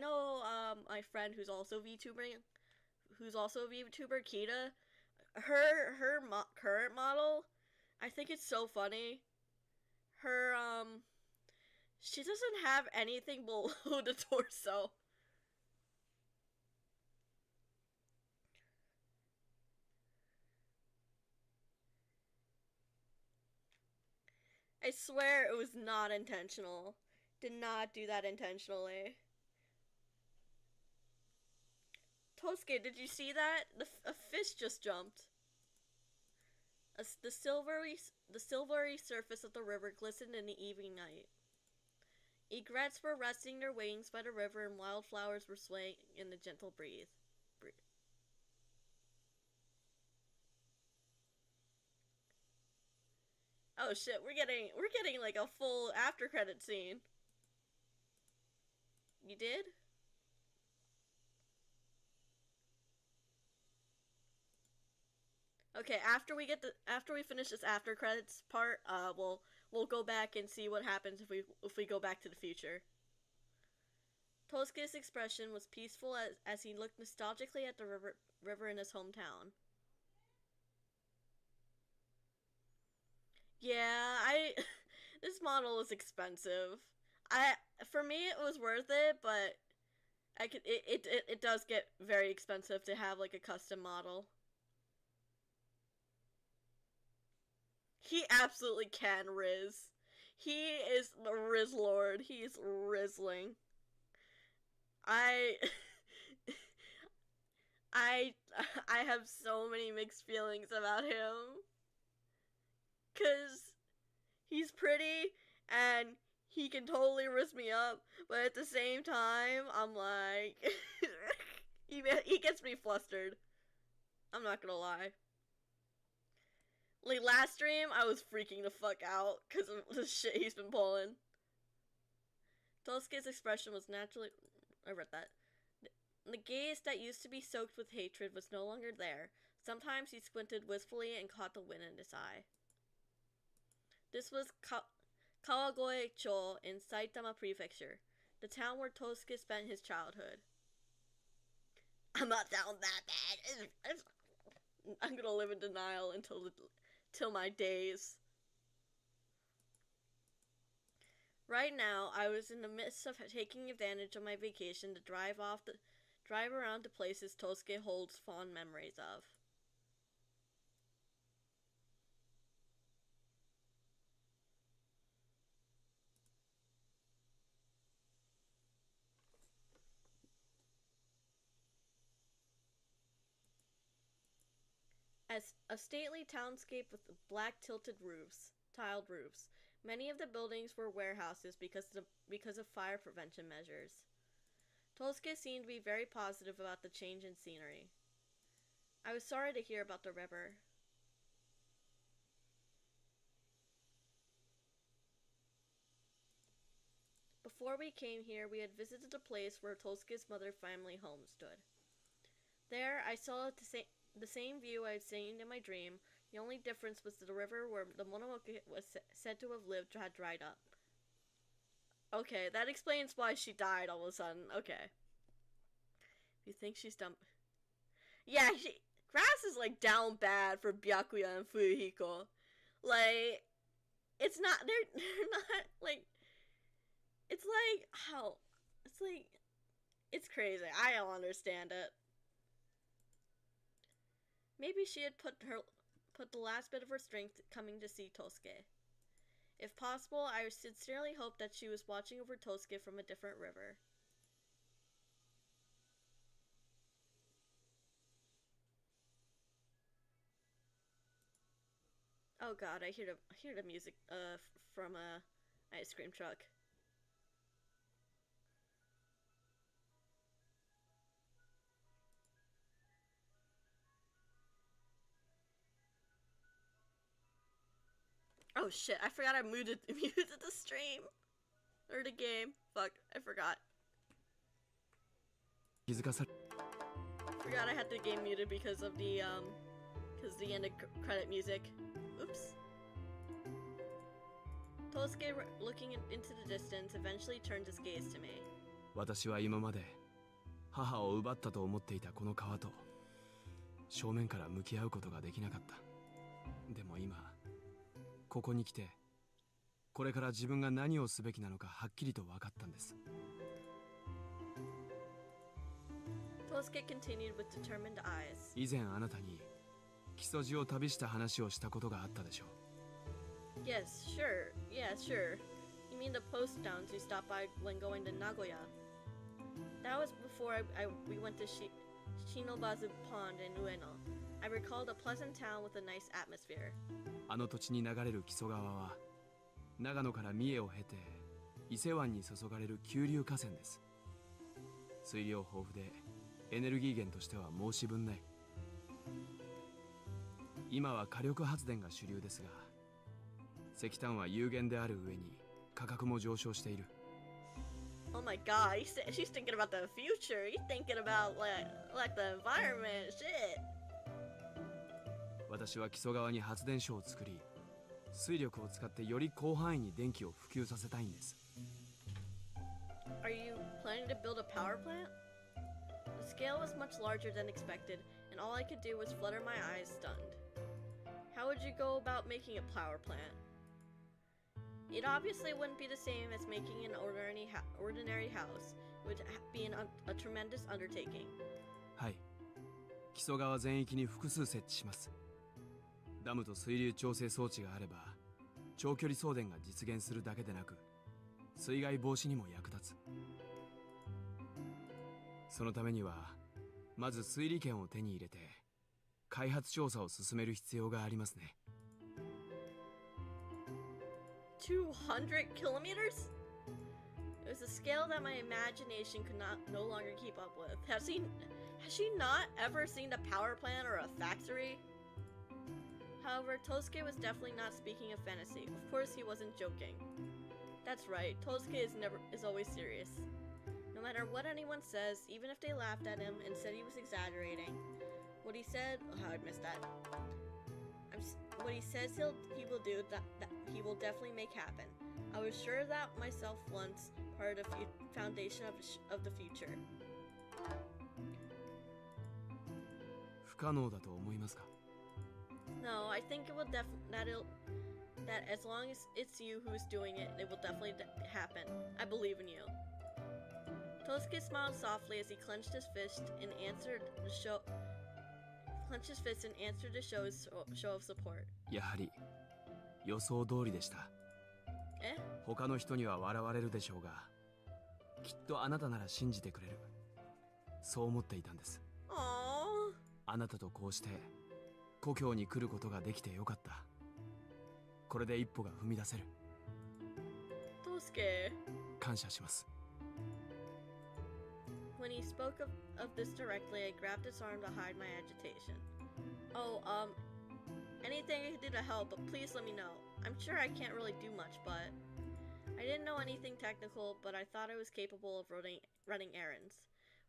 know my friend who's also VTuber, Kita. Her current model, I think it's so funny. Her, she doesn't have anything below the torso. I swear it was not intentional. Did not do that intentionally. Tosuke, did you see that? A fish just jumped. The silvery surface of the river glistened in the evening night. Egrets were resting their wings by the river, and wildflowers were swaying in the gentle breeze. Oh shit, we're getting like a full after credit scene. You did? Okay, after we finish this after credits part, we'll go back and see what happens if we go back to the future. Tosuke's expression was peaceful as he looked nostalgically at the river in his hometown. Yeah, this model is expensive. For me it was worth it, but it does get very expensive to have like a custom model. He absolutely can Riz. He is the Riz Lord. He's Rizzling. I have so many mixed feelings about him. 'Cause he's pretty and he can totally Riz me up, but at the same time, I'm like... he gets me flustered. I'm not gonna lie. Like, last stream, I was freaking the fuck out because of the shit he's been pulling. Tosuke's expression was naturally... I read that. The gaze that used to be soaked with hatred was no longer there. Sometimes he squinted wistfully and caught the wind in his eye. This was Kawagoe-cho in Saitama Prefecture, the town where Tosuke spent his childhood. I'm not down that bad. I'm gonna live in denial until my days. Right now, I was in the midst of taking advantage of my vacation to drive around to places Tosuke holds fond memories of. As a stately townscape with black tiled roofs. Many of the buildings were warehouses because of fire prevention measures. Tosuke seemed to be very positive about the change in scenery. I was sorry to hear about the river. Before we came here, we had visited a place where Tosuke's mother family home stood. There, I saw the same view I had seen in my dream. The only difference was the river where the Mononoke was said to have lived had dried up. Okay, that explains why she died all of a sudden. Okay. You think she's dumb? Yeah, grass is like down bad for Byakuya and Fuyuhiko. Like, it's not, they're not, like, it's like, how, it's like, it's crazy. I don't understand it. Maybe she had put the last bit of her strength coming to see Tosuke. If possible, I sincerely hope that she was watching over Tosuke from a different river. Oh god, I hear the music from a ice cream truck. Oh shit, I forgot I muted the stream. Or the game. Fuck, I forgot. Forgot I had the game muted because of the end of credit music. Oops. Tosuke, looking into the distance, eventually turned his gaze to me. 私は今まで母を奪ったと思っていたこの川と正面から向き合うことができなかった。でも今ここに来てこれから自分が何をすべきなのかはっきりと分かったんです。Tosuke continued with determined eyes. 以前あなたに木曽路を旅した話をしたことがあったでしょう。Yes, sure. Yeah, sure. You mean the post towns you stopped by when going to Nagoya? That was before we went to Shinobazu Pond in Ueno. I recalled a pleasant town with a nice atmosphere. あの土地に流れる木曽川は長野から三重を経て伊勢湾に注がれる急流河川です。水量豊富でエネルギー源としては申し分ない。今は火力発電が主流ですが石炭は有限である上に価格も上昇している。Oh my god, she's thinking about the future. He's thinking about like the environment, shit. 私は木曽川に発電所を作り、水力を使ってより広範囲に電気を普及させたいんです。Are you planning to build a power plant? The scale was much larger than expected, and all I could do was flutter my eyes stunned. How would you go about making a power plant? It obviously wouldn't be the same as making an ordinary house. It would be a tremendous undertaking. はい。木曽川全域に複数設置します。ダムと水流調整装置があれば、長距離送電が実現するだけでなく、水害防止にも役立つ。そのためには、まず水利権を手に入れて、開発調査を進める必要がありますね。200 kilometers? It was a scale that my imagination could no longer keep up with. Has she not ever seen a power plant or a factory? However, Tosuke was definitely not speaking of fantasy. Of course, he wasn't joking. That's right, Tosuke is always serious. No matter what anyone says, even if they laughed at him and said he was exaggerating, what he said, oh, I missed that. What he says he will do, that he will definitely make happen. I was sure of that myself once, part of the foundation of the future. 不可能だと思いますか? No, I think that as long as it's you who's doing it, it will definitely happen. I believe in you. Tosuke smiled softly as he clenched his fist and answered the show. Clenched his fist and answered to show his show of support. やはり予想通りでした。他の人には笑われるでしょうが、きっとあなたなら信じてくれる。そう思っていたんです。あなたとこうして故郷に来ることができてよかった。これで一歩が踏み出せる。Tosuke. 感謝します。When he spoke of this directly, I grabbed his arm to hide my agitation. Oh, anything I could do to help, but please let me know. I'm sure I can't really do much, but I didn't know anything technical, but I thought I was capable of running errands.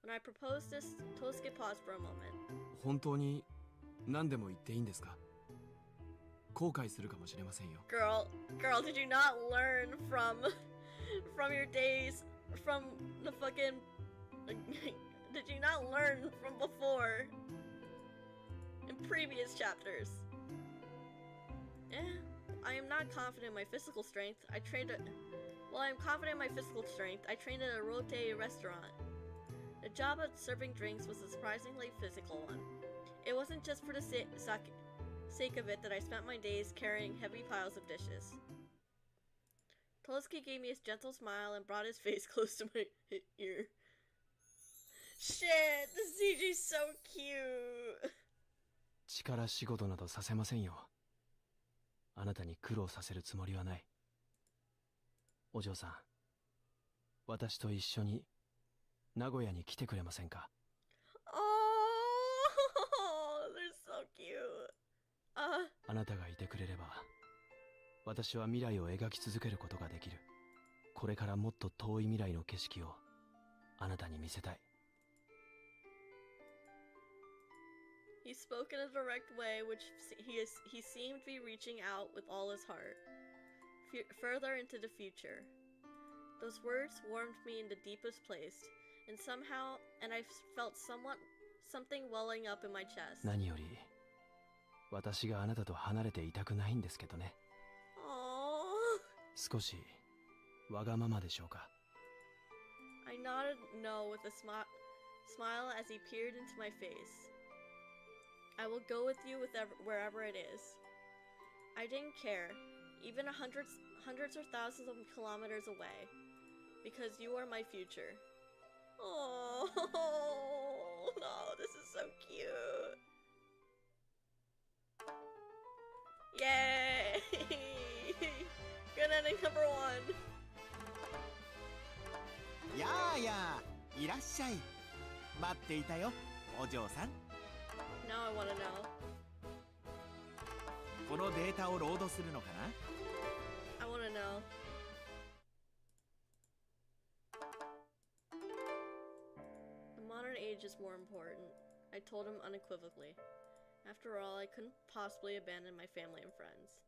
When I proposed this, Tosuke paused for a moment. 本当に何でも言っていいんですか？後悔するかもしれませんよ。Girl, did you not learn from your days from the fucking did you not learn from before in previous chapters? I am not confident in my physical strength. I am confident in my physical strength. I trained at a rote restaurant. The job of serving drinks was a surprisingly physical one. It wasn't just for the sake of it that I spent my days carrying heavy piles of dishes. Tosuke gave me his gentle smile and brought his face close to my ear. Shit, the CG's so cute. 力仕事などさせませんよ。あなたに苦労させるつもりはない。お嬢さん、私と一緒に名古屋に来てくれませんか？ Oh, they're so cute. あなたがいてくれれば、私は未来を描き続けることができる。これからもっと遠い未来の景色をあなたに見せたい。He spoke in a direct way, which he seemed to be reaching out with all his heart, further into the future. Those words warmed me in the deepest place, and I felt something welling up in my chest. 何より、私があなたと離れていたくないんですけどね。少しわがままでしょうか。I nodded no with a smile as he peered into my face. I will go with you wherever it is. I didn't care, even hundreds or thousands of kilometers away, because you are my future. Oh, no, this is so cute. Yay! Good ending number 1. やーやー、いらっしゃい。待っていたよ、お嬢さん。Now I wanna know. このデータをロードするのかな？ I wanna know. The modern age is more important, I told him unequivocally. After all, I couldn't possibly abandon my family and friends.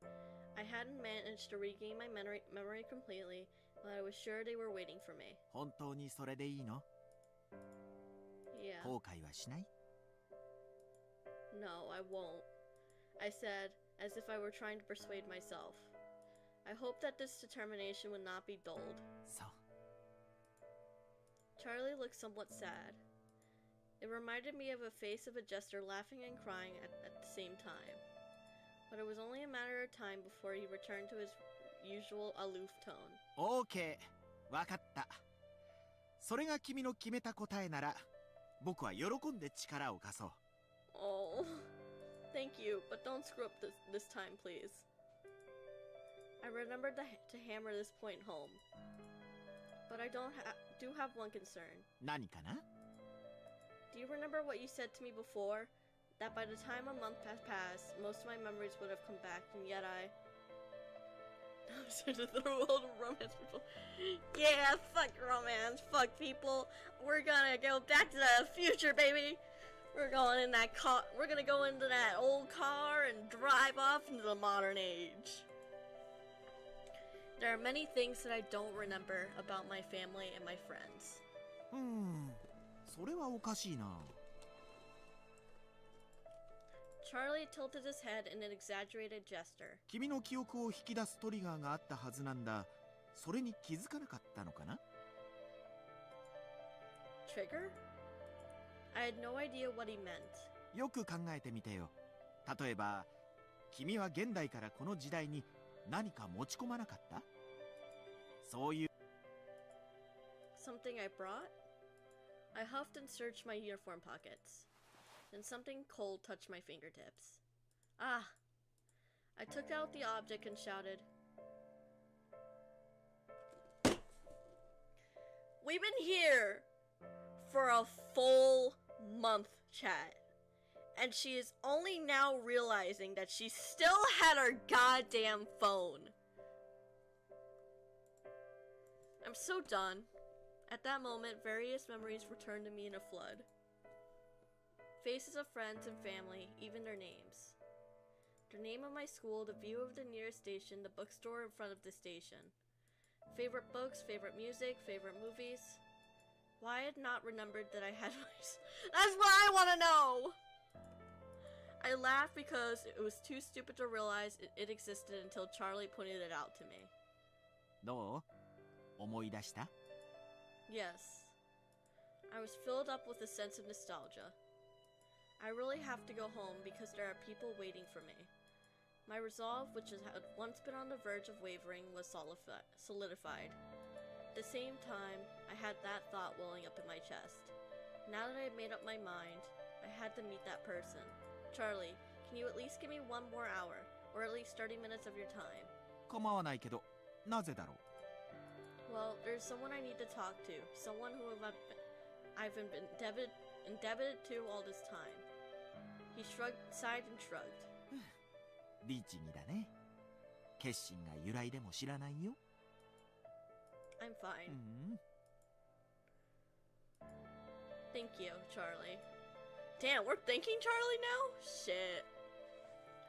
I hadn't managed to regain my memory completely, but I was sure they were waiting for me. 本当にそれでいいの？ Yeah. 後悔はしない？ No, I won't, I said, as if I were trying to persuade myself. I hoped that this determination would not be dulled. そう。 Charlie looked somewhat sad. It reminded me of a face of a jester laughing and crying at the same time. But it was only a matter of time before he returned to his usual aloof tone. OK、わかった。それが君の決めた答えなら、僕は喜んで力を貸そう。Oh, thank you, but don't screw up this time, please. I remembered to hammer this point home. But I do have one concern. 何かな？ Do you remember what you said to me before? That by the time a month has passed, most of my memories would have come back, and yet I was into the world of romance people. Yeah, fuck romance, fuck people. We're gonna go back to the future, baby. We're going in that car. We're gonna go into that old car and drive off into the modern age. There are many things that I don't remember about my family and my friends. それはおかしいな。Charlie tilted his head in an exaggerated gesture. 君の記憶を引き出すトリガーがあったはずなんだ。それに気づかなかったのかな？ Trigger? I had no idea what he meant. よく考えてみてよ。例えば、君は現代からこの時代に何か持ち込まなかった？そういう Something I brought? I huffed and searched my uniform pockets. Then something cold touched my fingertips. Ah! I took out the object and shouted. We've been here for a full month, chat. And she is only now realizing that she still had her goddamn phone. I'm so done. At that moment, various memories returned to me in a flood. Faces of friends and family, even their names. The name of my school, the view of the nearest station, the bookstore in front of the station. Favorite books, favorite music, favorite movies. Why I had not remembered that I had my... That's what I want to know! I laughed because it was too stupid to realize it existed until Charlie pointed it out to me. どう？思い出した？ Yes. I was filled up with a sense of nostalgia. I really have to go home because there are people waiting for me. My resolve, which had once been on the verge of wavering, was solidified. At the same time, I had that thought welling up in my chest. Now that I had made up my mind, I had to meet that person. Charlie, can you at least give me one more hour, or at least 30 minutes of your time? 構わないけど、なぜだろう？ Well, there's someone I need to talk to, someone who I've been indebted to all this time. He sighed and shrugged. 律儀だね。決心が揺らいでも知らないよ。 I'm fine. Thank you, Charlie. Damn, we're thanking Charlie now? Shit.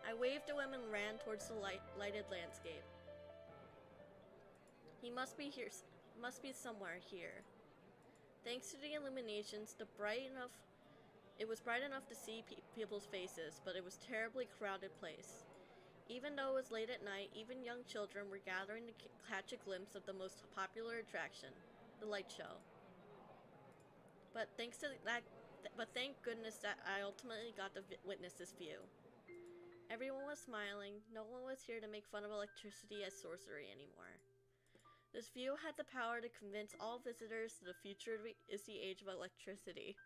I waved to him and ran towards the lighted landscape. He must be here. Must be somewhere here. Thanks to the illuminations, it was bright enough to see people's faces, but it was a terribly crowded place. Even though it was late at night, even young children were gathering to catch a glimpse of the most popular attraction, the light show. But thank goodness that I ultimately got to witness this view. Everyone was smiling. No one was here to make fun of electricity as sorcery anymore. This view had the power to convince all visitors that the future is the age of electricity.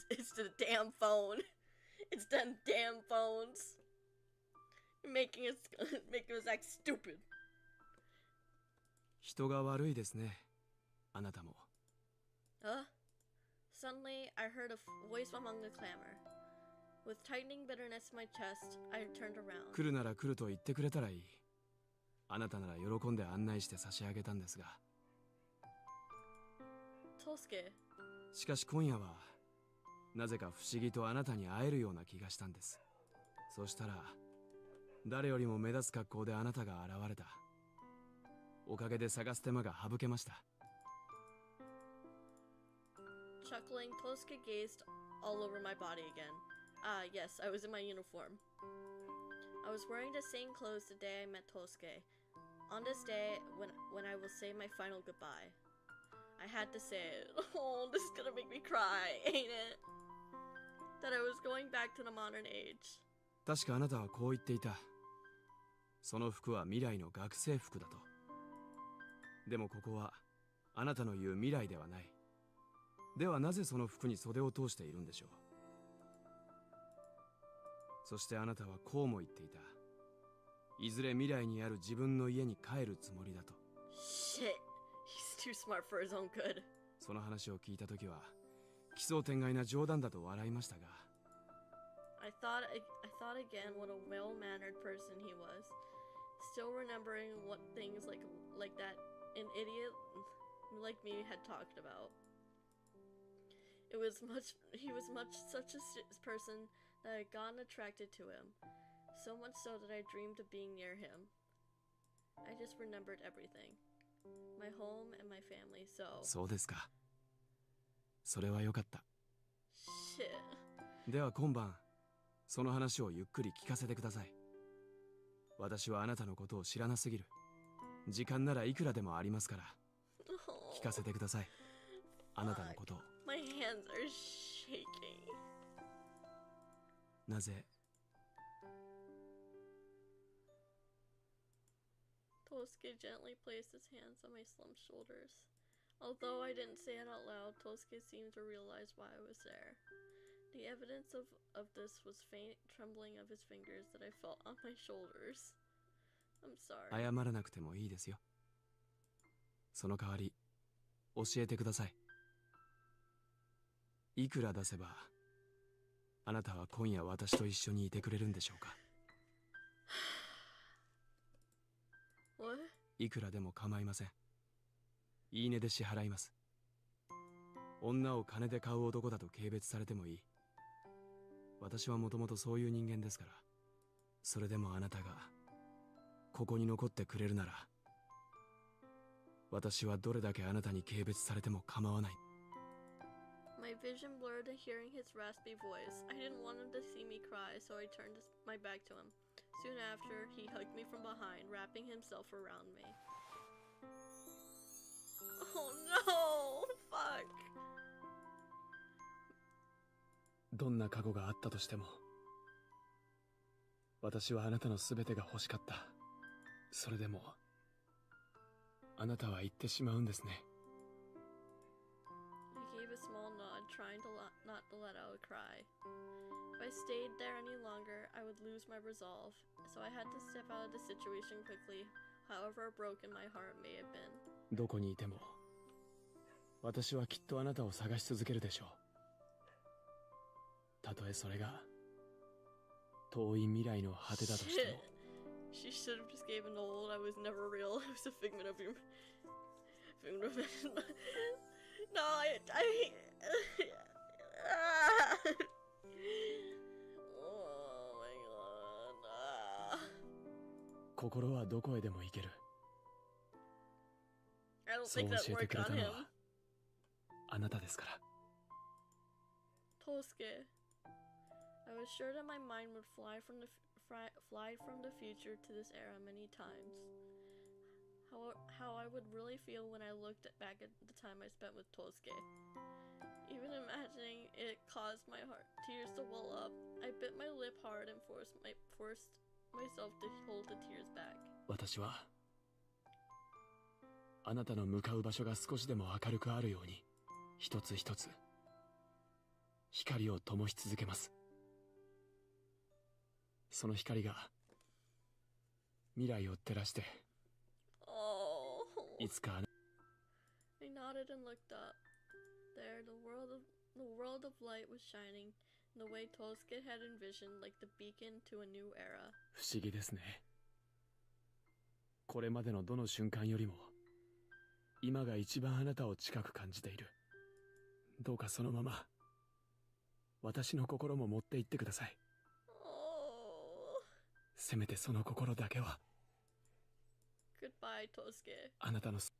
It's the damn phone. It's them damn phones. Making us act stupid. 人が悪いですね。あなたも。Suddenly, I heard a voice among the clamor. With tightening bitterness in my chest, I turned around. 来るなら来ると言ってくれたらいい。あなたなら喜んで案内して差し上げたんですが。Tosuke. しかし今夜は、なぜか不思議とあなたに会えるような気がしたんです。そしたら、誰よりも目立つ格好であなたが現れた。おかげで探す手間が省けました。Chuckling, Tosuke gazed all over my body again. Ah, yes, I was in my uniform. I was wearing the same clothes the day I met Tosuke. On this day, when I will say my final goodbye. I had to say it. Oh, this is gonna make me cry, ain't it? That I was going back to the modern age. 確かあなたはこう言っていた。その服は未来の学生服だと。でもここはあなたの言う未来ではない。ではなぜその服に袖を通しているんでしょう。そしてあなたはこうも言っていた。いずれ未来にある自分の家に帰るつもりだと。Shit, he's too smart for his own good. その話を聞いたときは奇想天外な冗談だと笑いましたが。I thought again what a well-mannered person he was, still remembering what things like that an idiot like me had talked about. He was such a person that I had gotten attracted to him, so much so that I dreamed of being near him. I just remembered everything. My home and my family, so... そうですか。それはよかった。 Shit. では今晩その話をゆっくり聞かせてください。私はあなたのことを知らなすぎる。時間ならいくらでもありますから聞かせてください。あなたのことを。 My hands are shaking. なぜ Tosuke gently placed his hands on my slumped shoulders. Although I didn't say it out loud, Tosuke seemed to realize why I was there. The evidence of this was faint trembling of his fingers that I felt on my shoulders. I'm sorry. 謝らなくてもいいですよ。その代わり教えてください。いくら出せばあなたは今夜私と一緒にいてくれるんでしょうか。 What? いくらでも構いません。いいねで支払います。女を金で買う男だと軽蔑されてもいい。私はもともとそういう人間ですから。それでもあなたがここに残ってくれるなら私はどれだけあなたに軽蔑されても構わない。 My vision blurred at hearing his raspy voice. I didn't want him to see me cry, so I turned my back to him. Soon after, he hugged me from behind, wrapping himself around me. Oh no! Fuck! どんな過去があったとしても私はあなたの全てが欲しかった。それでもあなたは言ってしまうんですね。 I gave a small nod, trying to not to let out a cry. If I stayed there any longer, I would lose my resolve, so I had to step out of the situation quickly, however broken my heart may have been. どこにいても私はきっとあなたを探し続けるでしょう。たとえそれが遠い未来の果てだとしても。 She should have just given old. I was never real. I was a figment of your. No, Oh my god. 心はどこへでも行ける。 I don't そう think 教 that えて worked くれ on たの him. はあなたですから。 Tosuke. I was sure that my mind would fly from the future to this era many times. How I would really feel when I looked back at the time I spent with Tosuke. Even imagining it caused my tears to well up. I bit my lip hard and forced myself to hold the tears back. 私はあなたの向かう場所が少しでも明るくあるように一つ一つ光を灯し続けます。その光が未来を照らしていつか I nodded and looked up. There, the world of light was shining in the way Tosuke had envisioned, like the beacon to a new era. 不思議ですね。これまでのどの瞬間よりも今が一番あなたを近く感じている。どうかそのまま私の心も持って行ってください。せめてその心だけは。 Goodbye, Tosuke. あなたの I'm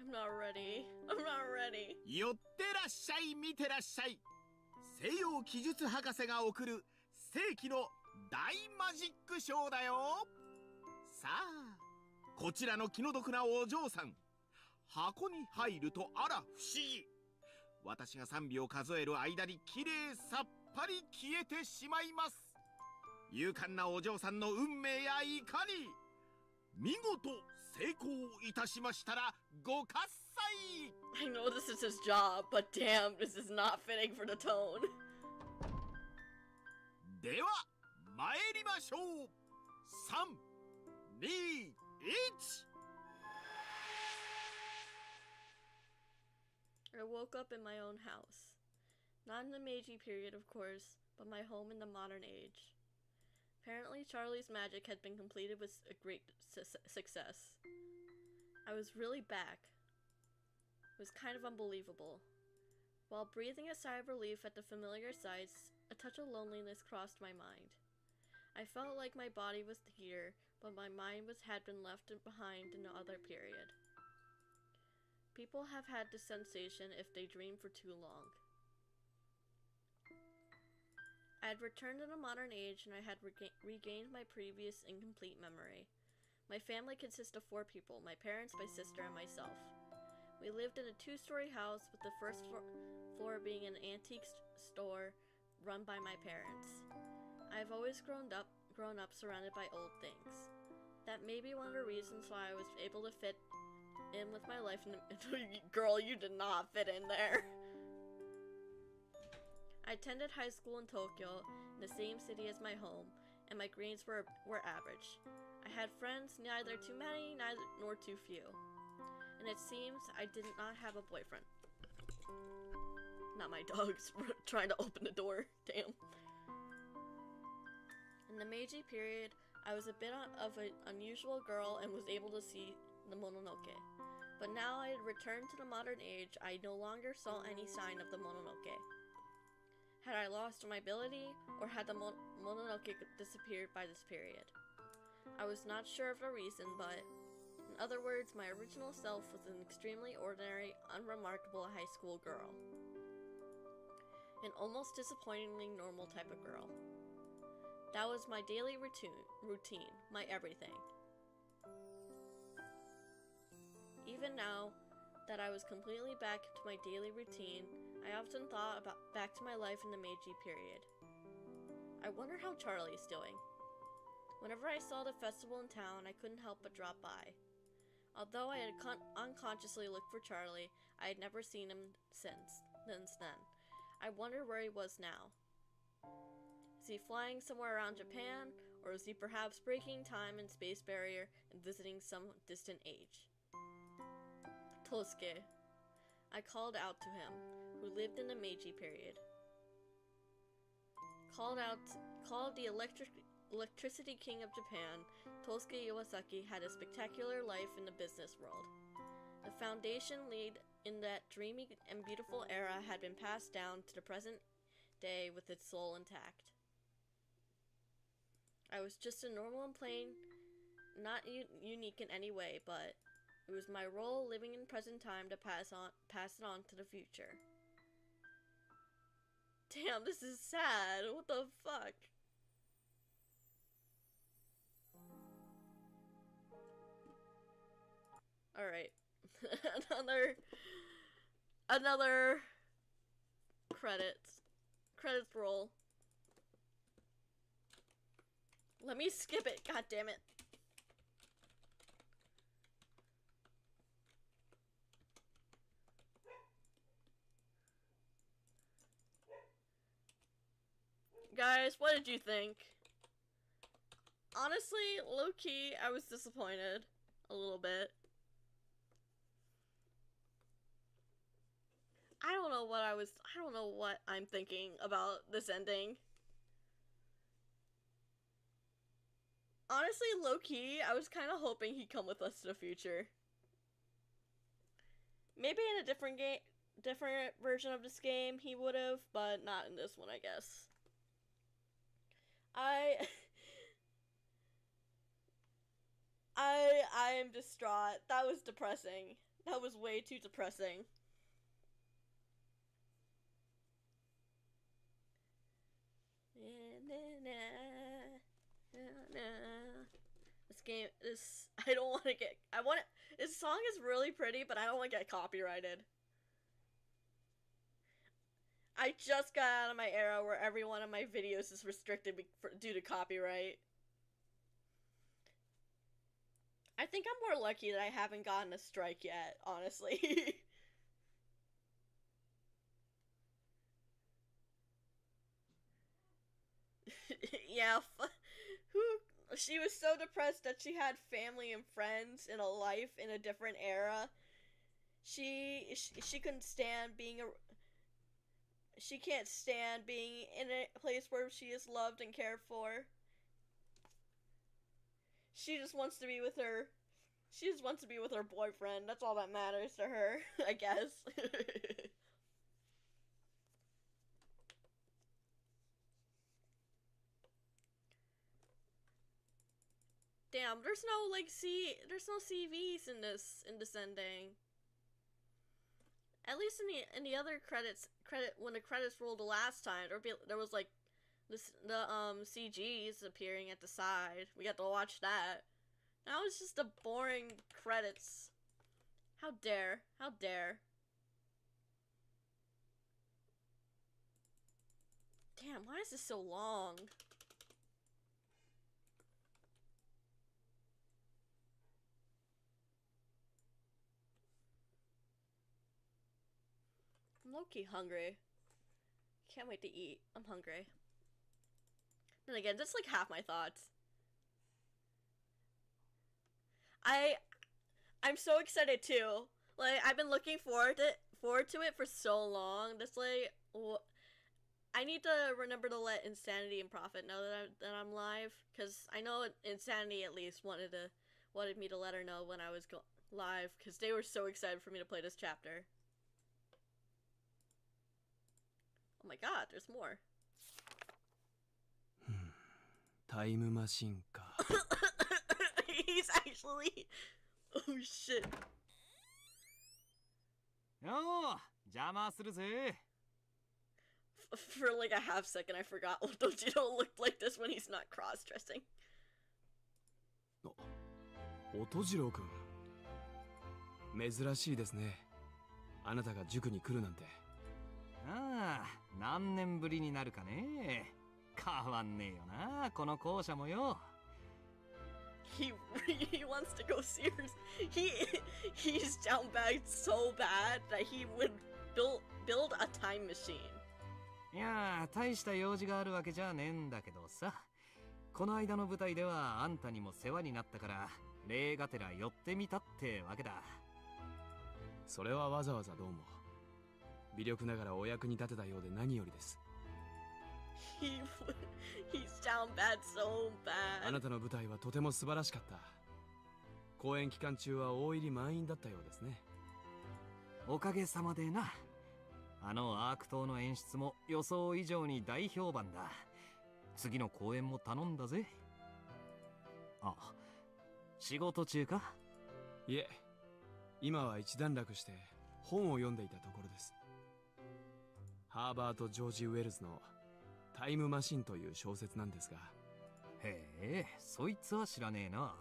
not ready. I'm not ready. 寄ってらっしゃい、見てらっしゃい。西洋記述博士が送る世紀の大マジックショーだよ。さあ、こちらの気の毒なお嬢さん、箱に入るとあら不思議。私が3秒数える間にきれいさっぱり消えてしまいます。勇敢なお嬢さんの運命やいかに。見事成功いたしましたらご喝采。 I know this is his job, but damn, this is not fitting for the tone. では参りましょう。3、2、1。 I woke up in my own house. Not in the Meiji period, of course, but my home in the modern age. Apparently, Charlie's magic had been completed with a great success. I was really back. It was kind of unbelievable. While breathing a sigh of relief at the familiar sights, a touch of loneliness crossed my mind. I felt like my body was here, but my mind had been left behind in the other period. People have had this sensation if they dream for too long. I had returned to the modern age and I had regained my previous incomplete memory. My family consists of 4 people, my parents, my sister, and myself. We lived in a 2-story house with the first floor being an antique store run by my parents. I've always grown up surrounded by old things. That may be one of the reasons why I was able to fit in with my life in the girl, you did not fit in there. I attended high school in Tokyo, in the same city as my home, and my grades were average. I had friends, neither too many nor too few. And it seems I did not have a boyfriend. Not my dogs trying to open the door. Damn. In the Meiji period, I was a bit of an unusual girl and was able to see the Mononoke. But now I had returned to the modern age, I no longer saw any sign of the Mononoke. Had I lost my ability, or had the Mononoke disappeared by this period? I was not sure of the reason, but in other words, my original self was an extremely ordinary, unremarkable high school girl. An almost disappointingly normal type of girl. That was my daily routine, my everything. Even now that I was completely back to my daily routine, I often thought back to my life in the Meiji period. I wonder how Charlie's doing. Whenever I saw the festival in town, I couldn't help but drop by. Although I had unconsciously looked for Charlie, I had never seen him since then. I wonder where he was now. Is he flying somewhere around Japan, or is he perhaps breaking time and space barrier and visiting some distant age? Tosuke. I called out to him, who lived in the Meiji period. Called the electricity king of Japan, Tosuke Iwasaki had a spectacular life in the business world. The foundation laid in that dreamy and beautiful era had been passed down to the present day with its soul intact. I was just a normal and plain, not unique in any way, but it was my role living in present time to pass it on to the future. Damn, this is sad. What the fuck? Alright. Another credits roll. Let me skip it, god damn it. Guys, what did you think? Honestly, low-key, I was disappointed. A little bit. I don't know what I'm thinking about this ending. Honestly, low-key, I was kind of hoping he'd come with us to the future. Maybe in a different version of this game he would've, but not in this one, I guess. I am distraught. That was depressing. That was way too depressing. This song is really pretty, but I don't want to get copyrighted. I just got out of my era where every one of my videos is restricted due to copyright. I think I'm more lucky that I haven't gotten a strike yet, honestly. Yeah, she was so depressed that she had family and friends and a life in a different era. She couldn't stand she can't stand being in a place where she is loved and cared for. She just wants to be with her boyfriend. That's all that matters to her, I guess. Damn, there's no CVs in this ending. At least in the other credit when the credits rolled the last time, there was like the CGs appearing at the side. We got to watch that. Now it's just the boring credits. How dare? How dare? Damn, why is this so long? I'm low-key hungry. Can't wait to eat. I'm hungry. And again, that's like half my thoughts. I'm so excited too. Like, I've been looking forward to it for so long. That's like, I need to remember to let Insanity and Profit know that I'm live, because I know Insanity at least wanted me to let her know when I was live, because they were so excited for me to play this chapter. Oh my god, there's more. Time machine か He's actually... Oh shit. Oh, 邪魔するぜ. For like a half second I forgot Otojiro looked like this when he's not cross-dressing. 音次郎くん珍しいですね。あなたが塾に来るなんて。ああ、何年ぶりになるかね。変わんねえよな、この校舎もよ。He wants to go serious. He's down bad so bad that he would build a time machine. いやー、大した用事があるわけじゃねえんだけどさ。この間の舞台ではあんたにも世話になったから礼がてら寄ってみたってわけだ。それはわざわざどうも。微力ながらお役に立てたようで何よりです。He's down bad so bad. あなたの舞台はとても素晴らしかった。公演期間中は大入り満員だったようですね。おかげさまでな。あのアーク島の演出も予想以上に大評判だ。次の公演も頼んだぜ。あ、仕事中か？いえ、今は一段落して本を読んでいたところです。ハーバート・ジョージ・ウェルズのタイムマシンという小説なんですが。へえ、そいつは知らねえな。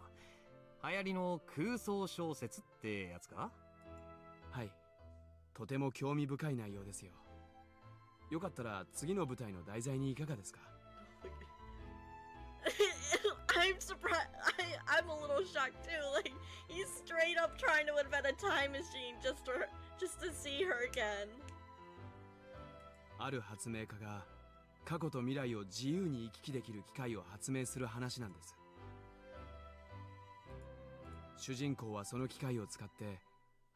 流行りの空想小説ってやつか？はい、とても興味深い内容ですよ。よかったら次の舞台の題材にいかがですか？I'm surprised. I'm a little shocked too. Like, he's straight up trying to invent a time machine just to see her again. ある発明家が過去と未来を自由に行き来できる機械を発明する話なんです。主人公はその機械を使って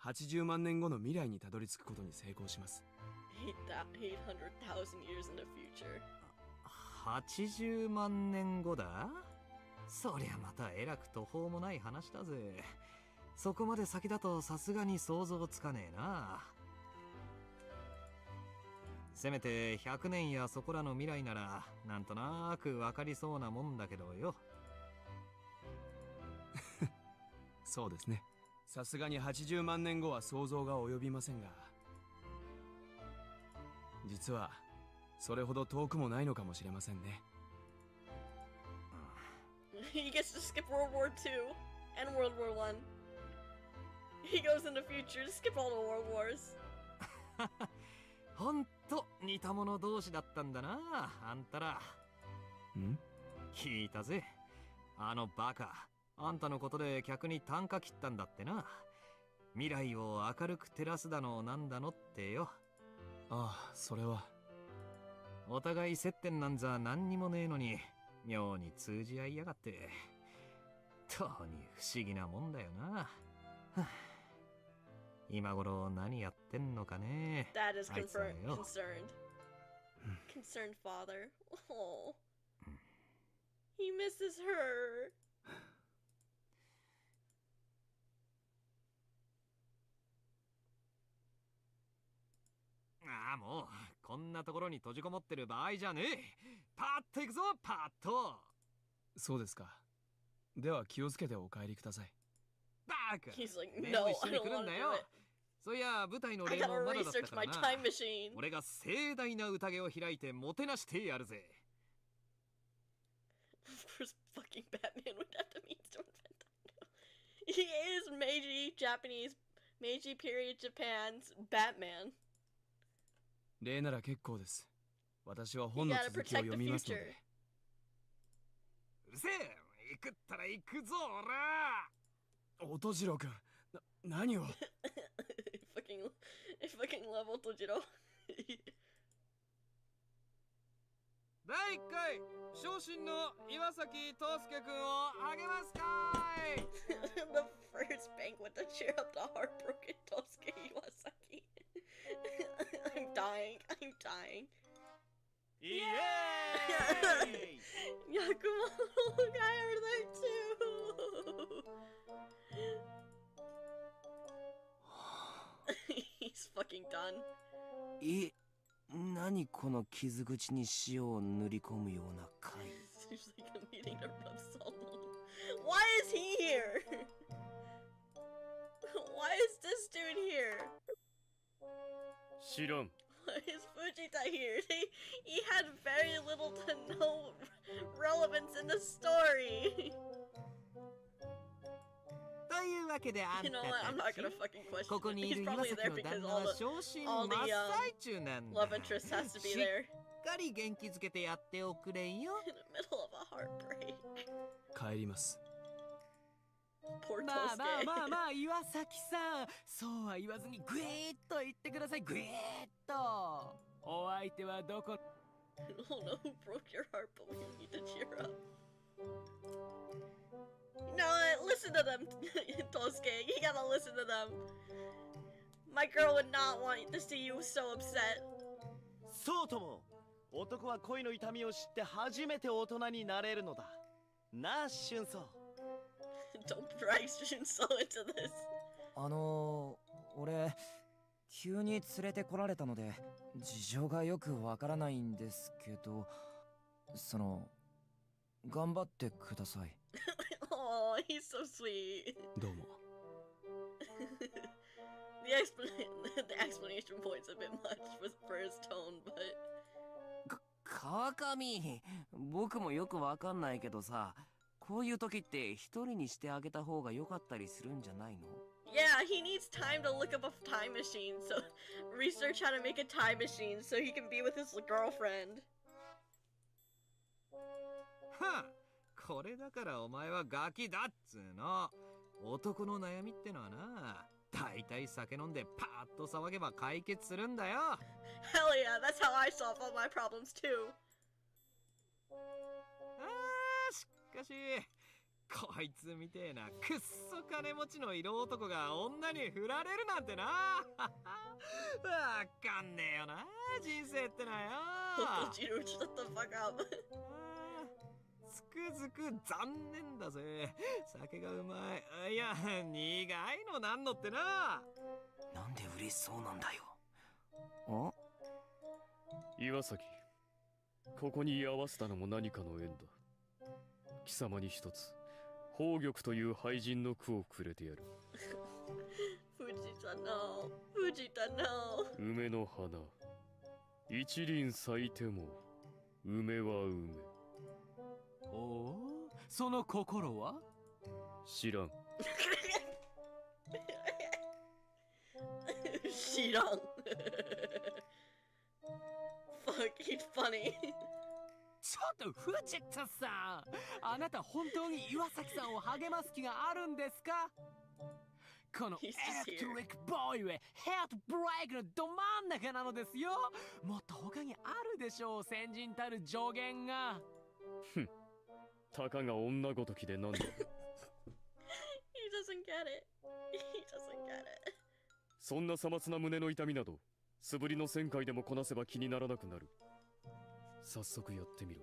80万年後の未来にたどり着くことに成功します。800,000 years in the future. 80万年後だ？そりゃまたえらく途方もない話だぜ。そこまで先だとさすがに想像つかねえな。せめて100年やそこらの未来ならなんとなくわかりそうなもんだけどよ。そうですね。さすがに80万年後は想像が及びませんが、実はそれほど遠くもないのかもしれませんね。He gets to skip World War II and World War I. He goes in the future to skip all the World Wars. ほんと似た者同士だったんだな、あんたら。ん？聞いたぜ。あのバカ、あんたのことで客に単価切ったんだってな。未来を明るく照らすだのなんだのってよ。ああ、それは。お互い接点なんざ何にもねえのに妙に通じ合いやがって。とに不思議なもんだよな。はあ、今頃何やってんのかね。 Dad is concerned. Concerned father. Oh. He misses her. ああ、もうこんなところに閉じこもってる場合じゃねえ。パッと行くぞ、パッと。そうですか。では気をつけてお帰りください。バカ。He's like, ねえ no, 一緒 I に don't 来る want ん to だ do よ。 it. そういや舞台の I 例も gotta まだだった research か my ら time な。 machine. 俺が盛大な宴を開いてもてなしてやるぜ。Of course, fucking Batman would have to meet to invent that. He is Meiji, Japanese, Meiji period Japan's Batman. 例なら結構です。私は You 本の gotta 続きを protect 読 the みますの future. で。うるせえ、行くったら行くぞおら。音次郎くん、何を。fucking level Tojiro. 第1回昇進の岩崎tos介くんを励ますかい。 The first banquet to cheer up the heartbroken Tosuke Iwasaki. I'm dying. I'm dying. イエーイ Yakumo little guy over there too. He's fucking done. 何この傷口に塩を塗り込むような貝。 Seems like I'm needing to rub salt on. Why is he here? Why is this dude here? 知らん。 Why is Fujita here? He had very little to no relevance in the story. というわけであん You た know what? I'm た not ち gonna fucking question ここ it. にい He's る岩 probably 崎 there の because 旦那 all は the 昇進 all 真っ the 最中なんだ。 love interest has to be し there っかり元気づけてやっておくれよ。 in the middle of a heartbreak. 帰ります。 Poor まあまあ Tosuke. まあまあ岩崎さん、そうは言わずにグイーッと言ってください。グイーッと。お相手はどこ。 I don't know who broke your heart, but we need to cheer up. No, listen to them, Tosuke. You gotta listen to them. My girl would not want to see you so upset. そうとも、男は恋の痛みを知って初めて大人になれるのだ。なあ、俊操。Don't drag Shinso into this. 俺急に連れてこられたので事情がよくわからないんですけど、頑張ってください。Oh, he's so sweet. どうも。The explanation point's a bit much for his tone, but 川上、僕もよくわかんないけどさ、こういう時って一人にしてあげた方が良かったりするんじゃないの？ yeah, he needs time to look up a time machine, so research how to make a time machine so he can be with his girlfriend. はあ、これだからお前はガキだっつーの。男の悩みってのはな、だいたい酒飲んでパーッと騒げば解決するんだよ。 Hell yeah, that's how I solve all my problems too. しかしこいつみてえなくっそ金持ちの色男が女に振られるなんてな。わかんねえよな、人生ってのはよ。 Tojiro, shut the fuck up. つくづく残念だぜ。酒がうまい。いや、苦いのなんのってな。なんで嬉しそうなんだよ。岩崎、ここに居合わせたのも何かの縁だ。貴様に一つ宝玉という廃人の句をくれてやる。Fujita no. Fujita no. 梅の花、一輪咲いても梅は梅。おお、その心は？知らん。知らん。Fuck, he's funny. ちょっと藤田さん、あなた本当に岩崎さんを励ます気があるんですか？このエレクトリックボーイはヘアとブレイクのど真ん中なのですよ。もっと他にあるでしょう、先人たる助言が。ふん、たかが女ごときでなんだ。He doesn't get it. He doesn't get it. そんなさまつな胸の痛みなど素振りの1000回でもこなせば気にならなくなる。早速やってみろ。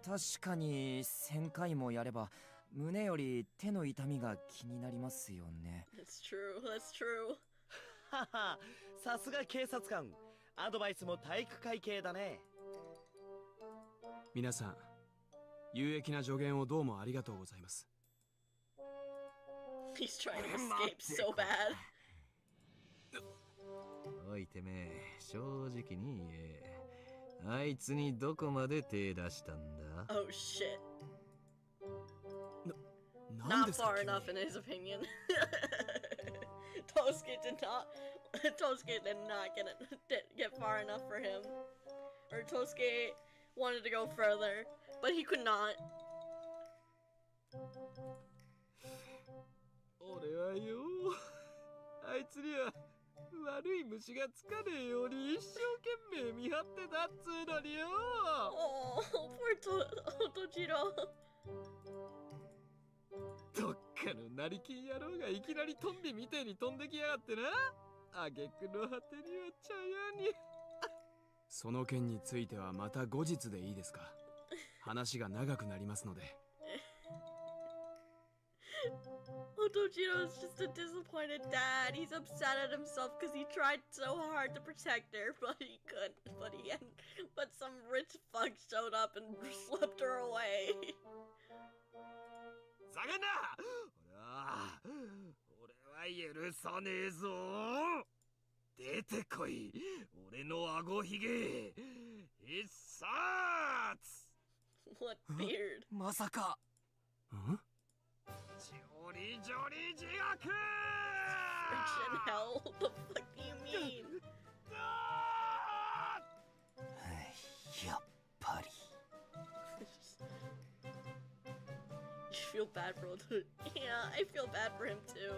確かに1000回もやれば胸より手の痛みが気になりますよね。 That's true. That's true. はは、さすが警察官。アドバイスも体育会系だね。皆さん、有益な助言をどうもありがとうございます。He's trying to escape so bad. おいてめえ、正直に言え。あいつにどこまで手出したんだ？ Oh shit. なん Not ですか far 急に enough in his opinion. Tosuke did not get far enough for him. Or Tosuke wanted to go further, but he could not. 俺はよ、あいつには悪い虫がつかねえように一生懸命見張ってたっつうのによ。Oh, poor Tojiro. どっかの成金野郎がいきなりトンビみてえに飛んできやがってな。挙句の果てには茶屋に。その件についてはまた後日でいいですか？話が長くなりますので。Otojiro's just a disappointed dad. He's upset at himself because he tried so hard to protect her, but he couldn't. But some rich fuck showed up and swept her away. ざけんな！俺は許さねえぞ。出てこい、俺の顎ひげ。必殺！ What beard? まさか。ん？ジョリジョリ自学！ Friction hell? What the fuck do you mean? やっぱり。You feel bad for Oto? Yeah, I feel bad for him too.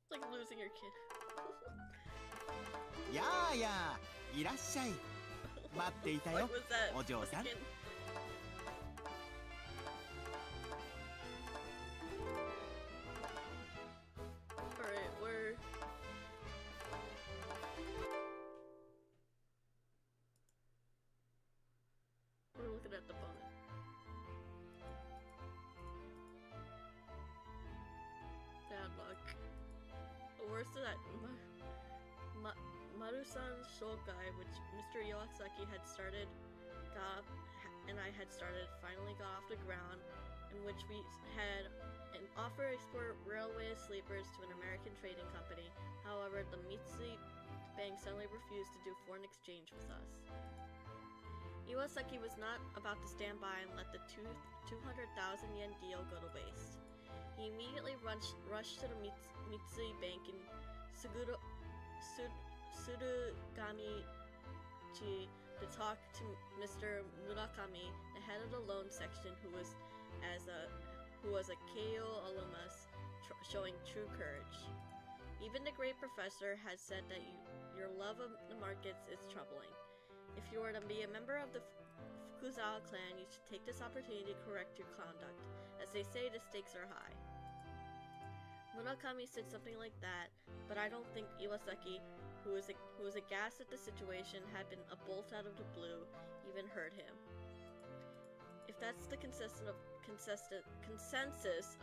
It's like losing your kid. やあやあ、いらっしゃい。待っていたよ、 What was that? お嬢さん。 Fucking- Alright, we're looking at the bonnet. Bad luck. The worst of that Maru-san Shokai, which Mr. Iwasaki had started, finally got off the ground, in which we had an offer to export railway sleepers to an American trading company. However, the Meiji Bank suddenly refused to do foreign exchange with us. Iwasaki was not about to stand by and let the 200,000 yen deal go to waste. He immediately rushed to the Meiji Bank in Surugami-ji to talk to Mr. Murakami, the head of the loan section, who was a Keio alumnus showing true courage. Even the great professor had said that your love of the markets is troubling. If you were to be a member of the Fukuzawa clan, you should take this opportunity to correct your conduct. As they say, the stakes are high. Murakami said something like that, but I don't think Iwasaki, who was aghast at the situation, had been a bolt out of the blue, even heard him. If that's the consensus of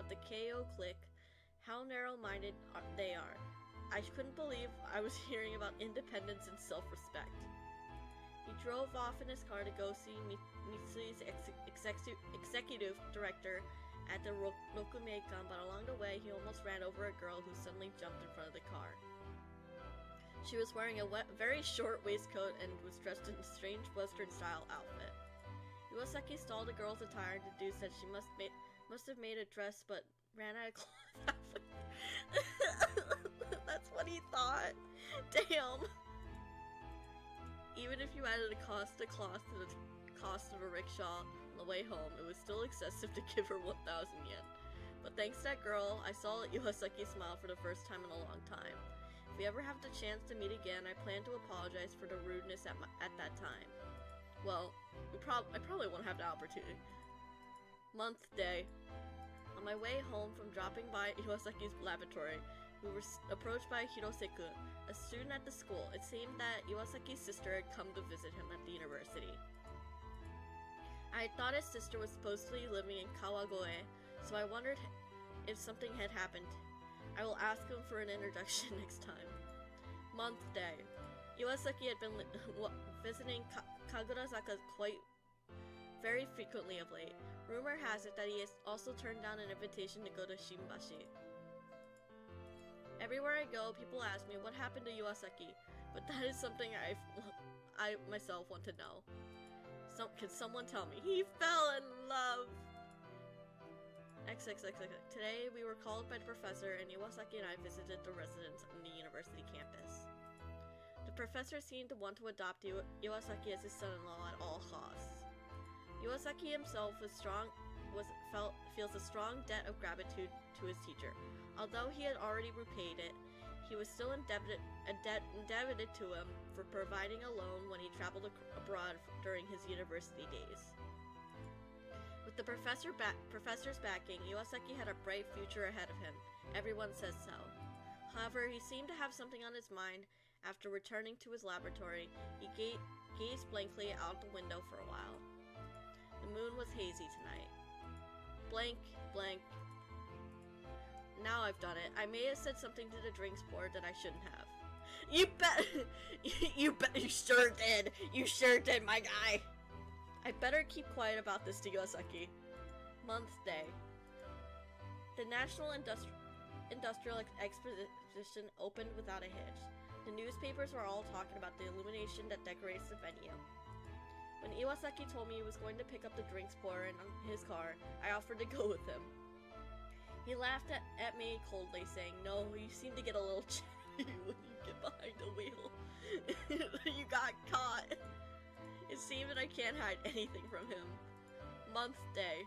the KO clique, how narrow-minded they are. I couldn't believe I was hearing about independence and self-respect. He drove off in his car to go see Mitsui's executive director at the Rokumeikan, but along the way he almost ran over a girl who suddenly jumped in front of the car. She was wearing a very short waistcoat and was dressed in a strange Western-style outfit. Iwasaki stole the girl's attire and deduced that she must have made a dress but ran out of cloth. That's what he thought. Damn. Even if you added a cost of cloth to the cost of a rickshaw on the way home, it was still excessive to give her 1,000 yen. But thanks to that girl, I saw Iwasaki smile for the first time in a long time. If we ever have the chance to meet again, I plan to apologize for the rudeness at that time. Well, I probably won't have the opportunity. Month day. On my way home from dropping by Iwasaki's laboratory, we were approached by Hirose-kun, a student at the school. It seemed that Iwasaki's sister had come to visit him at the university. I had thought his sister was supposedly living in Kawagoe, so I wondered if something had happened. I will ask him for an introduction next time. Month day. Iwasaki had been visiting Kagurazaka very frequently of late. Rumor has it that he has also turned down an invitation to go to Shimbashi. Everywhere I go, people ask me what happened to Iwasaki, but that is something I myself want to know. Can someone tell me? He fell in love! XXXX. Today, we were called by the professor, and Iwasaki and I visited the residence on the university campus. The professor seemed to want to adopt Iwasaki as his son-in-law at all costs. Iwasaki himself feels a strong debt of gratitude to his teacher. Although he had already repaid it, he was still indebted to him for providing a loan when he traveled abroad during his university days. With the professor's backing, Iwasaki had a bright future ahead of him. Everyone says so. However, he seemed to have something on his mind. After returning to his laboratory, he gazed blankly out the window for a while. The moon was hazy tonight. Blank, blank. Now I've done it. I may have said something to the drinks board that I shouldn't have. You bet! You sure did! You sure did, my guy! I better keep quiet about this to Iwasaki. Month day. The National Industrial Exposition opened without a hitch. The newspapers were all talking about the illumination that decorates the venue. When Iwasaki told me he was going to pick up the drinks pourer in his car, I offered to go with him. He laughed at me coldly, saying, "No, you seem to get a little chatty when you get behind the wheel. You got caught." It seemed that I can't hide anything from him. Month day.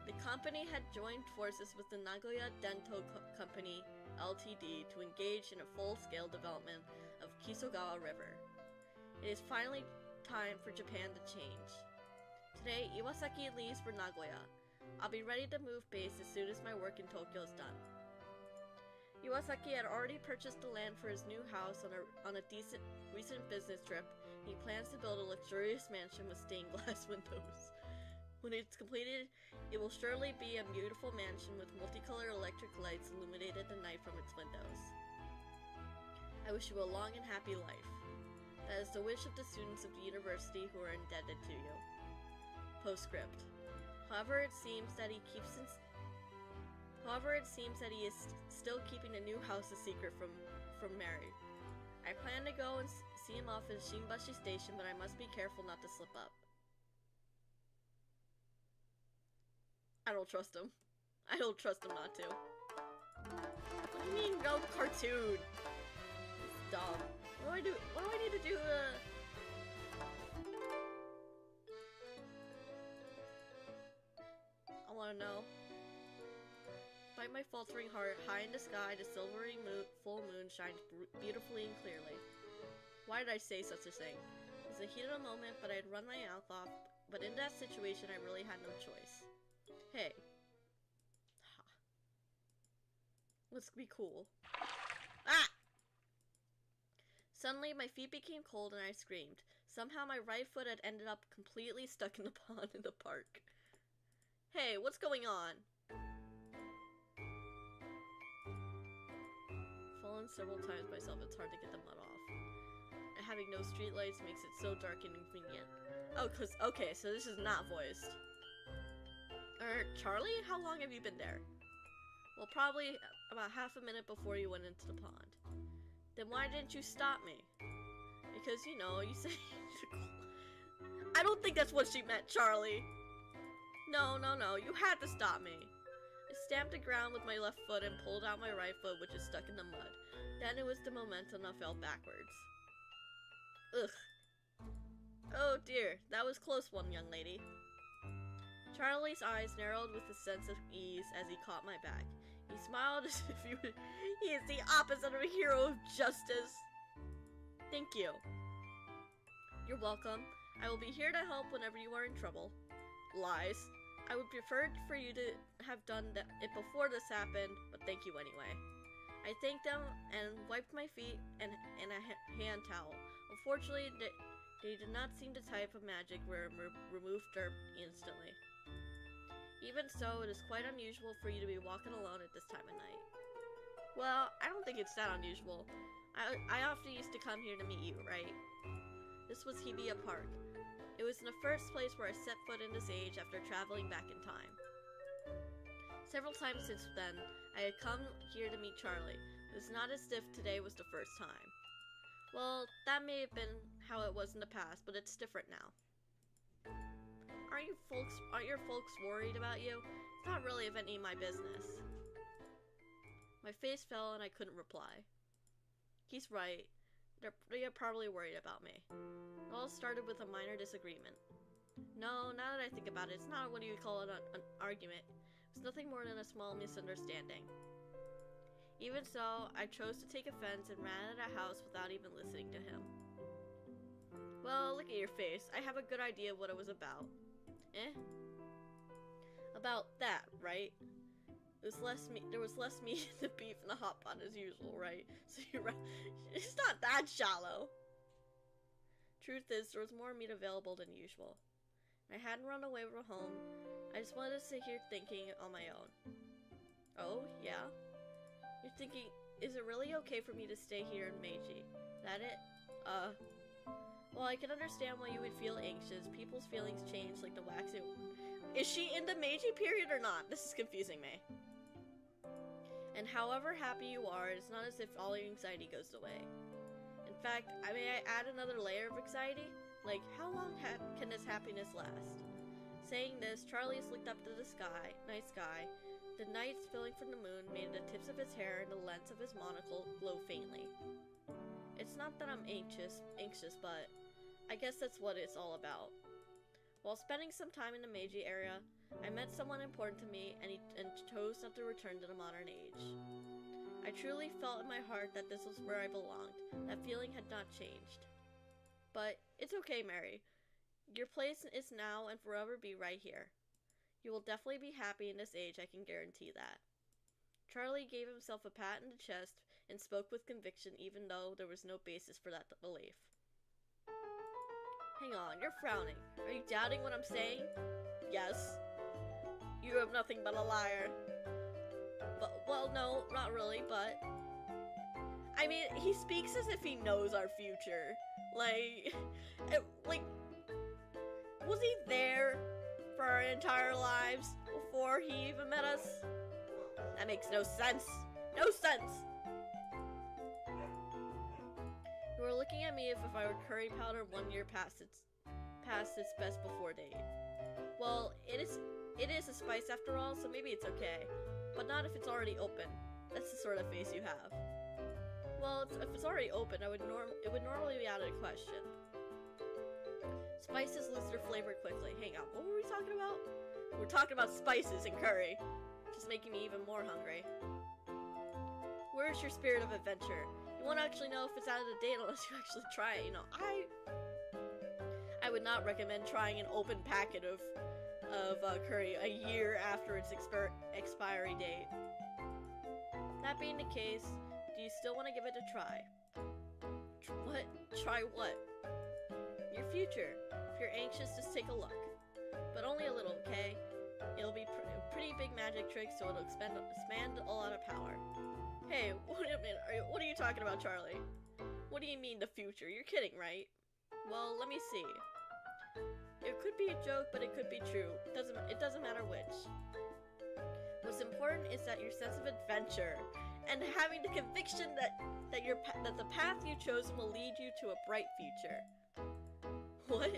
The company had joined forces with the Nagoya Dento Company Ltd. to engage in a full-scale development of Kisogawa River. It is finally time for Japan to change. Today, Iwasaki leaves for Nagoya. I'll be ready to move base as soon as my work in Tokyo is done. Iwasaki had already purchased the land for his new house on a recent business trip. He plans to build a luxurious mansion with stained glass windows. When it's completed, it will surely be a beautiful mansion with multicolored electric lights illuminated at night from its windows. I wish you a long and happy life. That is the wish of the students of the university who are indebted to you. Postscript. However, it seems that he is still keeping the new house a secret from Mary. I plan to go and see him off at Shimbashi Station, but I must be careful not to slip up. I don't trust him. I don't trust him not to. What do you mean, no cartoon? It's dumb. What do I do? What do I need to do? I want to know. Despite my faltering heart, high in the sky, the silvery full moon shines beautifully and clearly. Why did I say such a thing? It was a heat of the moment, but I had run my mouth off. But in that situation, I really had no choice. Hey. Let's be cool. Ah! Suddenly, my feet became cold and I screamed. Somehow, my right foot had ended up completely stuck in the pond in the park. Hey, what's going on? Fallen several times myself, it's hard to get the mud off. And having no streetlights makes it so dark and inconvenient. Oh, okay, so this is not voiced. Charlie, how long have you been there? Well, probably about half a minute before you went into the pond. Then why didn't you stop me? Because, you know, you say... I don't think that's what she meant, Charlie. No, you had to stop me. I stamped the ground with my left foot and pulled out my right foot, which is stuck in the mud. Then it was the momentum I fell backwards. Ugh. Oh dear, that was close one, young lady. Charlie's eyes narrowed with a sense of ease as he caught my back. He smiled as if he is the opposite of a hero of justice. Thank you. You're welcome. I will be here to help whenever you are in trouble. Lies. I would prefer for you to have done it before this happened, but thank you anyway. I thanked them and wiped my feet and a hand towel. Unfortunately, they did not seem to type of magic where it removed dirt instantly. Even so, it is quite unusual for you to be walking alone at this time of night. Well, I don't think it's that unusual. I often used to come here to meet you, right? This was Hibiya Park. It was in the first place where I set foot in this age after traveling back in time. Several times since then, I had come here to meet Charlie. It was not as if today was the first time. Well, that may have been how it was in the past, but it's different now. Aren't your folks worried about you? It's not really of any of my business. My face fell and I couldn't reply. He's right. They're probably worried about me. It all started with a minor disagreement. No, now that I think about it, it's not what do you call it an argument. It was nothing more than a small misunderstanding. Even so, I chose to take offense and ran out of the house without even listening to him. Well, look at your face. I have a good idea of what it was about. Eh? About that, right? There was less meat in the beef in the hot pot as usual, right? So it's not that shallow. Truth is, there was more meat available than usual. I hadn't run away from home. I just wanted to sit here thinking on my own. Oh, yeah? You're thinking, is it really okay for me to stay here in Meiji? That it? Well, I can understand why you would feel anxious. People's feelings change like the waxing. Is she in the Meiji period or not? This is confusing me. And however happy you are, it's not as if all your anxiety goes away. In fact, may I add another layer of anxiety? Like, how long can this happiness last? Saying this, Charlie looked up to the night sky. The night spilling from the moon made the tips of his hair and the lens of his monocle glow faintly. It's not that I'm anxious, but I guess that's what it's all about. While spending some time in the Meiji area, I met someone important to me and chose not to return to the modern age. I truly felt in my heart that this was where I belonged. That feeling had not changed. But it's okay, Mary. Your place is now and forever be right here. You will definitely be happy in this age, I can guarantee that. Charlie gave himself a pat in the chest and spoke with conviction even though there was no basis for that belief. Hang on, you're frowning. Are you doubting what I'm saying? Yes. You have nothing but a liar. But, well, no, not really, but... I mean, he speaks as if he knows our future. Like, was he there for our entire lives before he even met us? That makes no sense. No sense! You were looking at me as if I were curry powder 1 year past its best before date. Well, it is a spice after all, so maybe it's okay. But not if it's already open. That's the sort of face you have. Well, if it's already open, it would normally be out of the question. Spices lose their flavor quickly. Hang on, what were we talking about? We're talking about spices and curry. Just making me even more hungry. Where's your spirit of adventure? You won't actually know if it's out of the date unless you actually try it. You know, I would not recommend trying an open packet of curry a year after its expiry date. That being the case, do you still want to give it a try? What? Try what? Your future. If you're anxious, just take a look. But only a little, okay? It'll be pretty big magic trick, so it'll expand a lot of power. Hey, wait a minute. What are you talking about, Charlie? What do you mean, the future? You're kidding, right? Well, let me see. It could be a joke, but it could be true. It doesn't matter which. What's important is that your sense of adventure and having the conviction that the path you've chosen will lead you to a bright future. What?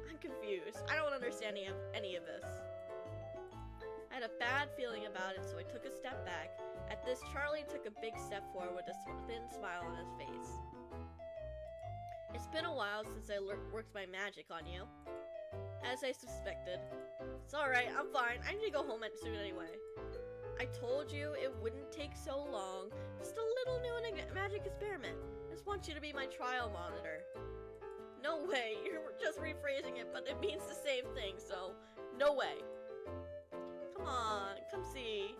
I'm confused. I don't understand any of this. I had a bad feeling about it, so I took a step back. At this, Charlie took a big step forward with a thin smile on his face. It's been a while since I worked my magic on you. As I suspected. It's alright, I'm fine. I need to go home soon anyway. I told you it wouldn't take so long. Just a little new magic experiment. I just want you to be my trial monitor. No way, you're just rephrasing it, but it means the same thing, so no way. Come on, come see.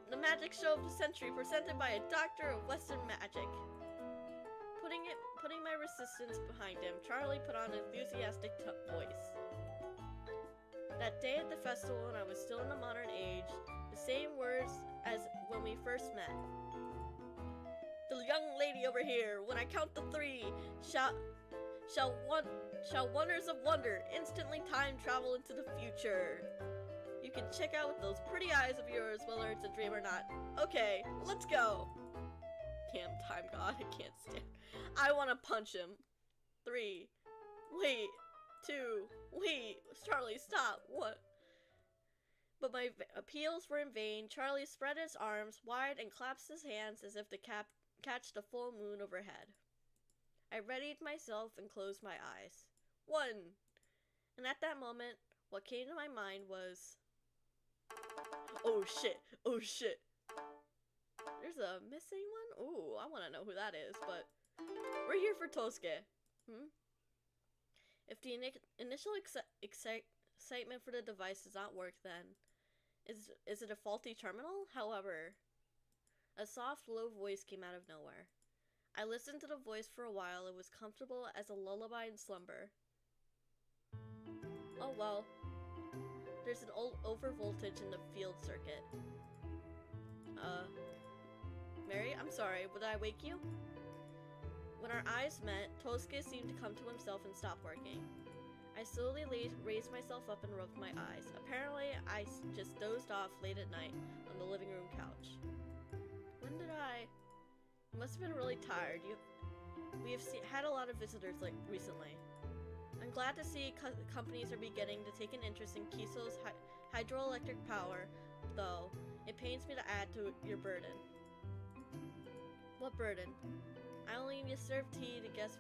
The magic show of the century presented by a doctor of Western magic. Putting my resistance behind him, Charlie put on an enthusiastic voice. That day at the festival when I was still in the modern age, the same words as when we first met. The young lady over here, when I count to 3, Shall wonders of wonder instantly time travel into the future. You can check out with those pretty eyes of yours whether it's a dream or not. Okay, let's go. Damn time god, I can't stand. I want to punch him. 3. Wait. 2. Wait. Charlie, stop. What? But my appeals were in vain. Charlie spread his arms wide and clasped his hands as if to catch the full moon overhead. I readied myself and closed my eyes. 1. And at that moment, what came to my mind was... Oh shit, oh shit. There's a missing one? Ooh, I want to know who that is, but... We're here for Tosuke. If the initial excitement for the device does not work, then... Is it a faulty terminal? However, a soft, low voice came out of nowhere. I listened to the voice for a while. It was comfortable as a lullaby in slumber. Oh well. There's an old overvoltage in the field circuit. Mary, I'm sorry, would I wake you? When our eyes met, Tosuke seemed to come to himself and stop working. I slowly raised myself up and rubbed my eyes. Apparently, I just dozed off late at night on the living room couch. When did I... You must have been really tired. We have had a lot of visitors recently. I'm glad to see companies are beginning to take an interest in Kiso's hydroelectric power, though it pains me to add to your burden. What burden? I only need to serve tea to guests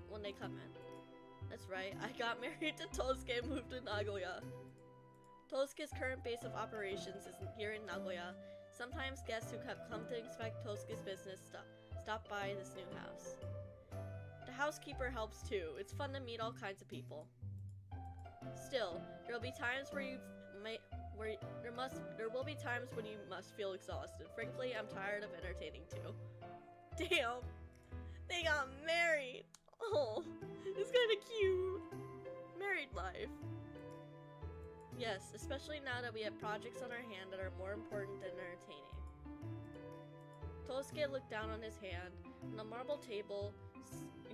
when they come in. That's right, I got married to Tosuke and moved to Nagoya. Tosuke's current base of operations is here in Nagoya. Sometimes guests who have come to inspect Tosuke's business stop by this new house. The housekeeper helps too. It's fun to meet all kinds of people. Still, there will be times there will be times when you must feel exhausted. Frankly, I'm tired of entertaining too. Damn, they got married. Oh, it's kind of cute. Married life. Yes, especially now that we have projects on our hand that are more important than entertaining. Tosuke looked down on his hand. On the marble table,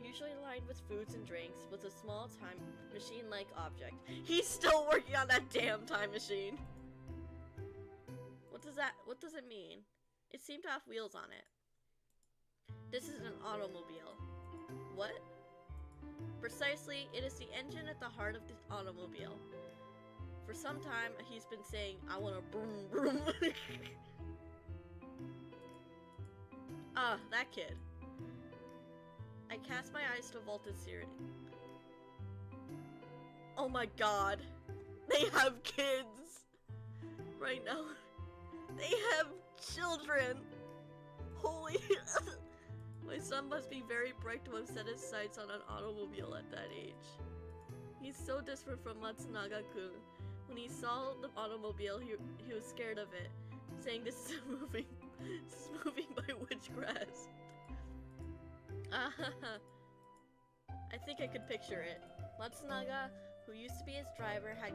usually lined with foods and drinks, was a small time machine-like object. He's still working on that damn time machine! What does it mean? It seemed to have wheels on it. This is an automobile. What? Precisely, it is the engine at the heart of the automobile. For some time, he's been saying, I want to broom broom. Ah, that kid. I cast my eyes to vaulted ceiling. Oh my god. They have kids! Right now. They have children! Holy... My son must be very bright to have set his sights on an automobile at that age. He's so different from Matsunaga-kun. When he saw the automobile, he was scared of it, saying this is moving by witchcraft. I think I could picture it. Matsunaga, who used to be his driver, had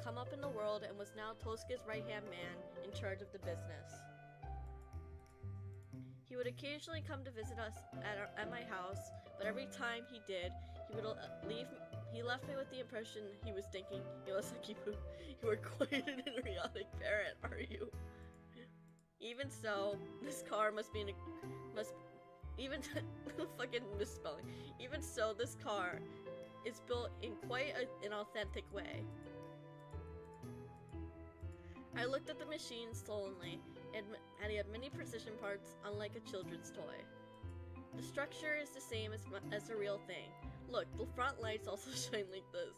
come up in the world and was now Tosuke's right-hand man in charge of the business. He would occasionally come to visit us at my house, but every time he did, he left me with the impression he was thinking, Yosaki-boo, you are quite an idiotic parent, are you? Even so, this car fucking misspelling. Even so, this car is built in quite an authentic way. I looked at the machine sullenly, and it had many precision parts, unlike a children's toy. The structure is the same as the real thing. Look, the front lights also shine like this.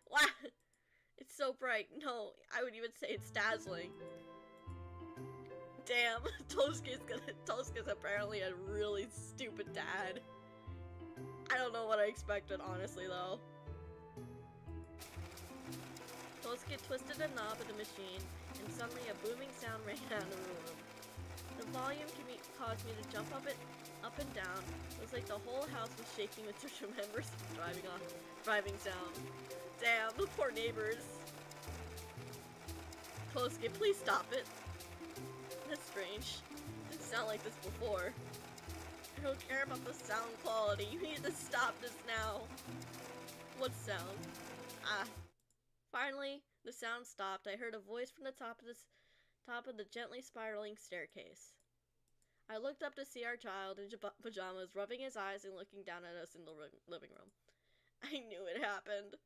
Wow! It's so bright. No, I would even say it's dazzling. Damn, Tosuke's apparently a really stupid dad. I don't know what I expected, honestly, though. Tosuke twisted the knob of the machine, and suddenly a booming sound rang out of the room. The volume caused me to jump up and down. It was like the whole house was shaking with the tremendous driving sound. Damn, the poor neighbors. Tosuke, please stop it. That's strange. It didn't sound like this before. don't care about the sound quality. You need to stop this now. What sound? Ah. Finally, the sound stopped. I heard a voice from the top of the gently spiraling staircase. I looked up to see our child in pajamas, rubbing his eyes and looking down at us in the living room. I knew it happened.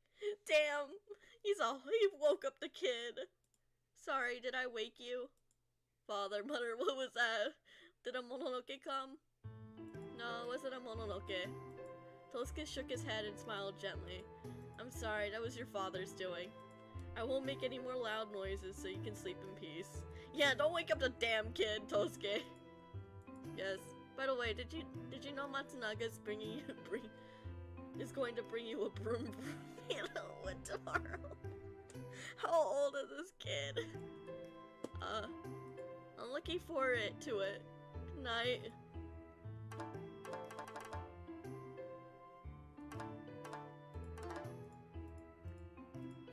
Damn! He woke up the kid. Sorry, did I wake you? Father, mother, what was that? Did a mononoke come? No, it wasn't a mononoke. Tosuke shook his head and smiled gently. I'm sorry, that was your father's doing. I won't make any more loud noises so you can sleep in peace. Yeah, don't wake up the damn kid, Tosuke. Yes. By the way, did you know Matsunaga's is going to bring you a broom tomorrow? How old is this kid? I'm looking forward to it. Good night.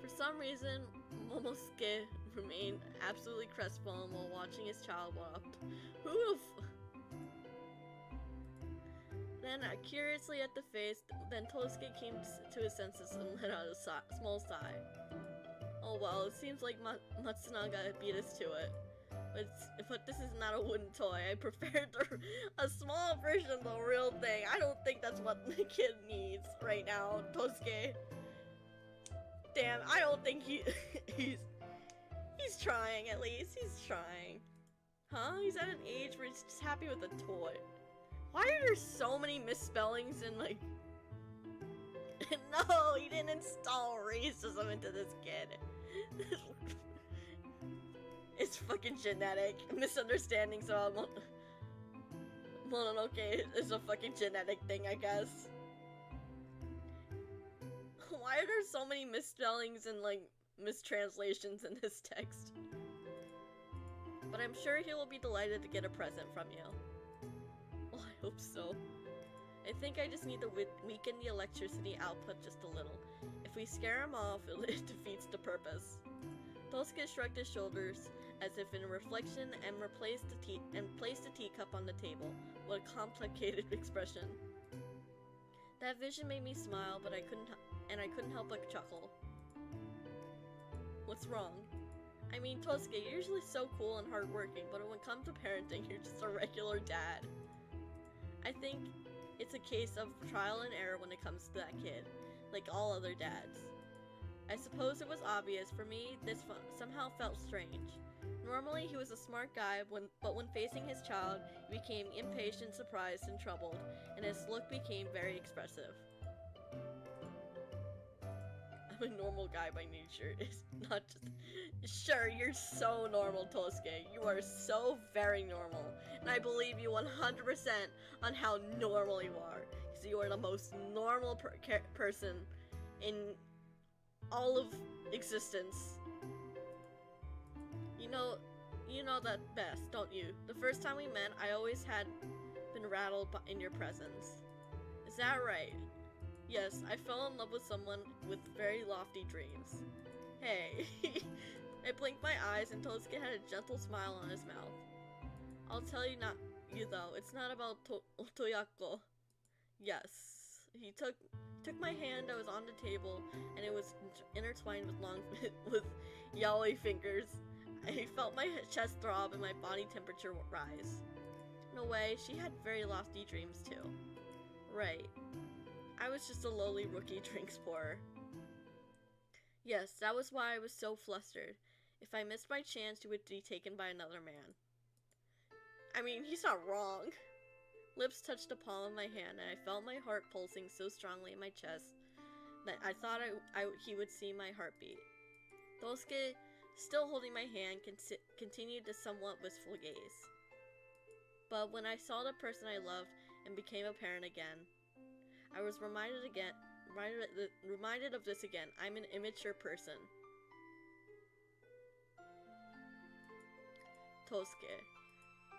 For some reason, Momosuke remained absolutely crestfallen while watching his child walk. Then, curiously at the face, then Tosuke came to his senses and let out a small sigh. Oh well, it seems like Matsunaga beat us to it. But this is not a wooden toy. I prepared a small version of the real thing. I don't think that's what the kid needs right now, Tosuke. Damn, I don't think he's trying, at least. He's trying. Huh? He's at an age where he's just happy with a toy. Why are there so many misspellings and like... No, he didn't install racism into this kid. It's fucking genetic. Misunderstandings about Mononoke is a fucking genetic thing, I guess. Why are there so many misspellings and like mistranslations in this text? But I'm sure he will be delighted to get a present from you. Well, I hope so. I think I just need to weaken the electricity output just a little. If we scare him off, it defeats the purpose. Tosuke shrugged his shoulders as if in reflection and placed the teacup on the table. What a complicated expression. That vision made me smile, but I couldn't help but chuckle. What's wrong? I mean, Tosuke, you're usually so cool and hardworking, but when it comes to parenting, you're just a regular dad. I think it's a case of trial and error when it comes to that kid, like all other dads. I suppose it was obvious. For me, this somehow felt strange. Normally, he was a smart guy, but when facing his child, he became impatient, surprised, and troubled, and his look became very expressive. I'm a normal guy by nature. It's not just... Sure, you're so normal, Tosuke. You are so very normal. And I believe you 100% on how normal you are. Because you are the most normal person in all of existence. You know that best, don't you? The first time we met, I always had been rattled in your presence. Is that right? Yes, I fell in love with someone with very lofty dreams. Hey. I blinked my eyes and Tosuke had a gentle smile on his mouth. I'll tell you though, it's not about Toyako. Yes. He took my hand that was on the table and it was intertwined with yaoi fingers. I felt my chest throb and my body temperature rise. In a way, she had very lofty dreams too. Right. I was just a lowly rookie drinks pourer. Yes, that was why I was so flustered. If I missed my chance, he would be taken by another man. I mean, he's not wrong. Lips touched the palm of my hand, and I felt my heart pulsing so strongly in my chest that I thought he would see my heartbeat. Tosuke, still holding my hand, continued a somewhat wistful gaze. But when I saw the person I loved and became a parent again, I was reminded of this again. I'm an immature person. Tosuke.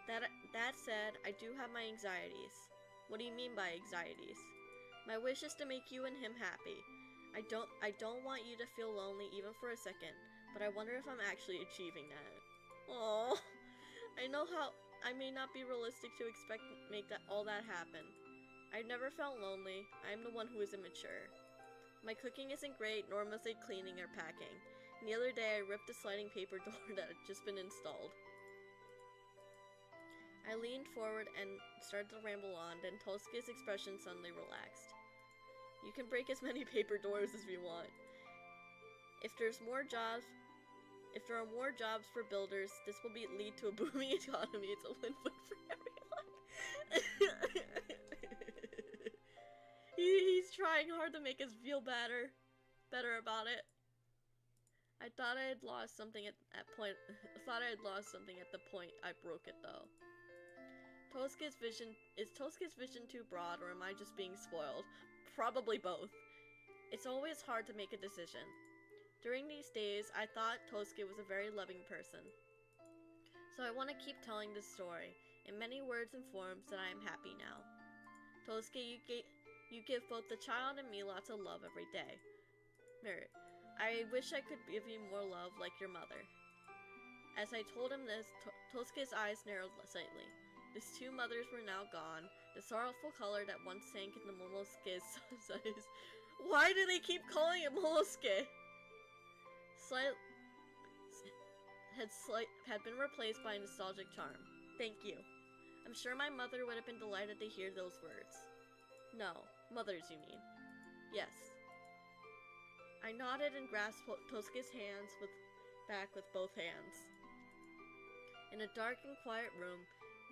That said, I do have my anxieties. What do you mean by anxieties? My wish is to make you and him happy. I don't want you to feel lonely even for a second, but I wonder if I'm actually achieving that. Aww. I know may not be realistic to expect make that all that happen. I've never felt lonely. I'm the one who is immature. My cooking isn't great, nor was I cleaning or packing. And the other day, I ripped a sliding paper door that had just been installed. I leaned forward and started to ramble on, then Tosuke's expression suddenly relaxed. You can break as many paper doors as we want. If there are more jobs for builders, this will lead to a booming economy. It's a win-win for everyone. He's trying hard to make us feel better about it. I thought I had lost something at the point I broke it though. Is Tosuke's vision too broad, or am I just being spoiled? Probably both. It's always hard to make a decision. During these days, I thought Tosuke was a very loving person. So I want to keep telling this story, in many words and forms, that I am happy now. Tosuke, you give both the child and me lots of love every day. Merit, I wish I could give you more love like your mother. As I told him this, Tosuke's eyes narrowed slightly. His two mothers were now gone, the sorrowful color that once sank into Momosuke's eyes. Why do they keep calling it Momosuke? Had been replaced by a nostalgic charm. Thank you. I'm sure my mother would have been delighted to hear those words. No, mother's you mean. Yes. I nodded and grasped Tosuke's hands with both hands. In a dark and quiet room,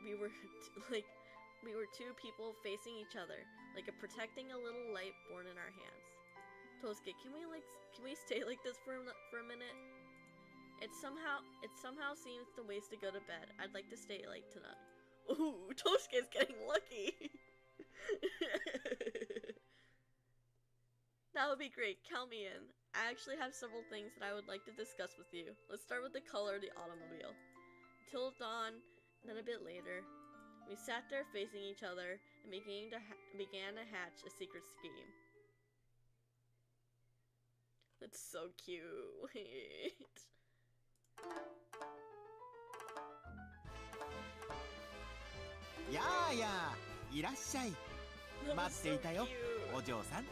we were two people facing each other, like a protecting a little light born in our hands. Tosuke, can we stay like this for a minute? It somehow seems the ways to go to bed. I'd like to stay late tonight. Ooh, Tosuke's getting lucky. That would be great. Count me in. I actually have several things that I would like to discuss with you. Let's start with the color of the automobile. Till dawn, then a bit later, we sat there facing each other and began to hatch a secret scheme. That's so cute. Yeah, いらっしゃい。待っていたよ、お嬢さん。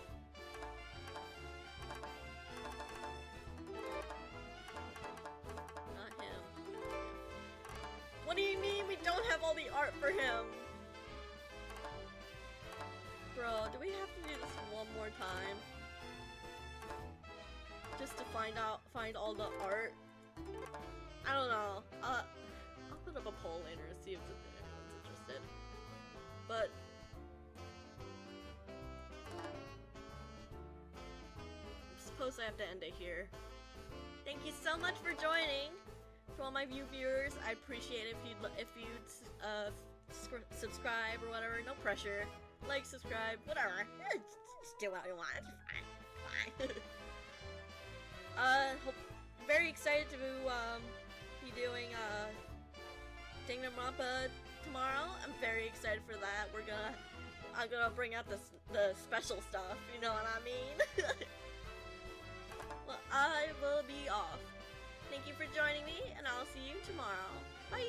Not him. What do you mean we don't have all the art for him? Bro, do we have to do this one more time? Just to find all the art? I don't know. I'll put up a poll later to see if anyone's interested. But I suppose I have to end it here. Thank you so much for joining. To all my viewers, I appreciate it if you'd subscribe or whatever. No pressure. Like, subscribe, whatever. Just do what you want. It's fine. Very excited to be doing Kingdom Rampa tomorrow. I'm very excited for that. I'm gonna bring out the special stuff. You know what I mean? Well, I will be off. Thank you for joining me, and I'll see you tomorrow. Bye.